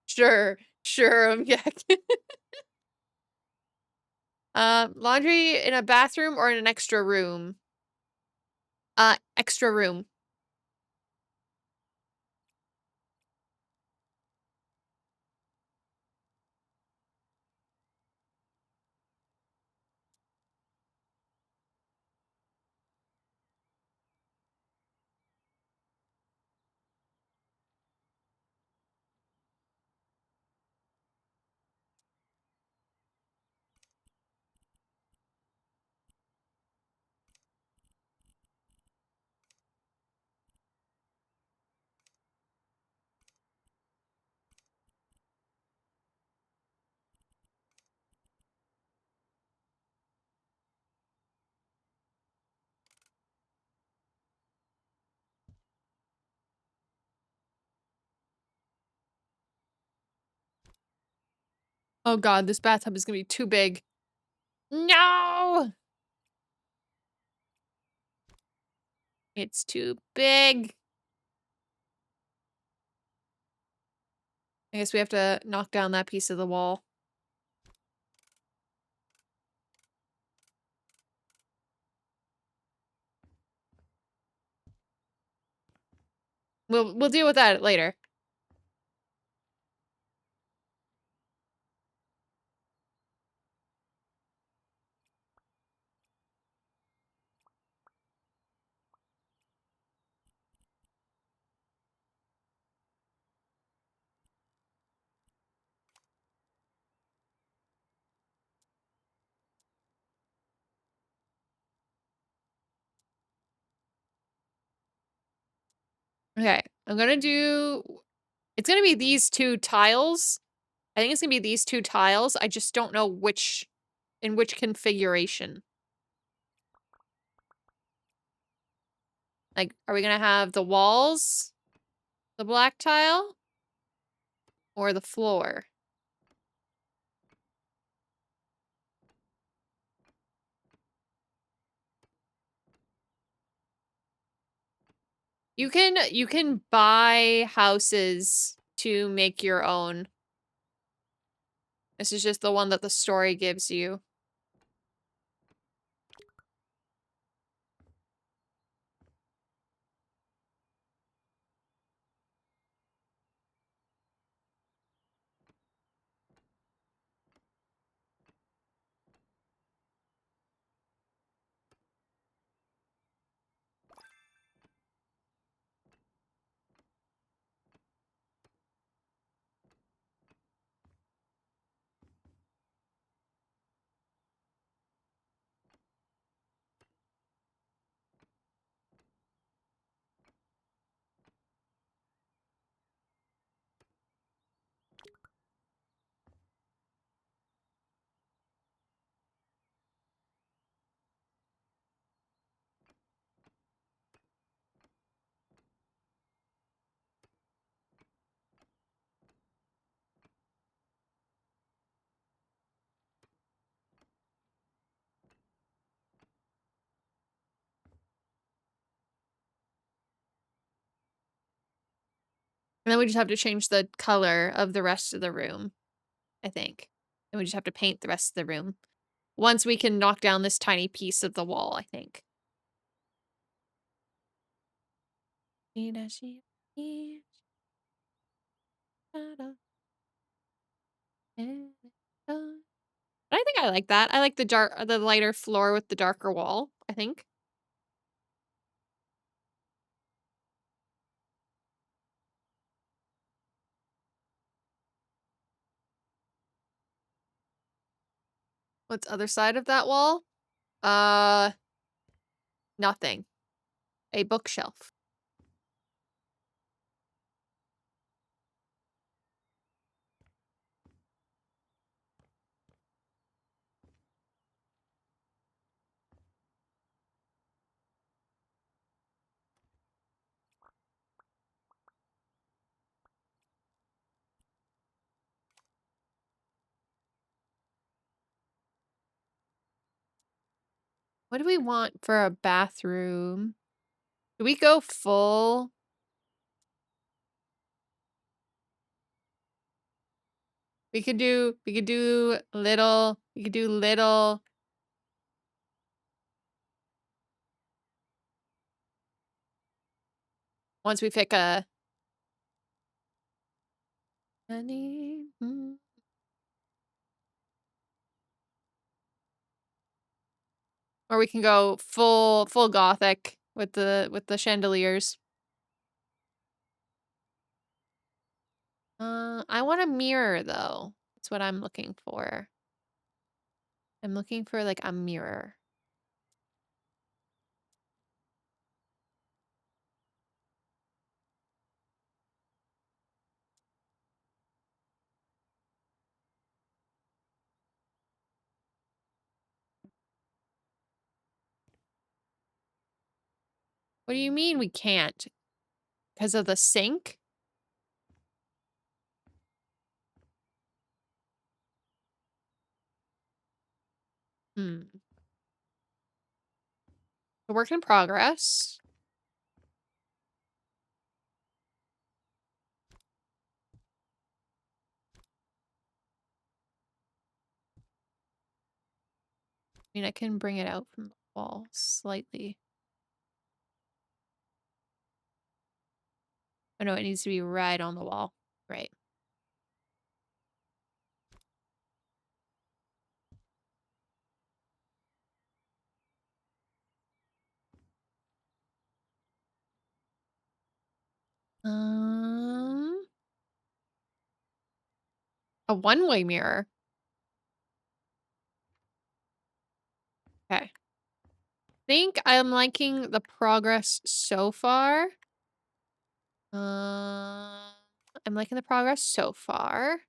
Sure, sure, yeah. Laundry in a bathroom or in an extra room? Extra room. Oh god, this bathtub is gonna be too big. No! It's too big. I guess we have to knock down that piece of the wall. We'll deal with that later. Okay, I'm gonna do... It's gonna be these two tiles. I think it's gonna be these two tiles. I just don't know which... in which configuration. Like, are we gonna have the walls, the black tile, or the floor? You can buy houses to make your own. This is just the one that the story gives you. And then we just have to change the color of the rest of the room, I think. And we just have to paint the rest of the room. Once we can knock down this tiny piece of the wall, I think. But I think I like that. I like the lighter floor with the darker wall, I think. What's other side of that wall? Nothing. A bookshelf. What do we want for a bathroom? Do we go full? We could do little, we could do little. Once we pick a... Or we can go full Gothic with the chandeliers. I want a mirror though. That's what I'm looking for. I'm looking for like a mirror. What do you mean we can't? Because of the sink? A work in progress. I mean, I can bring it out from the wall slightly. Oh no, it needs to be right on the wall. Right. Um, a one-way mirror. Okay. Think I'm liking the progress so far. I'm liking the progress so far.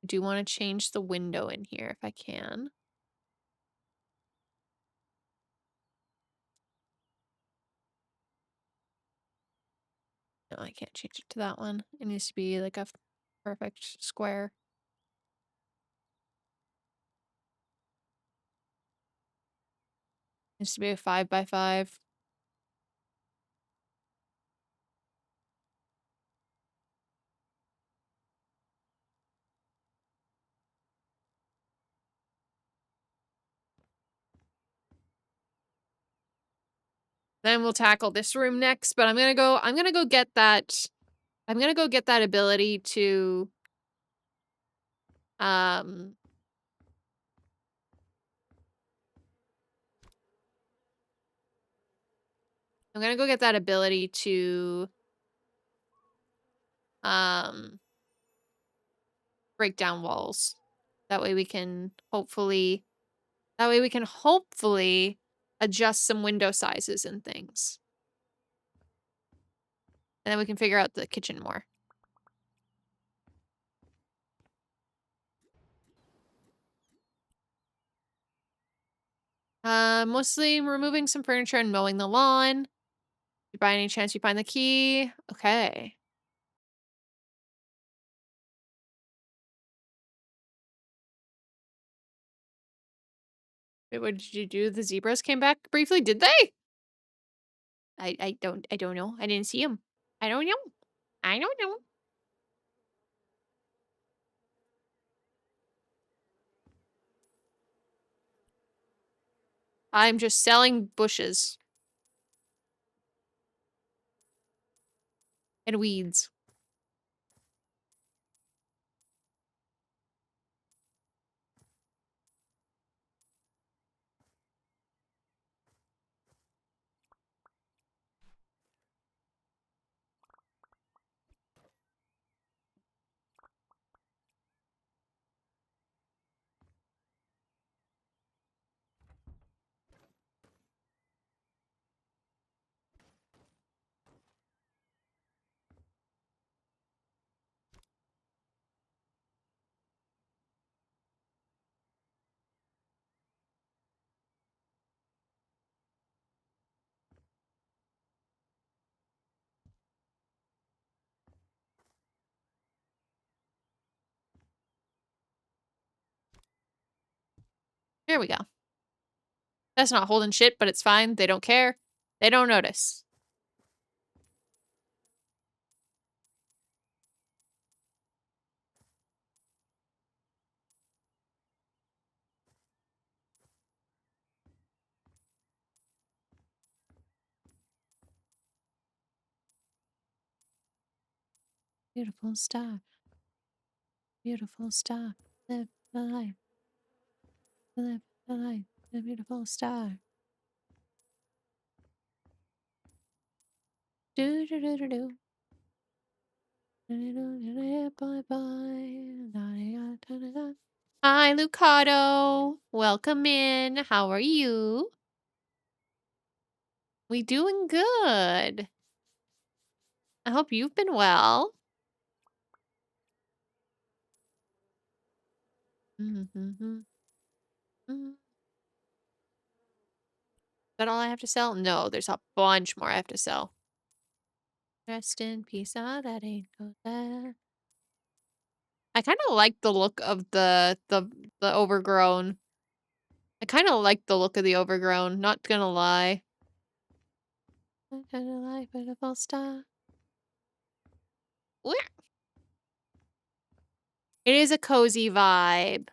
I do want to change the window in here if I can. No, I can't change it to that one. It needs to be like a perfect square. It needs to be a 5x5. Then we'll tackle this room next, but I'm gonna go get that. I'm gonna go get that ability to um I'm gonna go get that ability to um break down walls. That way we can hopefully adjust some window sizes and things. And then we can figure out the kitchen more. Mostly removing some furniture and mowing the lawn. By any chance you find the key? Okay. Wait, what did you do? The zebras came back briefly, did they? I don't know. I didn't see them. I don't know. I don't know. I'm just selling bushes. And weeds. There we go. That's not holding shit, but it's fine. They don't care. They don't notice. Beautiful stuff. Beautiful stuff. Live the life. Live the life. The beautiful star. Do do do do do. Bye bye. Hi, Lucado. Welcome in. How are you? We doing good. I hope you've been well. Is that all I have to sell? No, there's a bunch more I have to sell. Rest in peace. Ah, that ain't go there. I kind of like the look of the overgrown. I kind of like the look of the overgrown. Not gonna lie. Not gonna lie, beautiful star. Where? It is a cozy vibe.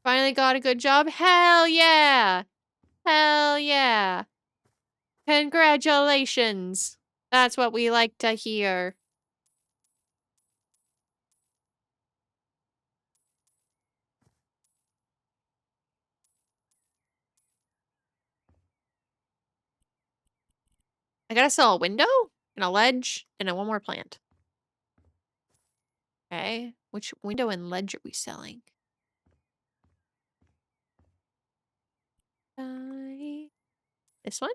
Finally got a good job? Hell yeah! Hell yeah! Congratulations! That's what we like to hear. I gotta sell a window and a ledge and one more plant. Okay, which window and ledge are we selling? This one?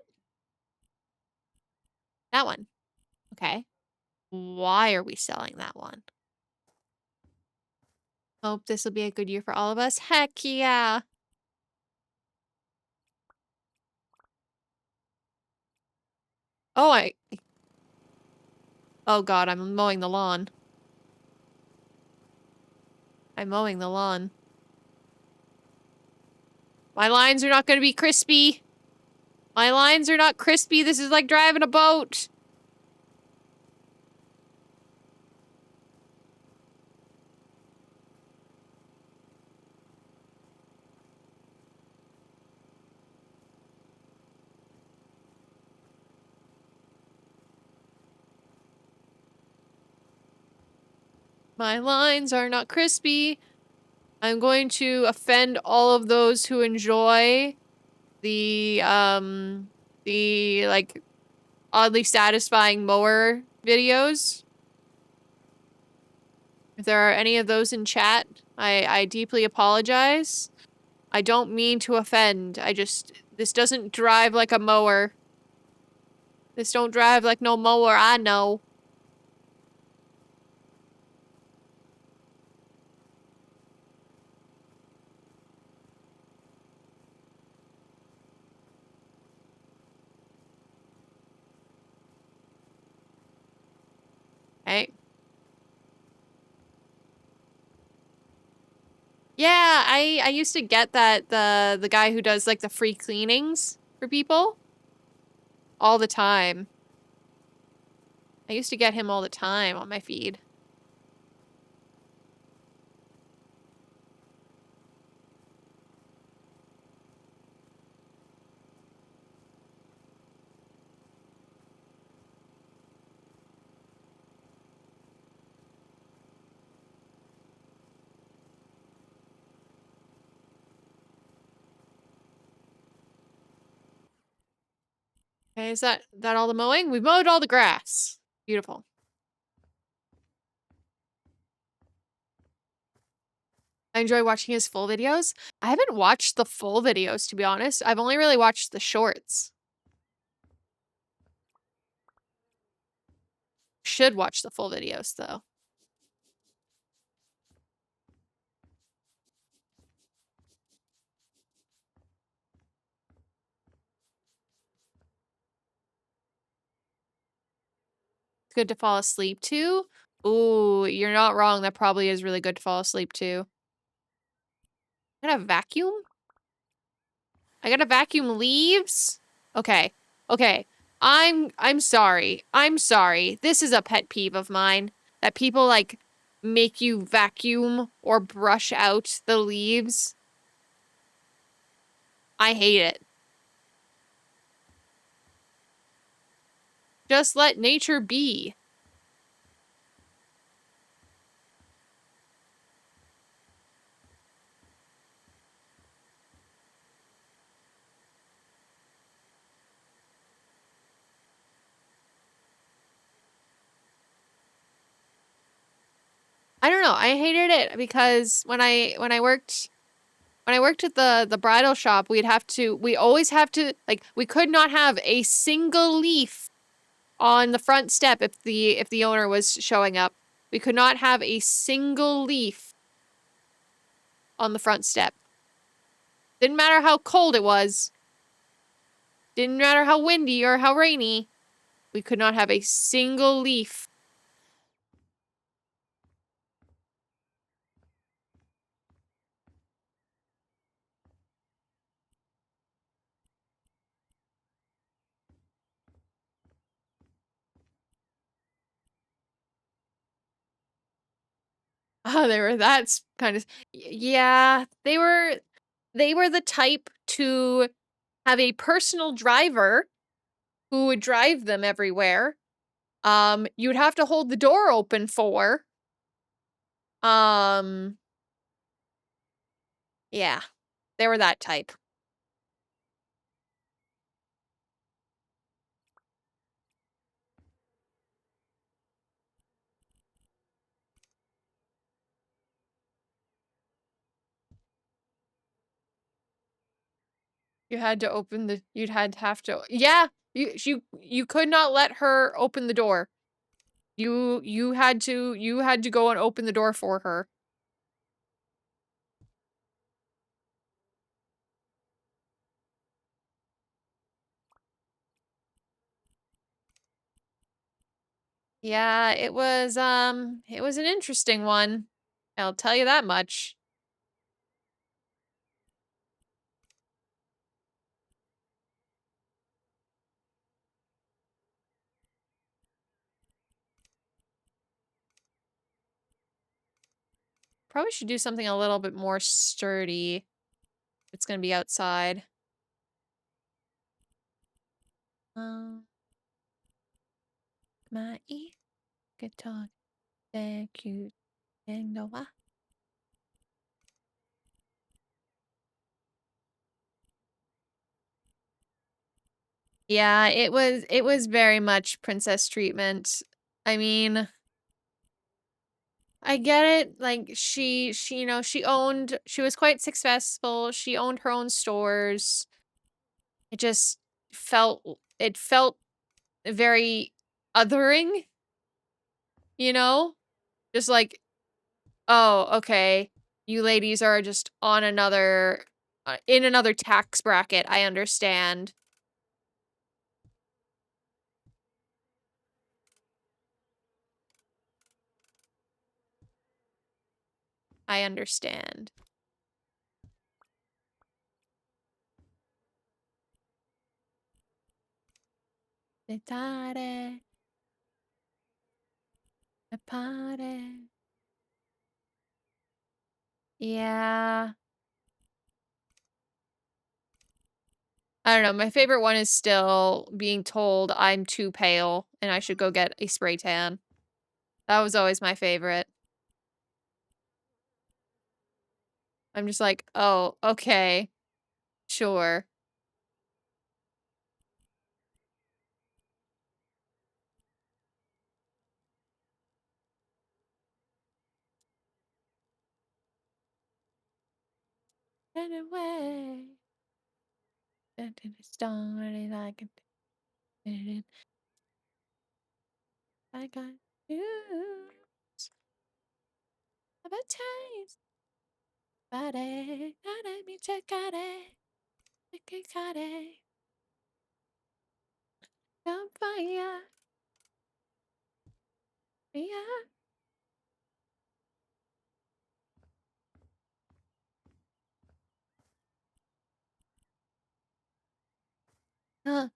That one. Okay. Why are we selling that one? Hope this will be a good year for all of us. Heck yeah. Oh, oh God, I'm mowing the lawn. I'm mowing the lawn. My lines are not going to be crispy. My lines are not crispy. This is like driving a boat. My lines are not crispy. I'm going to offend all of those who enjoy the like, oddly satisfying mower videos. If there are any of those in chat, I deeply apologize. I don't mean to offend. This doesn't drive like a mower. This don't drive like no mower I know. Hey. Yeah, I used to get that the guy who does like the free cleanings for people all the time. I used to get him all the time on my feed. Okay, is that all the mowing? We've mowed all the grass. Beautiful. I enjoy watching his full videos. I haven't watched the full videos, to be honest. I've only really watched the shorts. Should watch the full videos, though. It's good to fall asleep to. Ooh, you're not wrong. That probably is really good to fall asleep to. I gotta vacuum? I gotta vacuum leaves? Okay. Okay. I'm sorry. I'm sorry. This is a pet peeve of mine. That people, like, make you vacuum or brush out the leaves. I hate it. Just let nature be. I don't know. I hated it because when I worked at the bridal shop, we always have to, like, we could not have a single leaf on the front step if the owner was showing up. We could not have a single leaf on the front step. Didn't matter how cold it was. Didn't matter how windy or how rainy. We could not have a single leaf. Oh, they were that's kind of yeah, they were the type to have a personal driver who would drive them everywhere. You'd have to hold the door open for. Um, yeah, they were that type. You'd had to have to yeah, you could not let her open the door. You had to go and open the door for her. Yeah, it was an interesting one. I'll tell you that much. Probably should do something a little bit more sturdy. It's gonna be outside. Um, my guitar, the cute and the wa. Yeah, it was very much princess treatment. I mean, I get it. Like she, she was quite successful. She owned her own stores. It just it felt very othering, you know? Just like, oh, okay. You ladies are just on another in another tax bracket. I understand. I understand. Dettare a party. Yeah. I don't know. My favorite one is still being told I'm too pale and I should go get a spray tan. That was always my favorite. I'm just like, oh, okay. Sure. Anyway. Started like I got you. Have a taste. Body. Gotta be checkade. Checkade. On fire. Yeah. Go,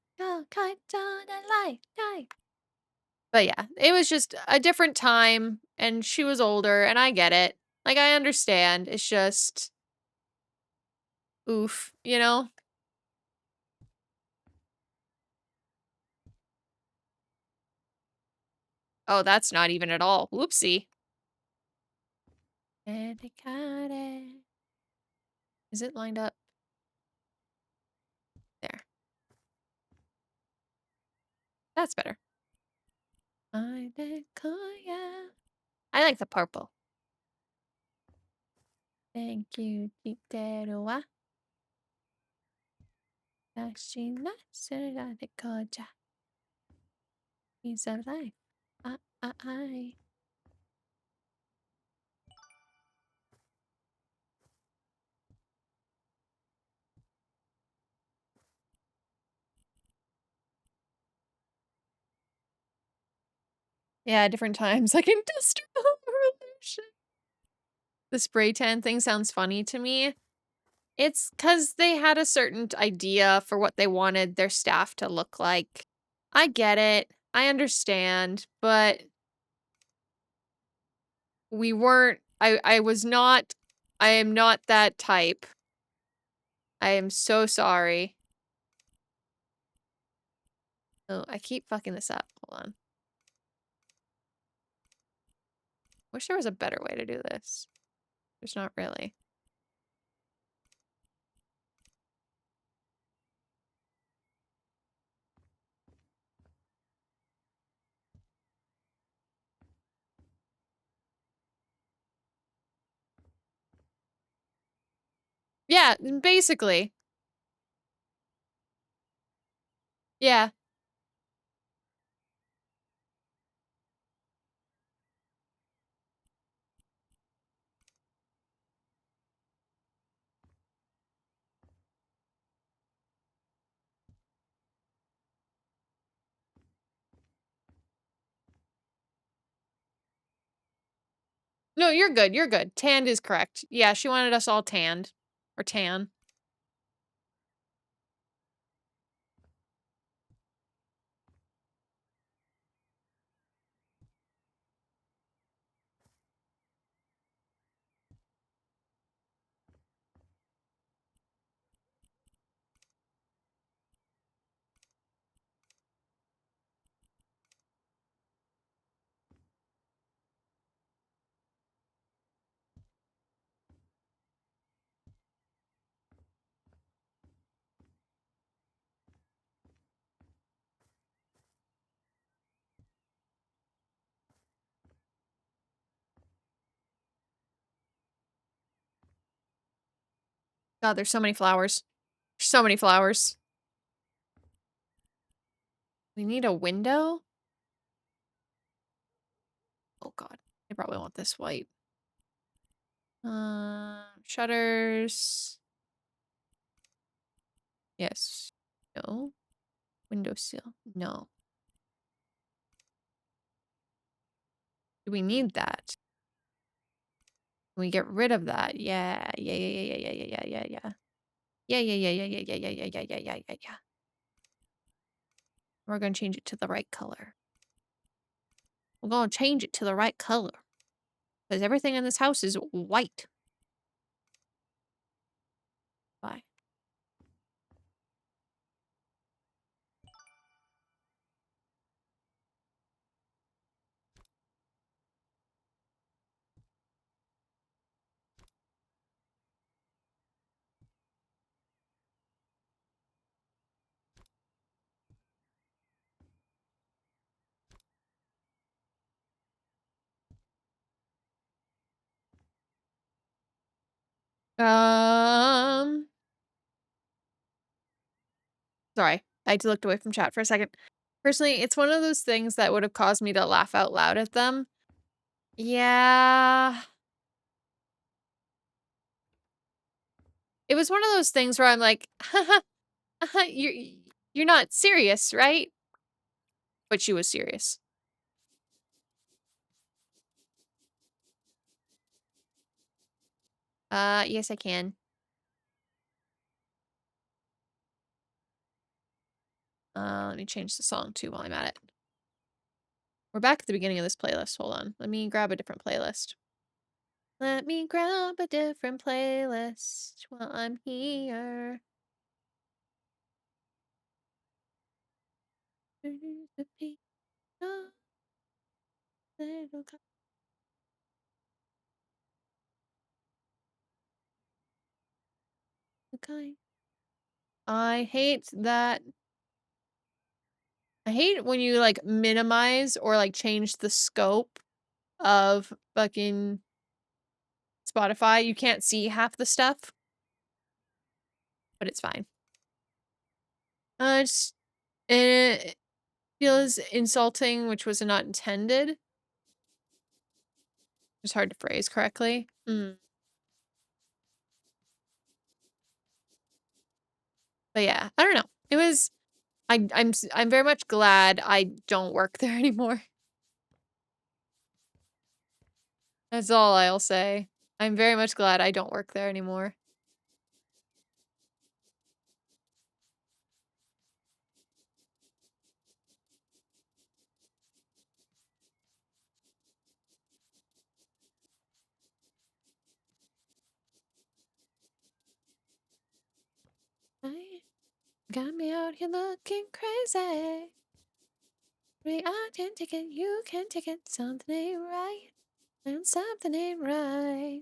kite on the light. Die. But yeah, it was just a different time, and she was older, and I get it. Like, I understand. It's just, oof, you know? Oh, that's not even at all. Whoopsie. Is it lined up? There. That's better. I like the purple. Thank you, Titeroa. Ashina Koja. He's alive. I. Yeah, different times, like industrial revolution. The spray tan thing sounds funny to me. It's because they had a certain idea for what they wanted their staff to look like. I get it. I understand, but we weren't I was not I am not that type. I am so sorry. Oh, I keep fucking this up. Hold on. Wish there was a better way to do this. There's not really. Yeah, basically. Yeah. No, you're good. You're good. Tanned is correct. Yeah, she wanted us all tanned. Or tan. God, there's so many flowers. So many flowers. We need a window? Oh god. I probably want this white. Shutters. Yes. No. Windowsill. No. Do we need that? Can we get rid of that? Yeah. Yeah, yeah, yeah, yeah, yeah, yeah, yeah, yeah. Yeah, yeah, yeah, yeah, yeah, yeah, yeah, yeah, yeah, yeah, yeah, yeah, yeah. We're gonna change it to the right color. We're gonna change it to the right color. Because everything in this house is white. Bye. Sorry. I looked away from chat for a second. Personally, it's one of those things that would have caused me to laugh out loud at them. Yeah. It was one of those things where I'm like, haha, you're not serious, right? But she was serious. Yes, I can. Let me change the song too while I'm at it. We're back at the beginning of this playlist. Hold on. Let me grab a different playlist. Let me grab a different playlist while I'm here. I hate that. I hate when you like minimize or like change the scope of fucking Spotify. You can't see half the stuff, but it's fine. Just, it feels insulting, which was not intended. It's hard to phrase correctly. But yeah, I don't know. It was. I'm very much glad I don't work there anymore. That's all I'll say. I'm very much glad I don't work there anymore. Got me out here looking crazy. I can take it, you can take it. Something ain't right, and something ain't right.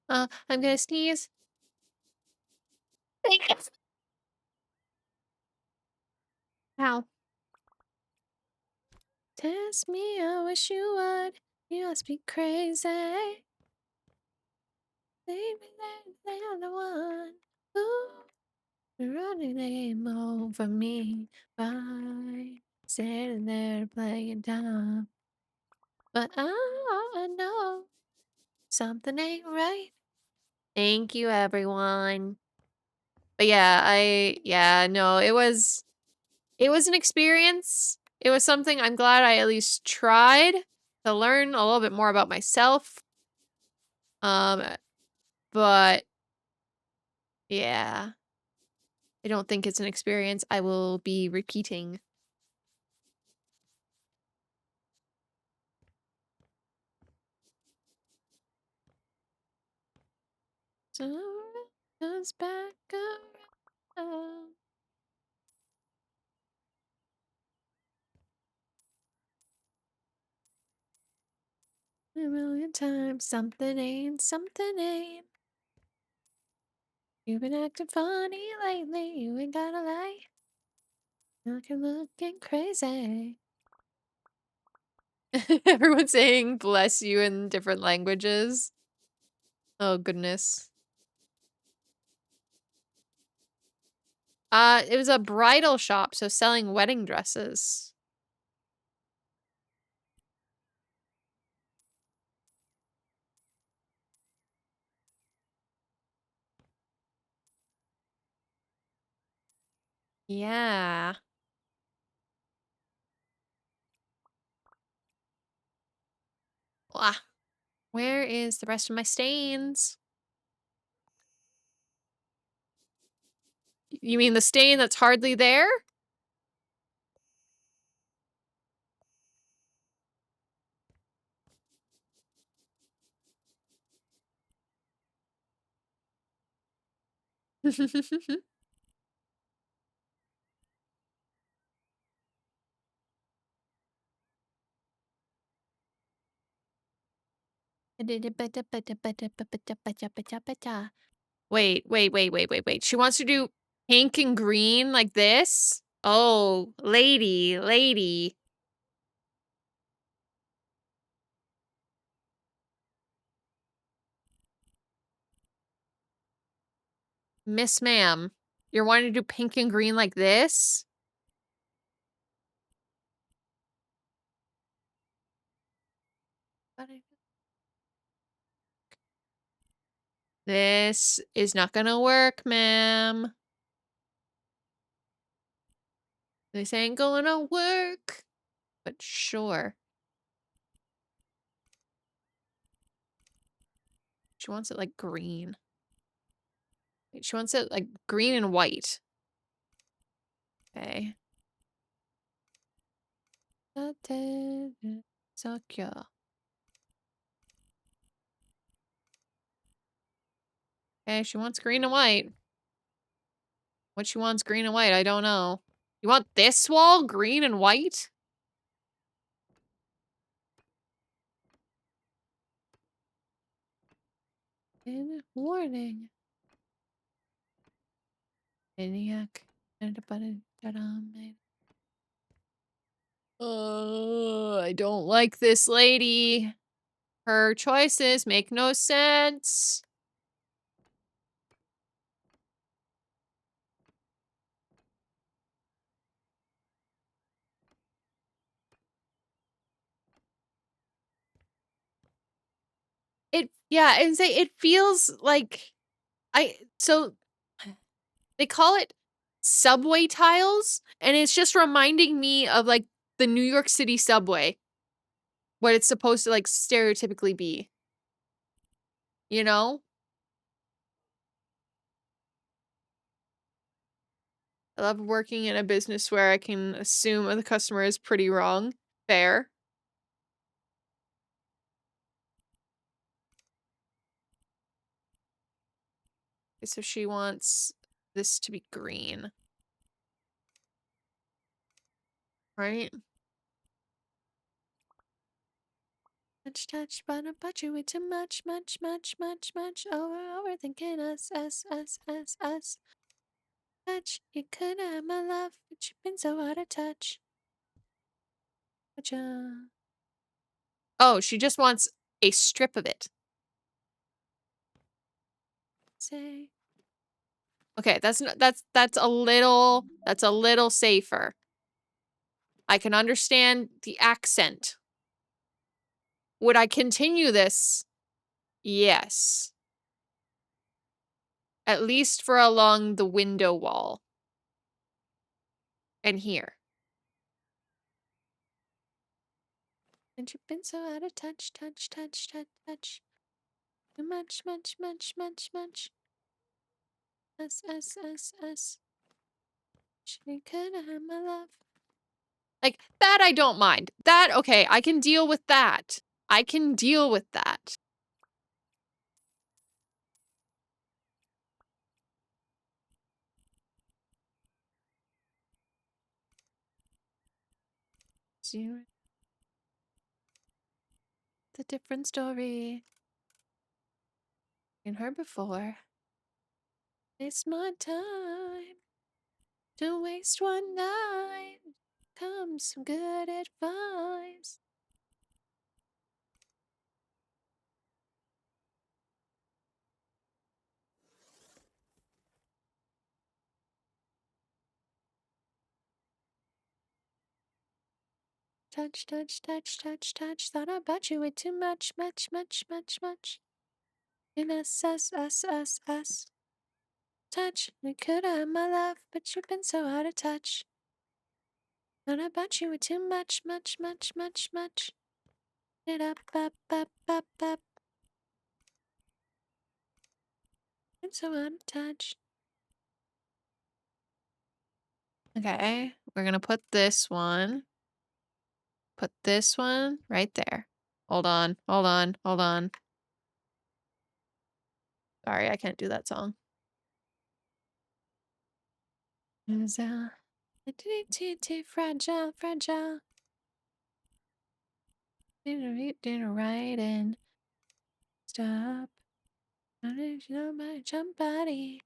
I'm gonna sneeze. Ow. Test me, I wish you would. You must be crazy. Maybe they're the one who running the game over me by sitting there playing dumb. But I know something ain't right. Thank you, everyone. But yeah, no, it was an experience. It was something I'm glad I at least tried to learn a little bit more about myself. Um, but yeah, I don't think it's an experience I will be repeating. So comes back around. A million times, something ain't, something ain't. You've been acting funny lately, you ain't gotta lie. You're looking crazy. Everyone's saying bless you in different languages. Oh, goodness. It was a bridal shop, so selling wedding dresses. Yeah. Wah. Where is the rest of my stains? You mean the stain that's hardly there? Wait. She wants to do pink and green like this? Oh, lady. Miss ma'am, you're wanting to do pink and green like this? This is not gonna work, ma'am. This ain't gonna work. But sure. She wants it like green. She wants it like green and white. Okay. So cute. Okay, she wants green and white. What she wants green and white, I don't know. You want this wall green and white? In warning. Maniac. I don't like this lady. Her choices make no sense. It feels like so they call it subway tiles, and it's just reminding me of like the New York City subway, what it's supposed to like stereotypically be. You know? I love working in a business where I can assume the customer is pretty wrong. Fair. Okay, so she wants this to be green. Right? Touch, but you way too much. Overthinking us. Touch, you could have my love, but you've been so hard to touch. Gotcha. Oh, she just wants a strip of it. Say. Okay, that's a little safer. I can understand the accent. Would I continue this? Yes. At least for along the window wall. And here. And you've been so out of touch. Too much. Us. She could have my love. Like, that I don't mind. That, okay, I can deal with that. I can deal with that. Zero. The different story. In her before. It's my time to waste one night. Comes some good advice. Touch. Thought about you way too much. In us. Touch. We could have my love, but you've been so out of touch. Thought about you way too much. It up. Been so out of touch. Okay, we're gonna put this one. Put this one right there. Hold on. Sorry, I can't do that song. Fragile. Didn't write in. Stop. How did you know my jump body?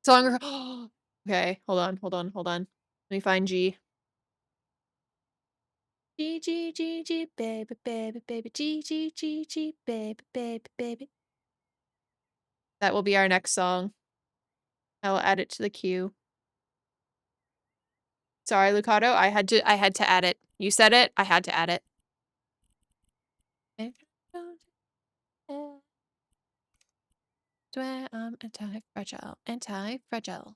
Song. Okay, hold on. Let me find G. G, baby, G, baby. That will be our next song. I will add it to the queue. Sorry, Lucato. I had to add it. You said it. I had to add it. Swear I'm anti-fragile.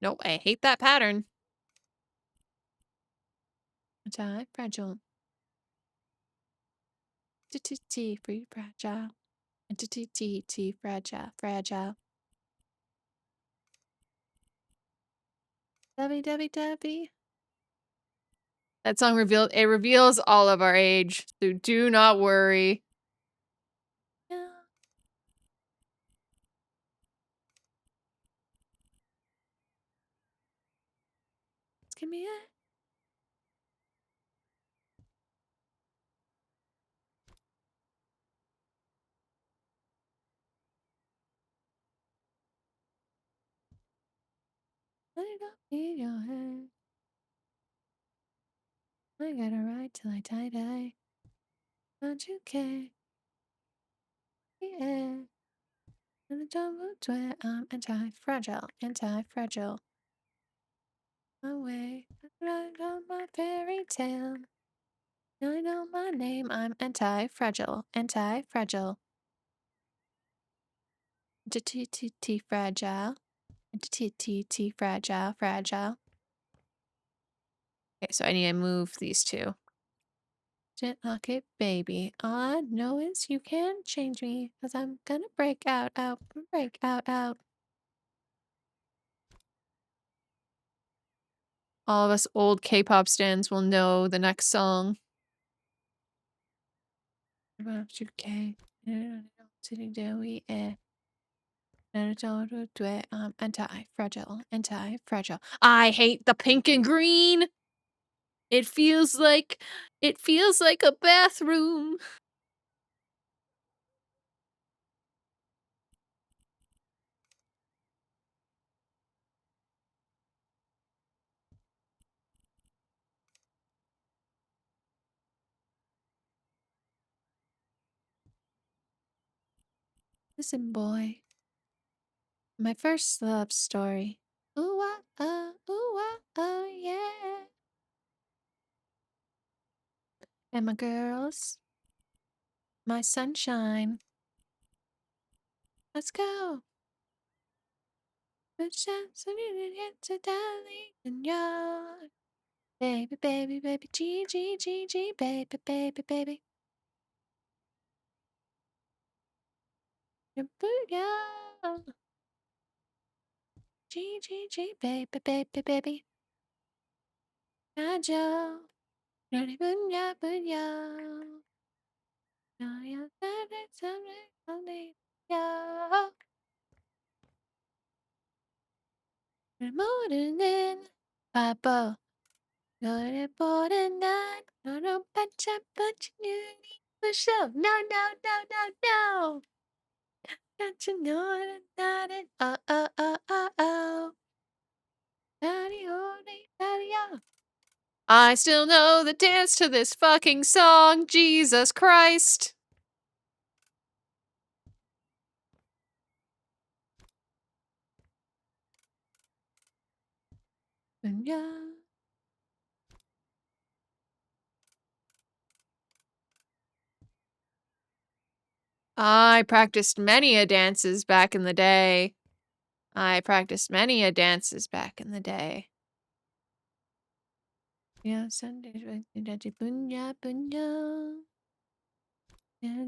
Nope, I hate that pattern. Anti-fragile. T free fragile. T fragile. W. That song reveals all of our age, so do not worry. Yeah. Give me a. I don't need your hand. I got a right till I tie-dye. Don't you care? Yeah. And the double swear I'm anti-fragile. My way, I got my fairy tale. Now I know my name, I'm anti-fragile. T fragile. T fragile. Okay, so I need to move these two. Lock it, baby. All I know is you can't change me, 'cause I'm gonna break out, break out. All of us old K-pop stans will know the next song. Anti-fragile. I hate the pink and green. It feels like a bathroom. Listen, boy. My first love story. Ooh, yeah. And my girls, my sunshine. Let's go. Good chance I need to darling and young. Baby, baby, baby, G, G, G, G, baby, baby, baby. Booyah. G, G, G, baby, baby, baby. Najo. Ready, booyah, booyah. Now you're something, yeah. More than Papa. Not important, not a bunch of push up. No, no, no, no, no. Got you know that it. Oh. Daddy, holy, daddy, oh. I still know the dance to this fucking song. Jesus Christ. Yeah. I practiced many a dances back in the day. Yeah, Sunday, bunya, bunya. Yeah.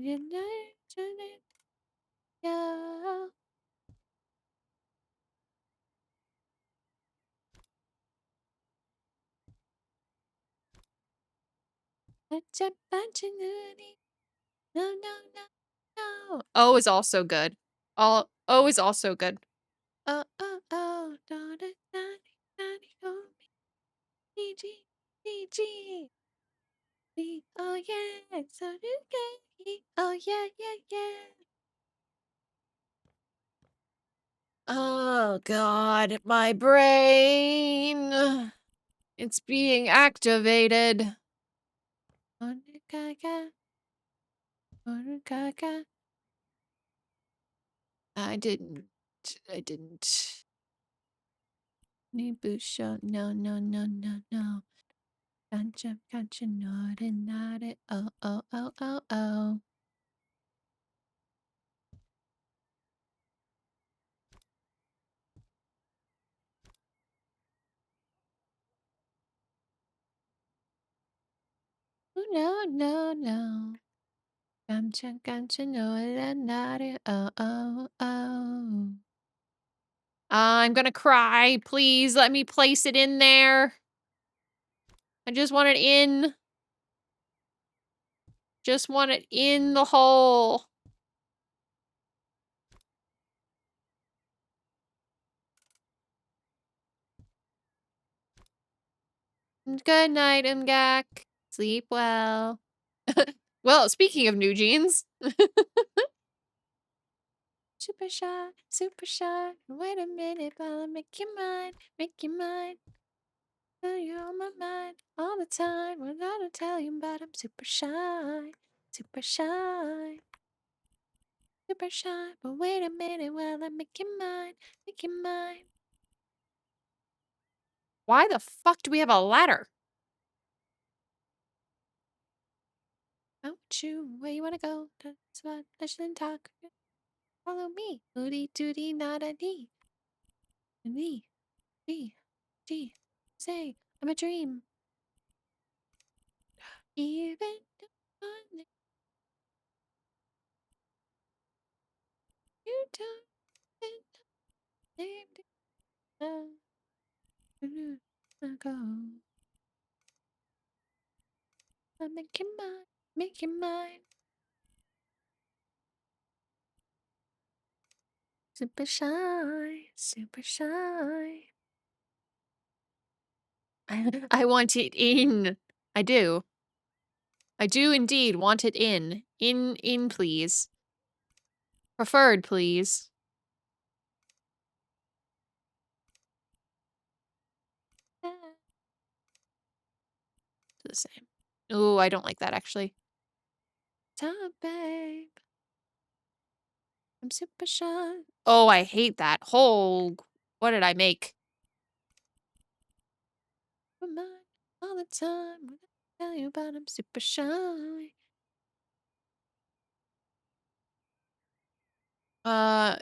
No, no, no, no. O is also good. O is also good. Oh, oh, oh, daughter, nanny, nanny, oh, me, G, G, G. Oh, yeah, so you can, oh, yeah, yeah, yeah. Oh, God, my brain. It's being activated. I didn't. Nibusho, no, no, no, no, no. Gotcha, not it. Oh, oh, oh, oh, oh. Oh, no, no, no. Gotcha, no, not it. Oh, oh, oh. I'm gonna cry. Please let me place it in there. I just want it in. Just want it in the hole. Good night, Mgak. Sleep well. Well, speaking of new jeans. Super shy, super shy. Wait a minute while I make you mine, make you mine. You're on my mind all the time. We're gonna tell you about I'm super shy, super shy. Super shy, but wait a minute while I make you mine, make you mine. Why the fuck do we have a ladder? Oh, you, where you wanna go? That's what I shouldn't talk. Follow me. Hooty tooty not a dee. Me. G. G. Say, I'm a dream. Even though I let you don't go. I make it mine. Super shy, super shy. I want it in. I do. I do indeed want it in. In, please. Preferred, please. The same. Ooh, I don't like that actually. Time, babe. I'm super shy. Oh, I hate that. Oh, what did I make? All the time. When I tell you about I'm super shy.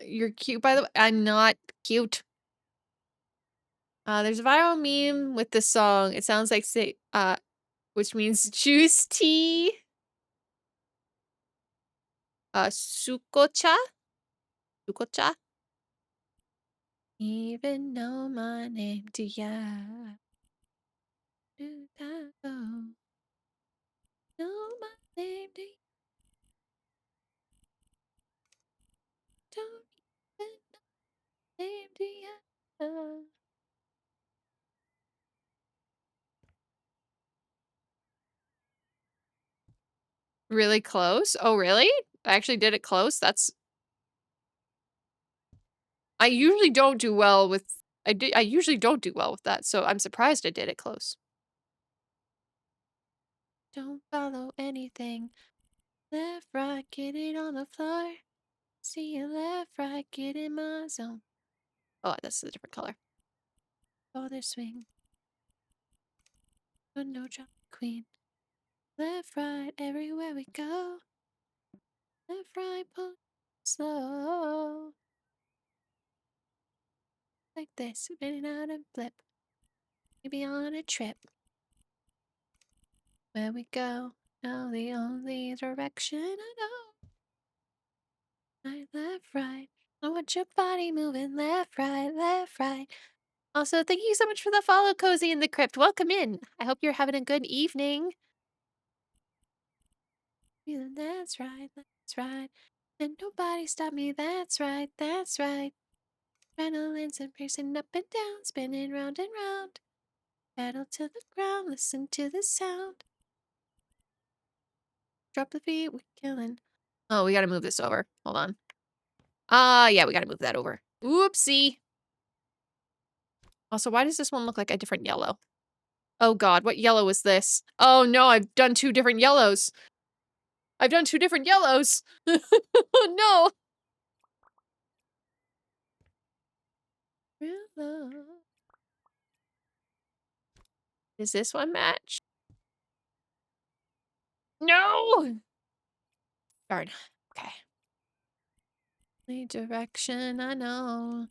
You're cute by the way. I'm not cute. There's a viral meme with this song. It sounds like which means juice tea. Sukocha? Sukocha? Even know my name to ya. Do that go? Know my name to ya. Don't even know my name to ya. Really close? Oh, really? I actually did it close? I usually don't do well with... I usually don't do well with that, so I'm surprised I did it close. Don't follow anything. Left, right, get it on the floor. See you left, right, get in my zone. Oh, that's a different color. Oh, there's swing. But no drop queen. Left, right, everywhere we go. Left, right, pull slow. Like this, spinning out and flip. Maybe on a trip. Where we go, now the only direction I know. Right, left, right. I want your body moving left, right, left, right. Also, thank you so much for the follow, Cozy in the Crypt. Welcome in. I hope you're having a good evening. Feeling that's right, that's right. And nobody stop me, that's right, that's right. Adrenaline's and racing up and down, spinning round and round. Pedal to the ground, listen to the sound. Drop the beat, we're killing. Oh, we gotta move this over. Hold on. Yeah, we gotta move that over. Oopsie. Also, why does this one look like a different yellow? Oh god, what yellow is this? Oh no, I've done 2 different yellows. I've done 2 different yellows. Oh no. Real love. Does this one match? No! Darn. Okay. The direction I know.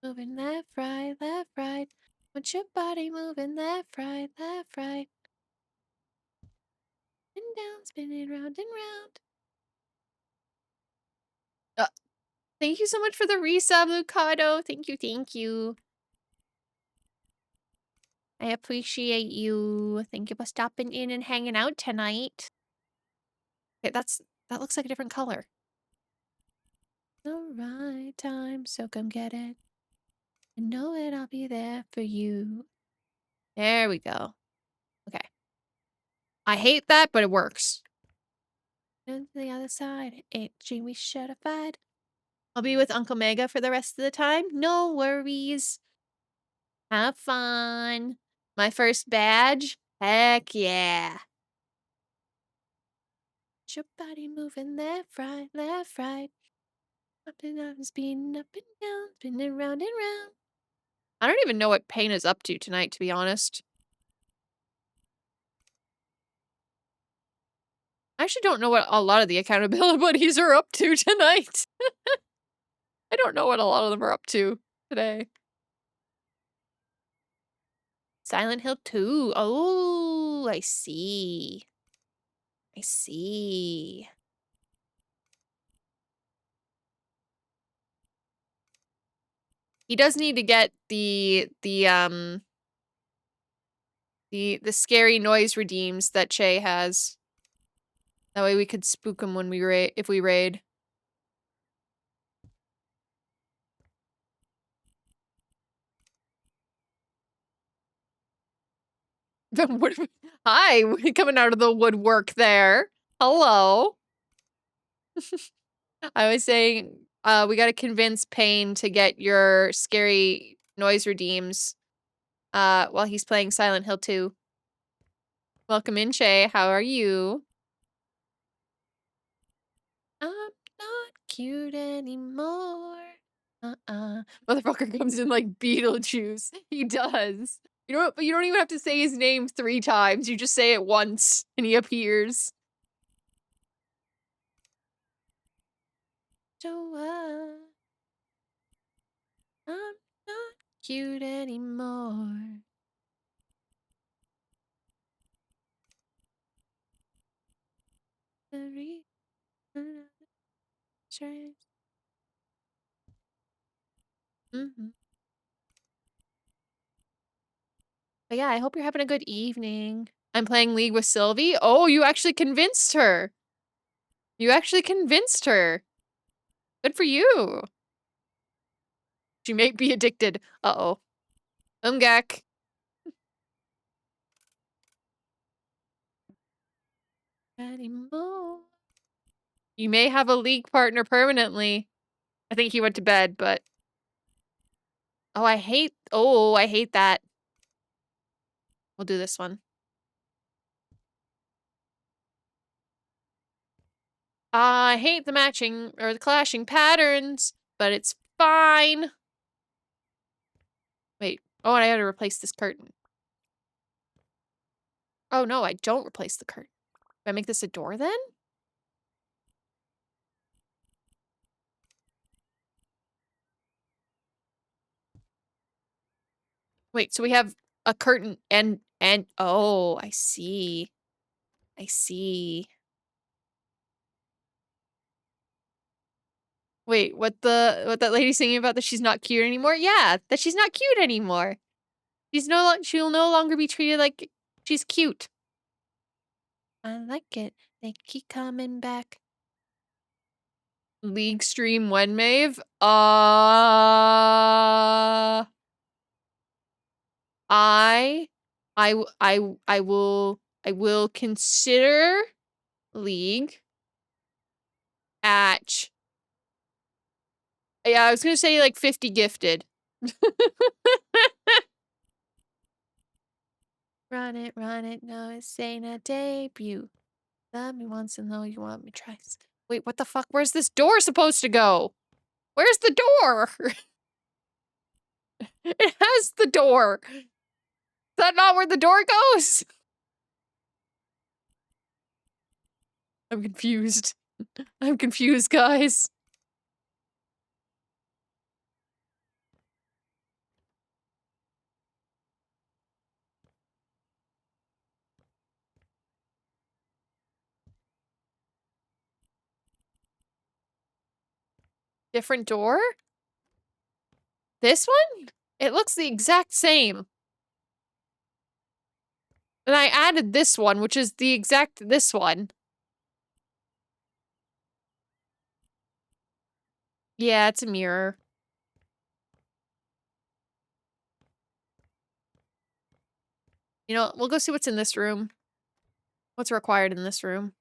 Moving left, right, left, right. Want your body moving left, right, left, right. And down, spinning round and round. Thank you so much for the resub, Lucado. Thank you, thank you. I appreciate you. Thank you for stopping in and hanging out tonight. Okay, that looks like a different color. The right time, so come get it. I know it, I'll be there for you. There we go. Okay. I hate that, but it works. To the other side, HG, we certified. I'll be with Uncle Mega for the rest of the time. No worries. Have fun. My first badge? Heck yeah. Your body moving left, right, left, right. Up and down, spinning up and down, spinning round and round. I don't even know what Pain is up to tonight, to be honest. I actually don't know what a lot of the accountability buddies are up to tonight. I don't know what a lot of them are up to today. Silent Hill 2. Oh, I see. I see. He does need to get the scary noise redeems that Che has. That way we could spook him when we if we raid. Hi, coming out of the woodwork there. Hello. I was saying, we gotta convince Payne to get your scary noise redeems, while he's playing Silent Hill 2. Welcome in, Che. How are you? I'm not cute anymore. Motherfucker comes in like Beetlejuice. He does. You know what? But you don't even have to say his name 3 times. You just say it once and he appears. Joa, I'm not cute anymore. But yeah, I hope you're having a good evening. I'm playing League with Sylvie. Oh, you actually convinced her. You actually convinced her. Good for you. She may be addicted. Uh-oh. Umgak. Anymore. You may have a League partner permanently. I think he went to bed, but... Oh, I hate that. We'll do this one. I hate the matching, or the clashing patterns, but it's fine. Wait. Oh, and I gotta replace this curtain. Oh, no, I don't replace the curtain. Do I make this a door, then? Wait, so we have a curtain and oh, I see. I see. Wait, what that lady's singing about that she's not cute anymore? Yeah, that she's not cute anymore. She'll no longer be treated like she's cute. I like it. They keep coming back. League stream when, Maeve? I will consider League at, yeah, I was gonna say like 50 gifted. Run it, no, it's ain't a debut. Love me once and know you want me twice. Wait, what the fuck? Where's this door supposed to go? Where's the door? It has the door. Is that not where the door goes? I'm confused. I'm confused, guys. Different door? This one? It looks the exact same. And I added this one, which is the exact this one. Yeah, it's a mirror. You know, we'll go see what's in this room. What's required in this room?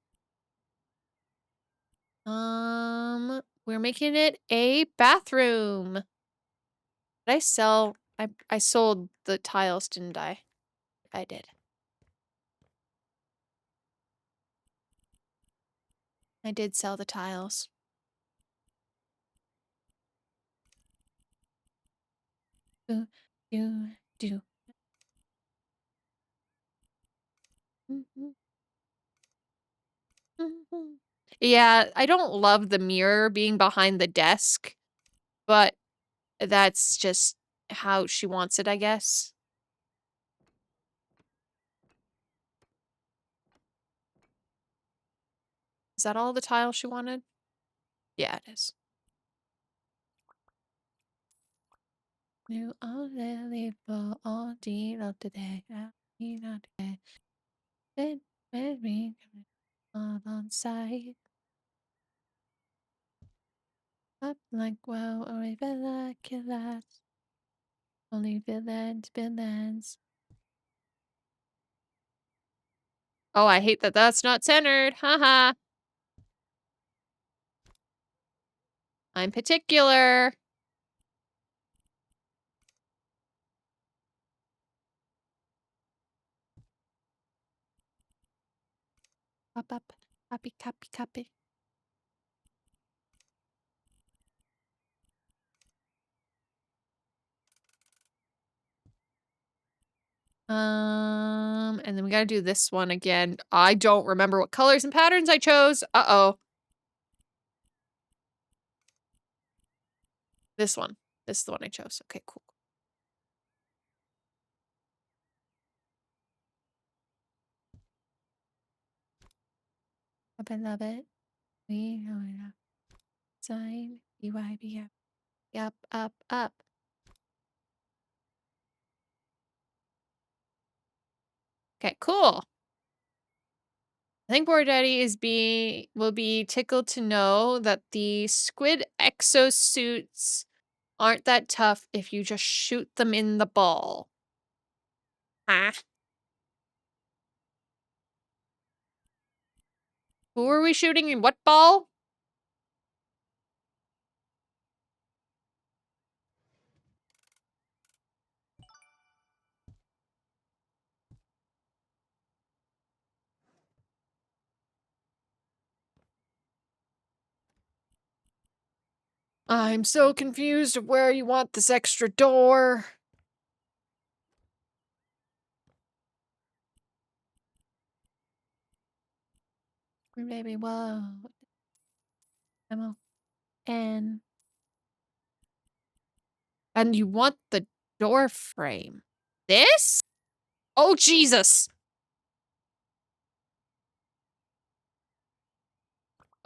We're making it a bathroom. Did I sell? I sold the tiles, didn't I? I did. I did sell the tiles. Do, do, do. Yeah, I don't love the mirror being behind the desk, but that's just how she wants it, I guess. Is that all the tile she wanted? Yeah, it is. New on lily for all deed of today. Not today. It made me on site. Up like wow, or even like killers. Only villains. Oh, I hate that that's not centered. Haha. I'm particular. Up. Copy. And then we gotta do this one again. I don't remember what colors and patterns I chose. Uh-oh. This one. This is the one I chose. Okay, cool. I love it. We know it. Sign. BYB. Yup, up. Okay, cool. I think Boar Daddy will be tickled to know that the squid exosuits aren't that tough if you just shoot them in the ball. Huh? Who are we shooting in what ball? I'm so confused of where you want this extra door. Maybe, whoa. Ammo. And you want the door frame. This? Oh, Jesus.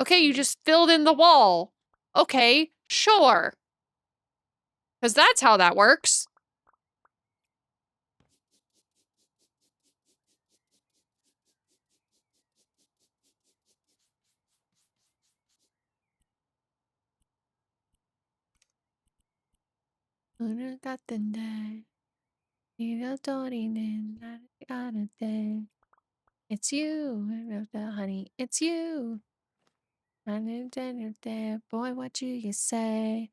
Okay, you just filled in the wall. Okay, sure. Because that's how that works. It's you, honey. It's you. Boy, what do you say?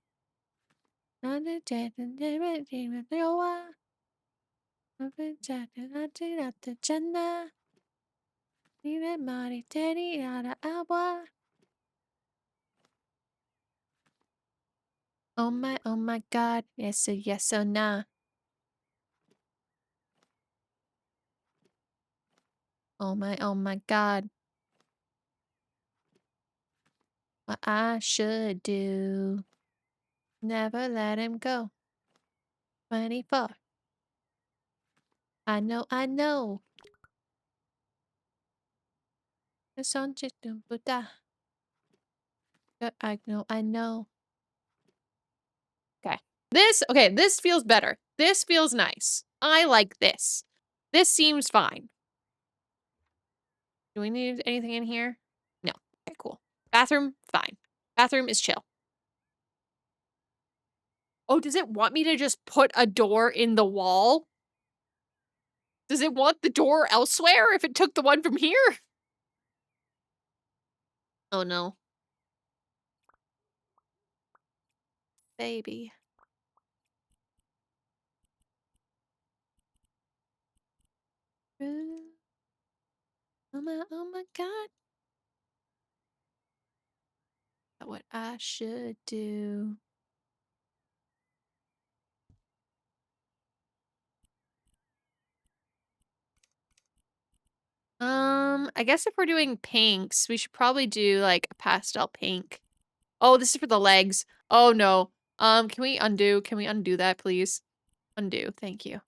Oh my god. Yes or nah. Oh my god. What I should do. Never let him go. 24. I know. It's on Buddha. I know. Okay, this feels better. This feels nice. I like this. This seems fine. Do we need anything in here? No. Okay, cool. Bathroom, fine. Bathroom is chill. Oh, does it want me to just put a door in the wall? Does it want the door elsewhere if it took the one from here? Oh no. Baby. Oh my god. What I should do. I guess if we're doing pinks, we should probably do like a pastel pink. Oh, this is for the legs. Oh no. Can we undo? Can we undo that, please? Undo. Thank you.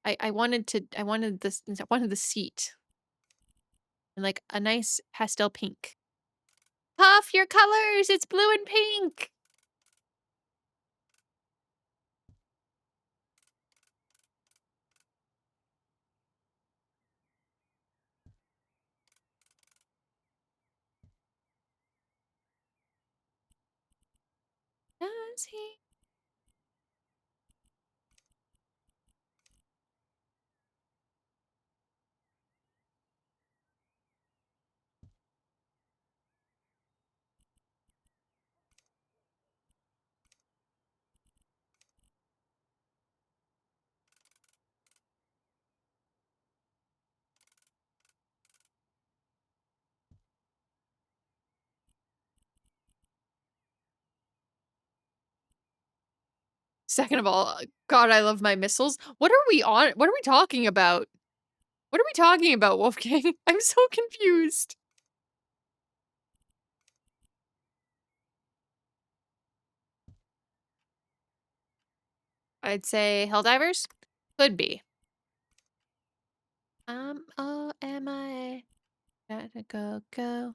I wanted the seat. And like a nice pastel pink. Puff, your colors! It's blue and pink! Does he? Second of all, God, I love my missiles. What are we on? What are we talking about? What are we talking about, Wolfgang? I'm so confused. I'd say Helldivers? Could be. O-M-I-A. Gotta go.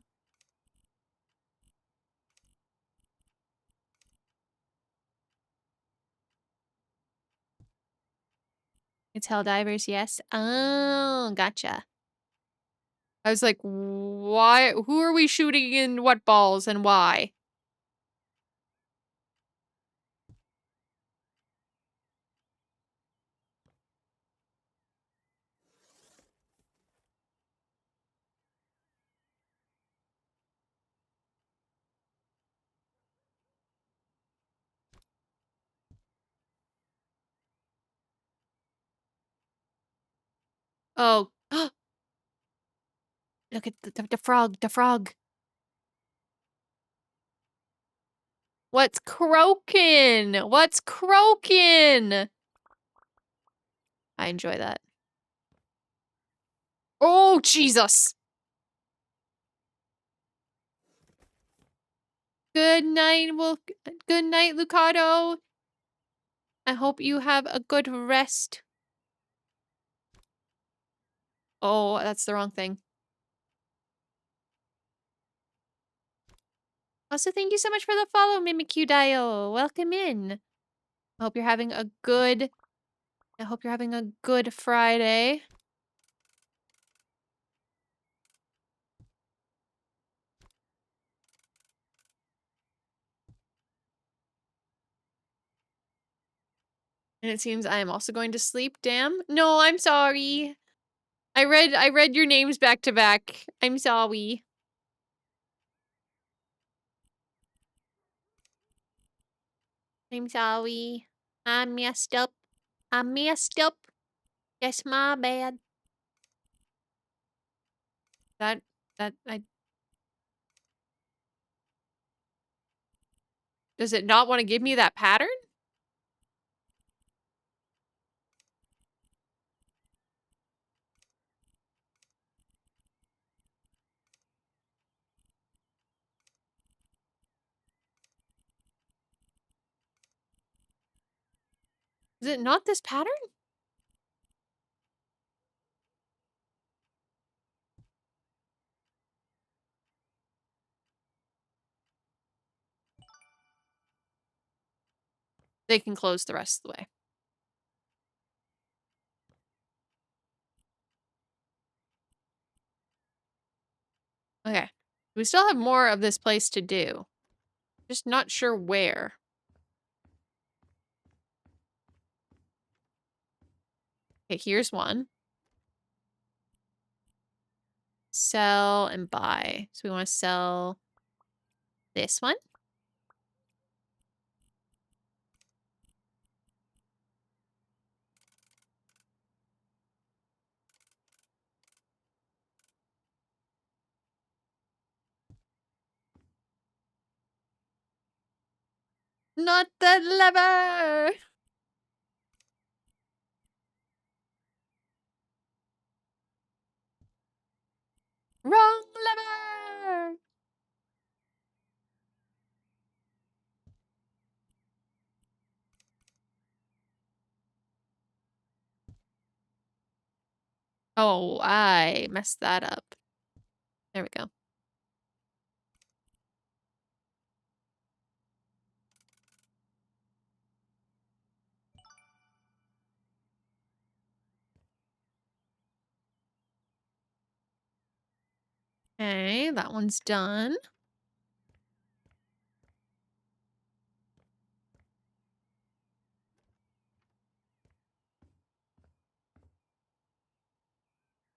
It's Helldivers, yes. Oh, gotcha. I was like, why? Who are we shooting in what balls and why? Oh, look at the frog, the frog. What's croaking? What's croaking? I enjoy that. Oh, Jesus. Good night, Good night, Lucado. I hope you have a good rest. Oh, that's the wrong thing. Also, thank you so much for the follow, Mimikyu Dio. Welcome in. I hope you're having a good Friday. And it seems I am also going to sleep. Damn. No, I'm sorry. I read your names back to back. I'm sorry. I'm sorry. I messed up. That's my bad. That I Does it not want to give me that pattern? Is it not this pattern? They can close the rest of the way. Okay. We still have more of this place to do. Just not sure where. Okay, here's one. Sell and buy. So we want to sell this one. Not that lever! Wrong lever! Oh, I messed that up. There we go. Okay, that one's done.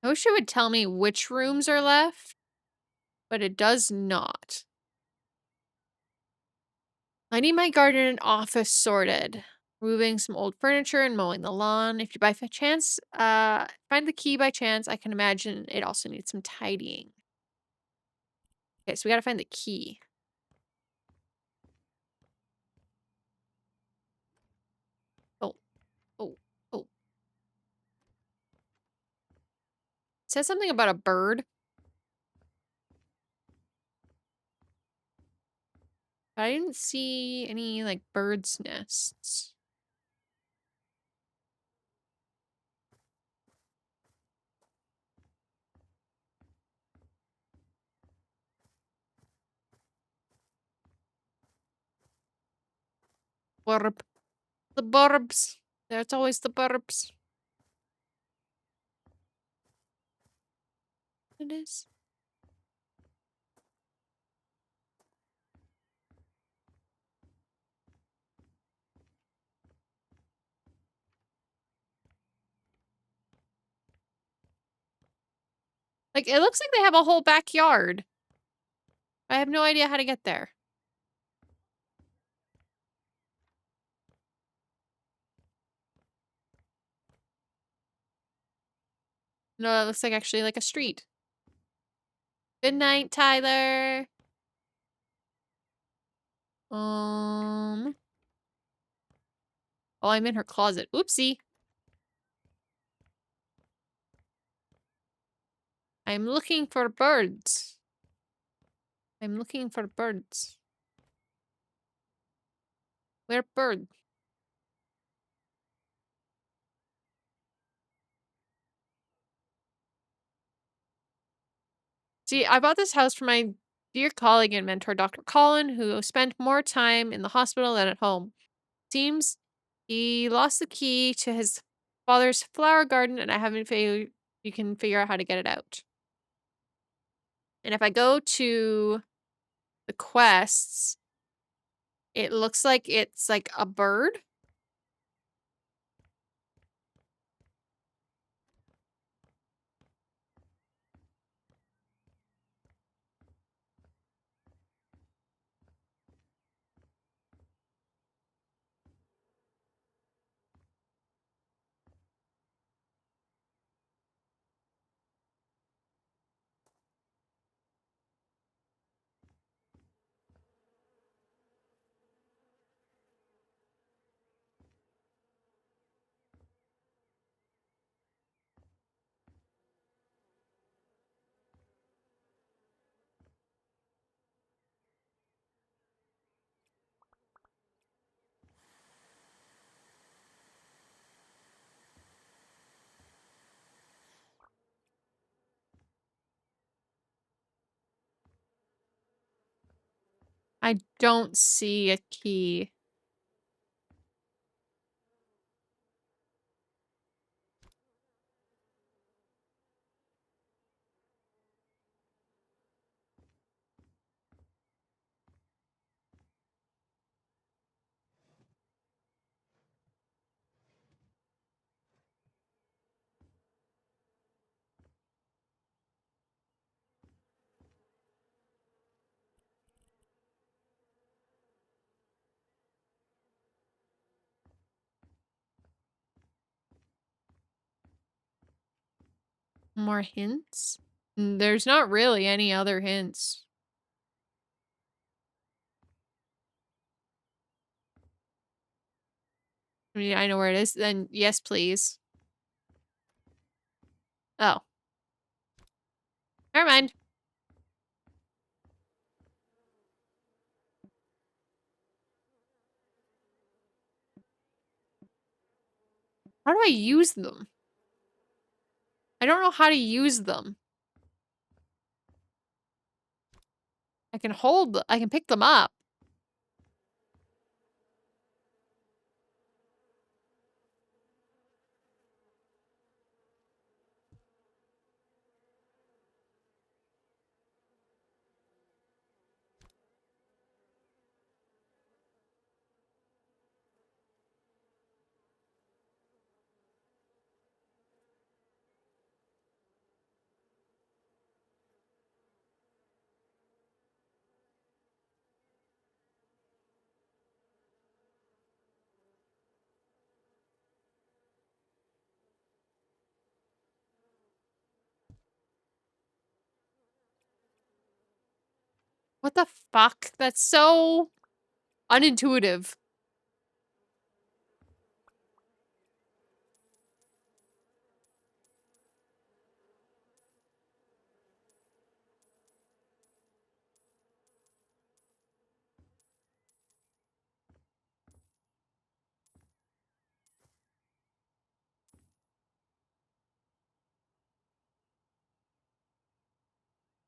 I wish it would tell me which rooms are left, but it does not. I need my garden and office sorted. Moving some old furniture and mowing the lawn. If you by chance, find the key by chance, I can imagine it also needs some tidying. Okay, so we gotta find the key. Oh, oh, oh. It says something about a bird. But I didn't see any, like, birds' nests. Burp. The burbs. There's always the burbs. It is. Like, it looks like they have a whole backyard. I have no idea how to get there. No, that looks like actually like a street. Good night, Tyler. Oh, I'm in her closet. Oopsie. I'm looking for birds. I'm looking for birds. Where bird? See, I bought this house for my dear colleague and mentor, Dr. Colin, who spent more time in the hospital than at home. Seems he lost the key to his father's flower garden, and I haven't figured you can figure out how to get it out. And if I go to the quests, it looks like it's like a bird. I don't see a key. More hints? There's not really any other hints. I mean, I know where it is. Then yes, please. Oh. Never mind. How do I use them? I don't know how to use them. I can pick them up. What the fuck? That's so unintuitive.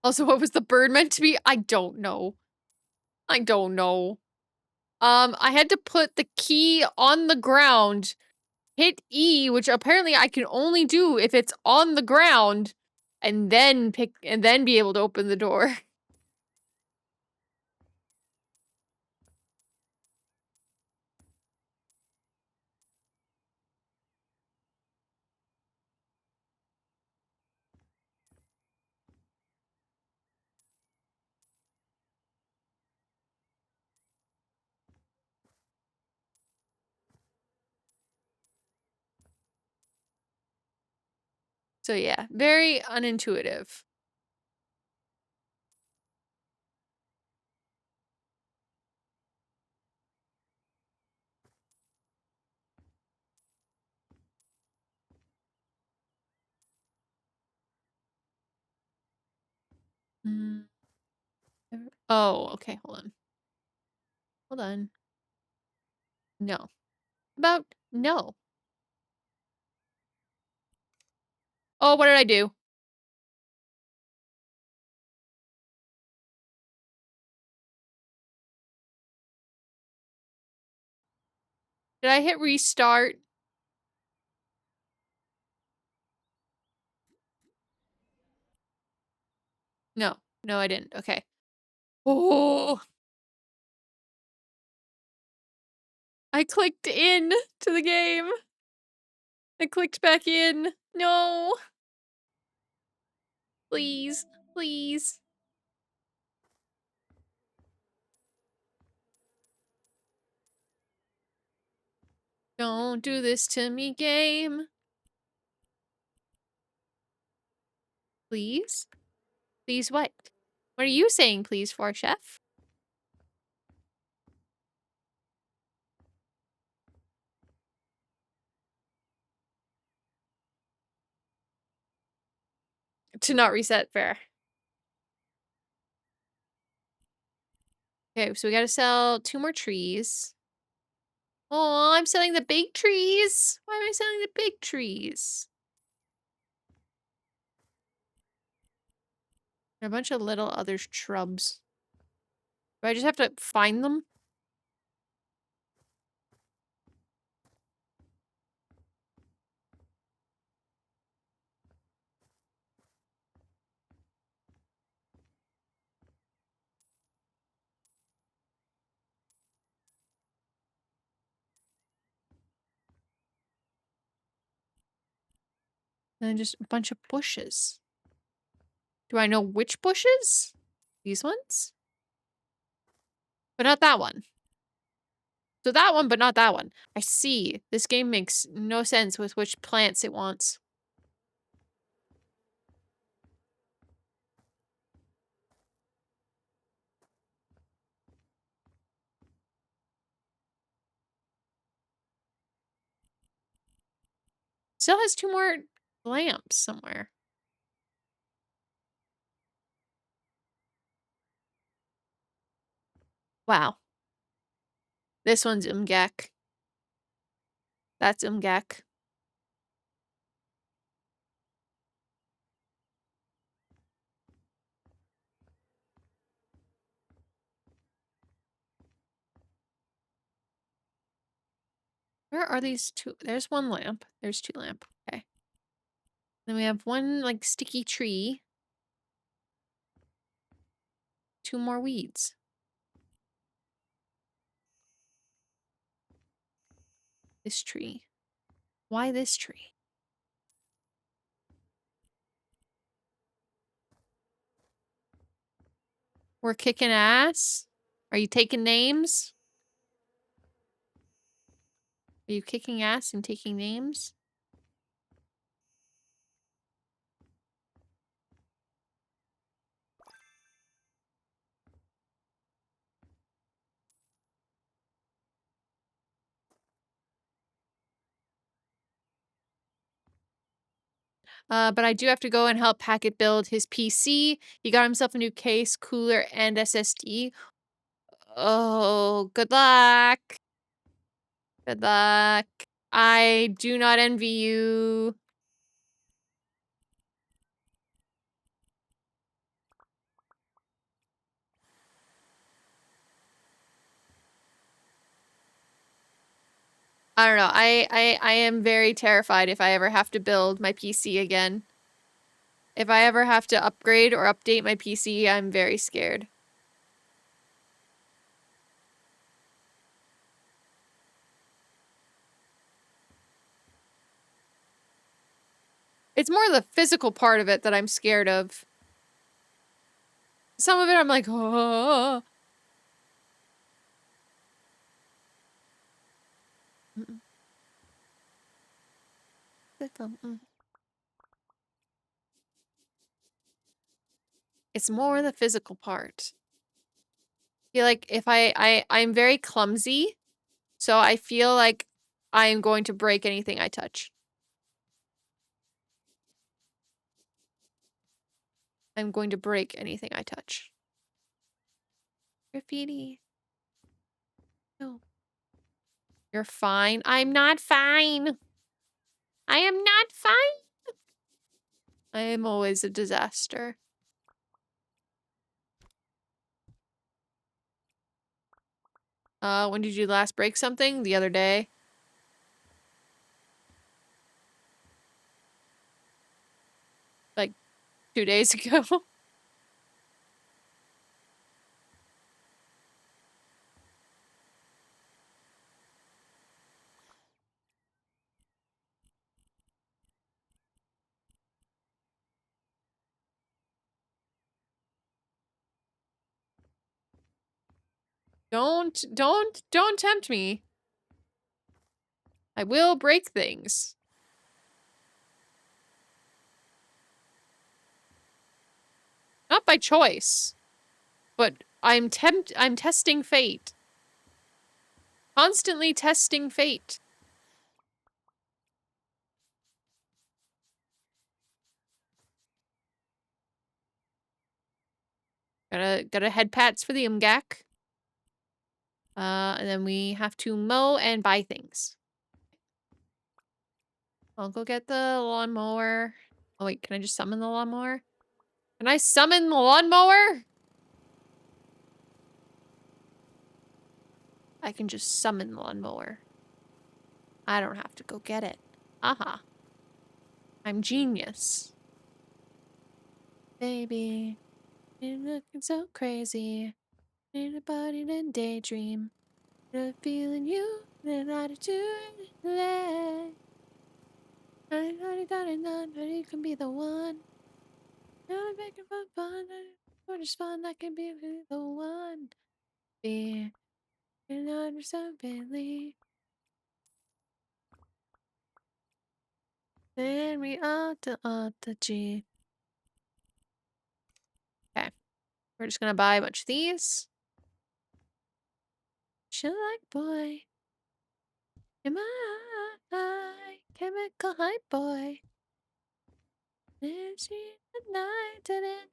Also, what was the bird meant to be? I don't know. I don't know. I had to put the key on the ground, hit E, which apparently I can only do if it's on the ground, and then be able to open the door. So yeah, very unintuitive. Mm. Oh, okay, hold on. Hold on. No. About no. Oh, what did I do? Did I hit restart? No. No, I didn't. Okay. Oh, I clicked in to the game. I clicked back in. No. Please. Please. Don't do this to me, game. Please? Please what? What are you saying please for, chef? To not reset, fair. Okay, so we gotta sell 2 more trees. Oh, I'm selling the big trees. Why am I selling the big trees? A bunch of little other shrubs. Do I just have to find them? And then just a bunch of bushes. Do I know which bushes? These ones? But not that one. So that one, but not that one. I see. This game makes no sense with which plants it wants. Still has 2 more lamps somewhere. Wow. This one's Umgak. That's Umgak. Where are these 2? There's 1 lamp. There's 2 lamp. Okay. Then we have 1, like, sticky tree. 2 more weeds. This tree. Why this tree? We're kicking ass? Are you taking names? Are you kicking ass and taking names? But I do have to go and help Packet build his PC. He got himself a new case, cooler, and SSD. Oh, good luck. Good luck. I do not envy you. I don't know. I am very terrified if I ever have to build my PC again. If I ever have to upgrade or update my PC, I'm very scared. It's more the physical part of it that I'm scared of. Some of it I'm like, oh. It's more the physical part. I feel like if I'm very clumsy, so I feel like I am going to break anything I touch. I'm going to break anything I touch. Graffiti. No. You're fine. I'm not fine. I am not fine. I am always a disaster. When did you last break something? The other day? Like 2 days ago? Don't tempt me. I will break things. Not by choice. But I'm testing fate. Constantly testing fate. Gotta head pats for the umgak. And then we have to mow and buy things. I'll go get the lawnmower. Oh wait, can I just summon the lawnmower? Can I summon the lawnmower? I can just summon the lawnmower. I don't have to go get it. Aha. I'm genius. Baby, you're looking so crazy. Need a body to daydream. Not feeling you, an attitude, I got it done, but you can be the one. Not making fun, or just fun, that can be the one. Be, you're not something. Then we ought to G. Okay, we're just gonna buy a bunch of these. Chill like boy. Am I chemical hype boy? Then she the night and then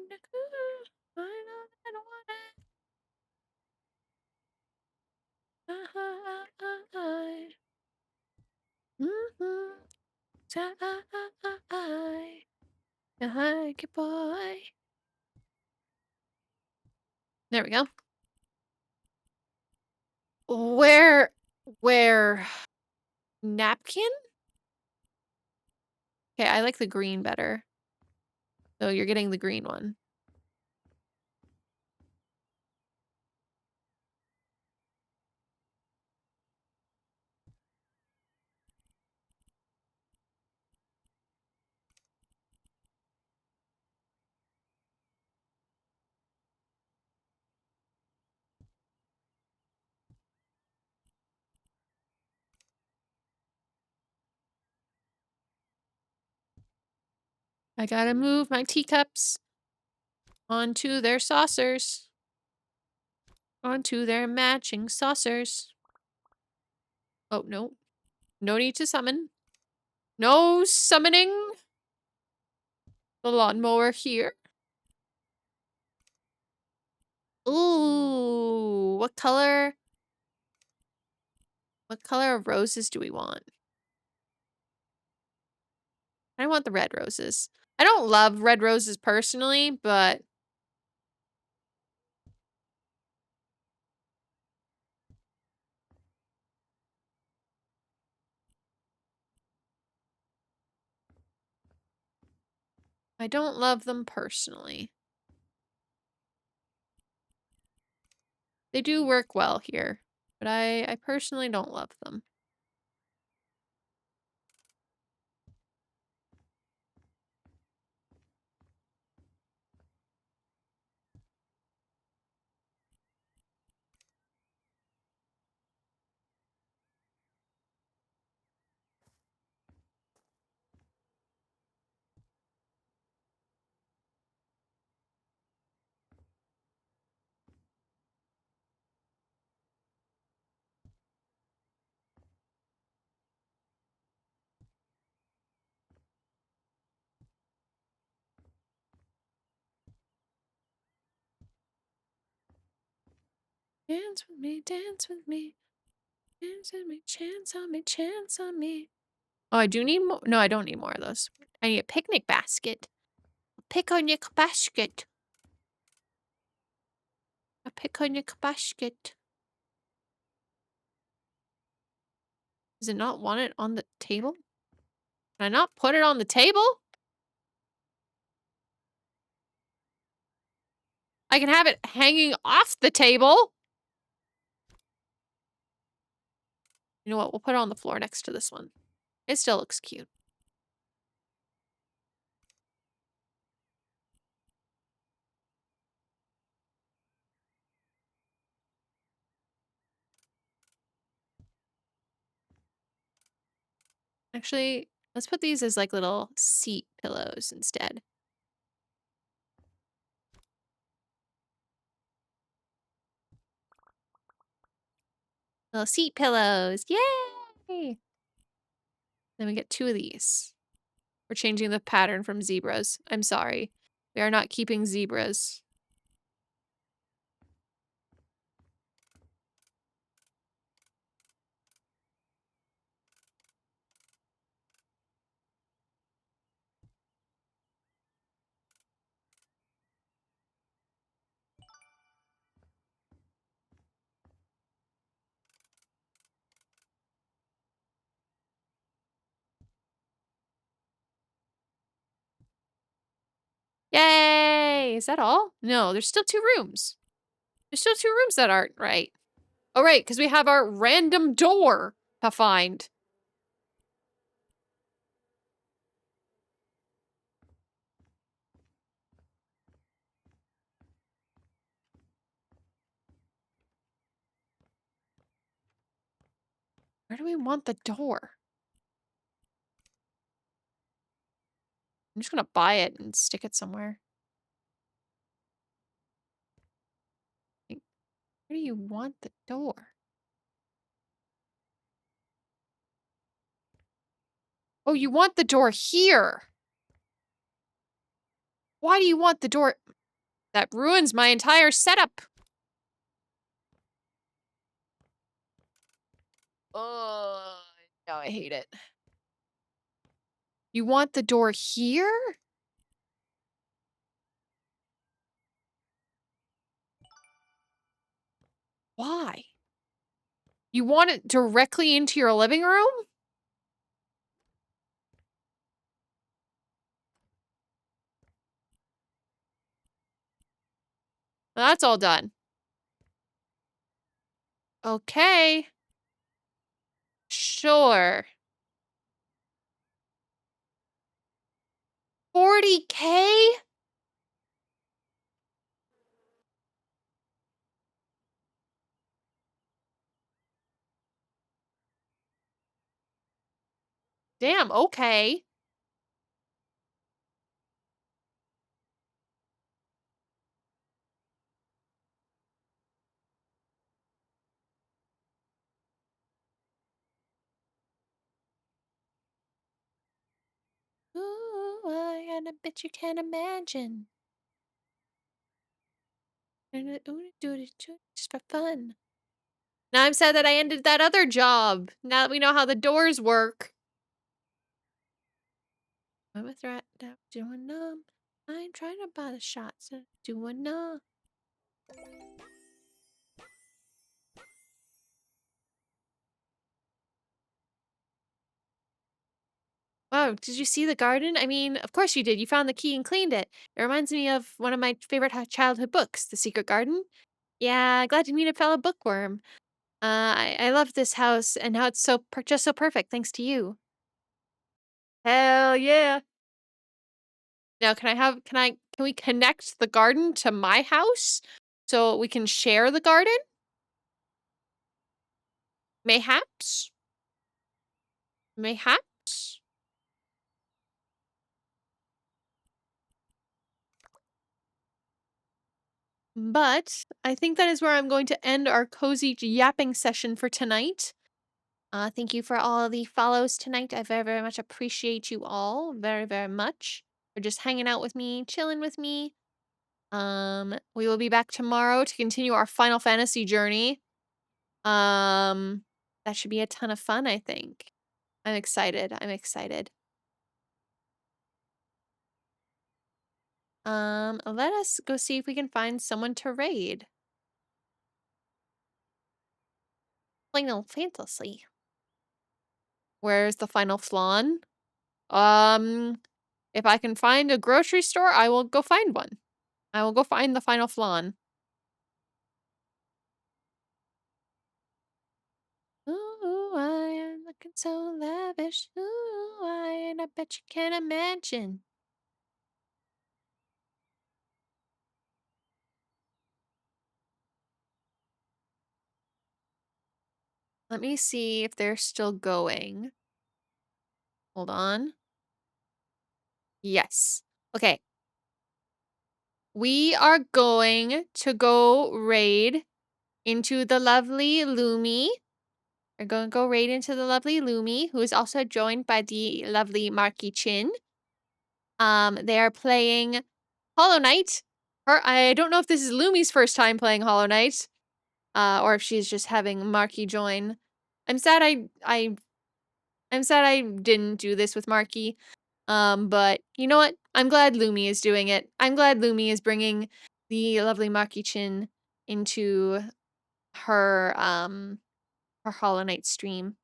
the cool. I know that I want it. Mm-hmm. Hi, boy. There we go. Where? Napkin? Okay, I like the green better. So you're getting the green one. I gotta move my teacups onto their saucers. Onto their matching saucers. Oh, no. No need to summon. No summoning the lawnmower here. Ooh, what color? What color of roses do we want? I want the red roses. I don't love red roses personally, but I don't love them personally. They do work well here, but I personally don't love them. Dance with me, dance with me, dance with me, chance on me, chance on me. Oh, I do need more. No, I don't need more of those. I need a picnic basket. A picnic basket. A picnic basket. Does it not want it on the table? Can I not put it on the table? I can have it hanging off the table. You know what? We'll put it on the floor next to this one. It still looks cute. Actually, let's put these as like little seat pillows instead. Little seat pillows. Yay! Then we get 2 of these. We're changing the pattern from zebras. I'm sorry. We are not keeping zebras. Yay! Is that all? No, there's still 2 rooms. There's still 2 rooms that aren't right. Oh, right, because we have our random door to find. Where do we want the door? I'm just gonna buy it and stick it somewhere. Like, where do you want the door? Oh, you want the door here. Why do you want the door? That ruins my entire setup. Oh, no, I hate it. You want the door here? Why? You want it directly into your living room? Well, that's all done. Okay. Sure. 40K? Damn, okay. and I bet you can't imagine. And do it just for fun. Now I'm sad that I ended that other job. Now that we know how the doors work. I'm a threat. Doing numb. I ain't trying to buy the shots. Doing numb. Wow, did you see the garden? I mean, of course you did. You found the key and cleaned it. It reminds me of one of my favorite childhood books, The Secret Garden. Yeah, glad to meet a fellow bookworm. I love this house and how it's just so perfect thanks to you. Hell yeah. Now, can we connect the garden to my house so we can share the garden? Mayhaps? Mayhaps? But I think that is where I'm going to end our cozy yapping session for tonight. Thank you for all the follows tonight. I very, very much appreciate you all very, very much for just hanging out with me, chilling with me. We will be back tomorrow to continue our Final Fantasy journey. Um, that should be a ton of fun, I think. I'm excited. I'm excited. Let us go see if we can find someone to raid. Final Fantasy. Where's the final flan? Um, if I can find a grocery store, I will go find one. I will go find the final flan. Ooh, I am looking so lavish. Ooh, I bet you can't imagine. Let me see if they're still going. Hold on. Yes. Okay. We are going to go raid into the lovely Lumi. We're going to go raid into the lovely Lumi, who is also joined by the lovely Marky Chin. They are playing Hollow Knight. I don't know if this is Lumi's first time playing Hollow Knight, or if she's just having Marky join. I'm sad I'm sad I didn't do this with Marky. But you know what? I'm glad Lumi is doing it. I'm glad Lumi is bringing the lovely Marky Chin into her Hollow Knight stream.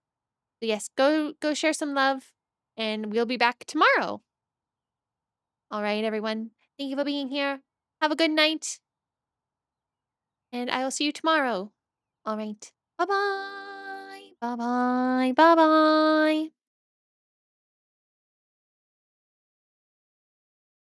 So yes, go share some love, and we'll be back tomorrow. All right, everyone. Thank you for being here. Have a good night, and I will see you tomorrow. All right. Bye bye. Bye bye. Bye bye.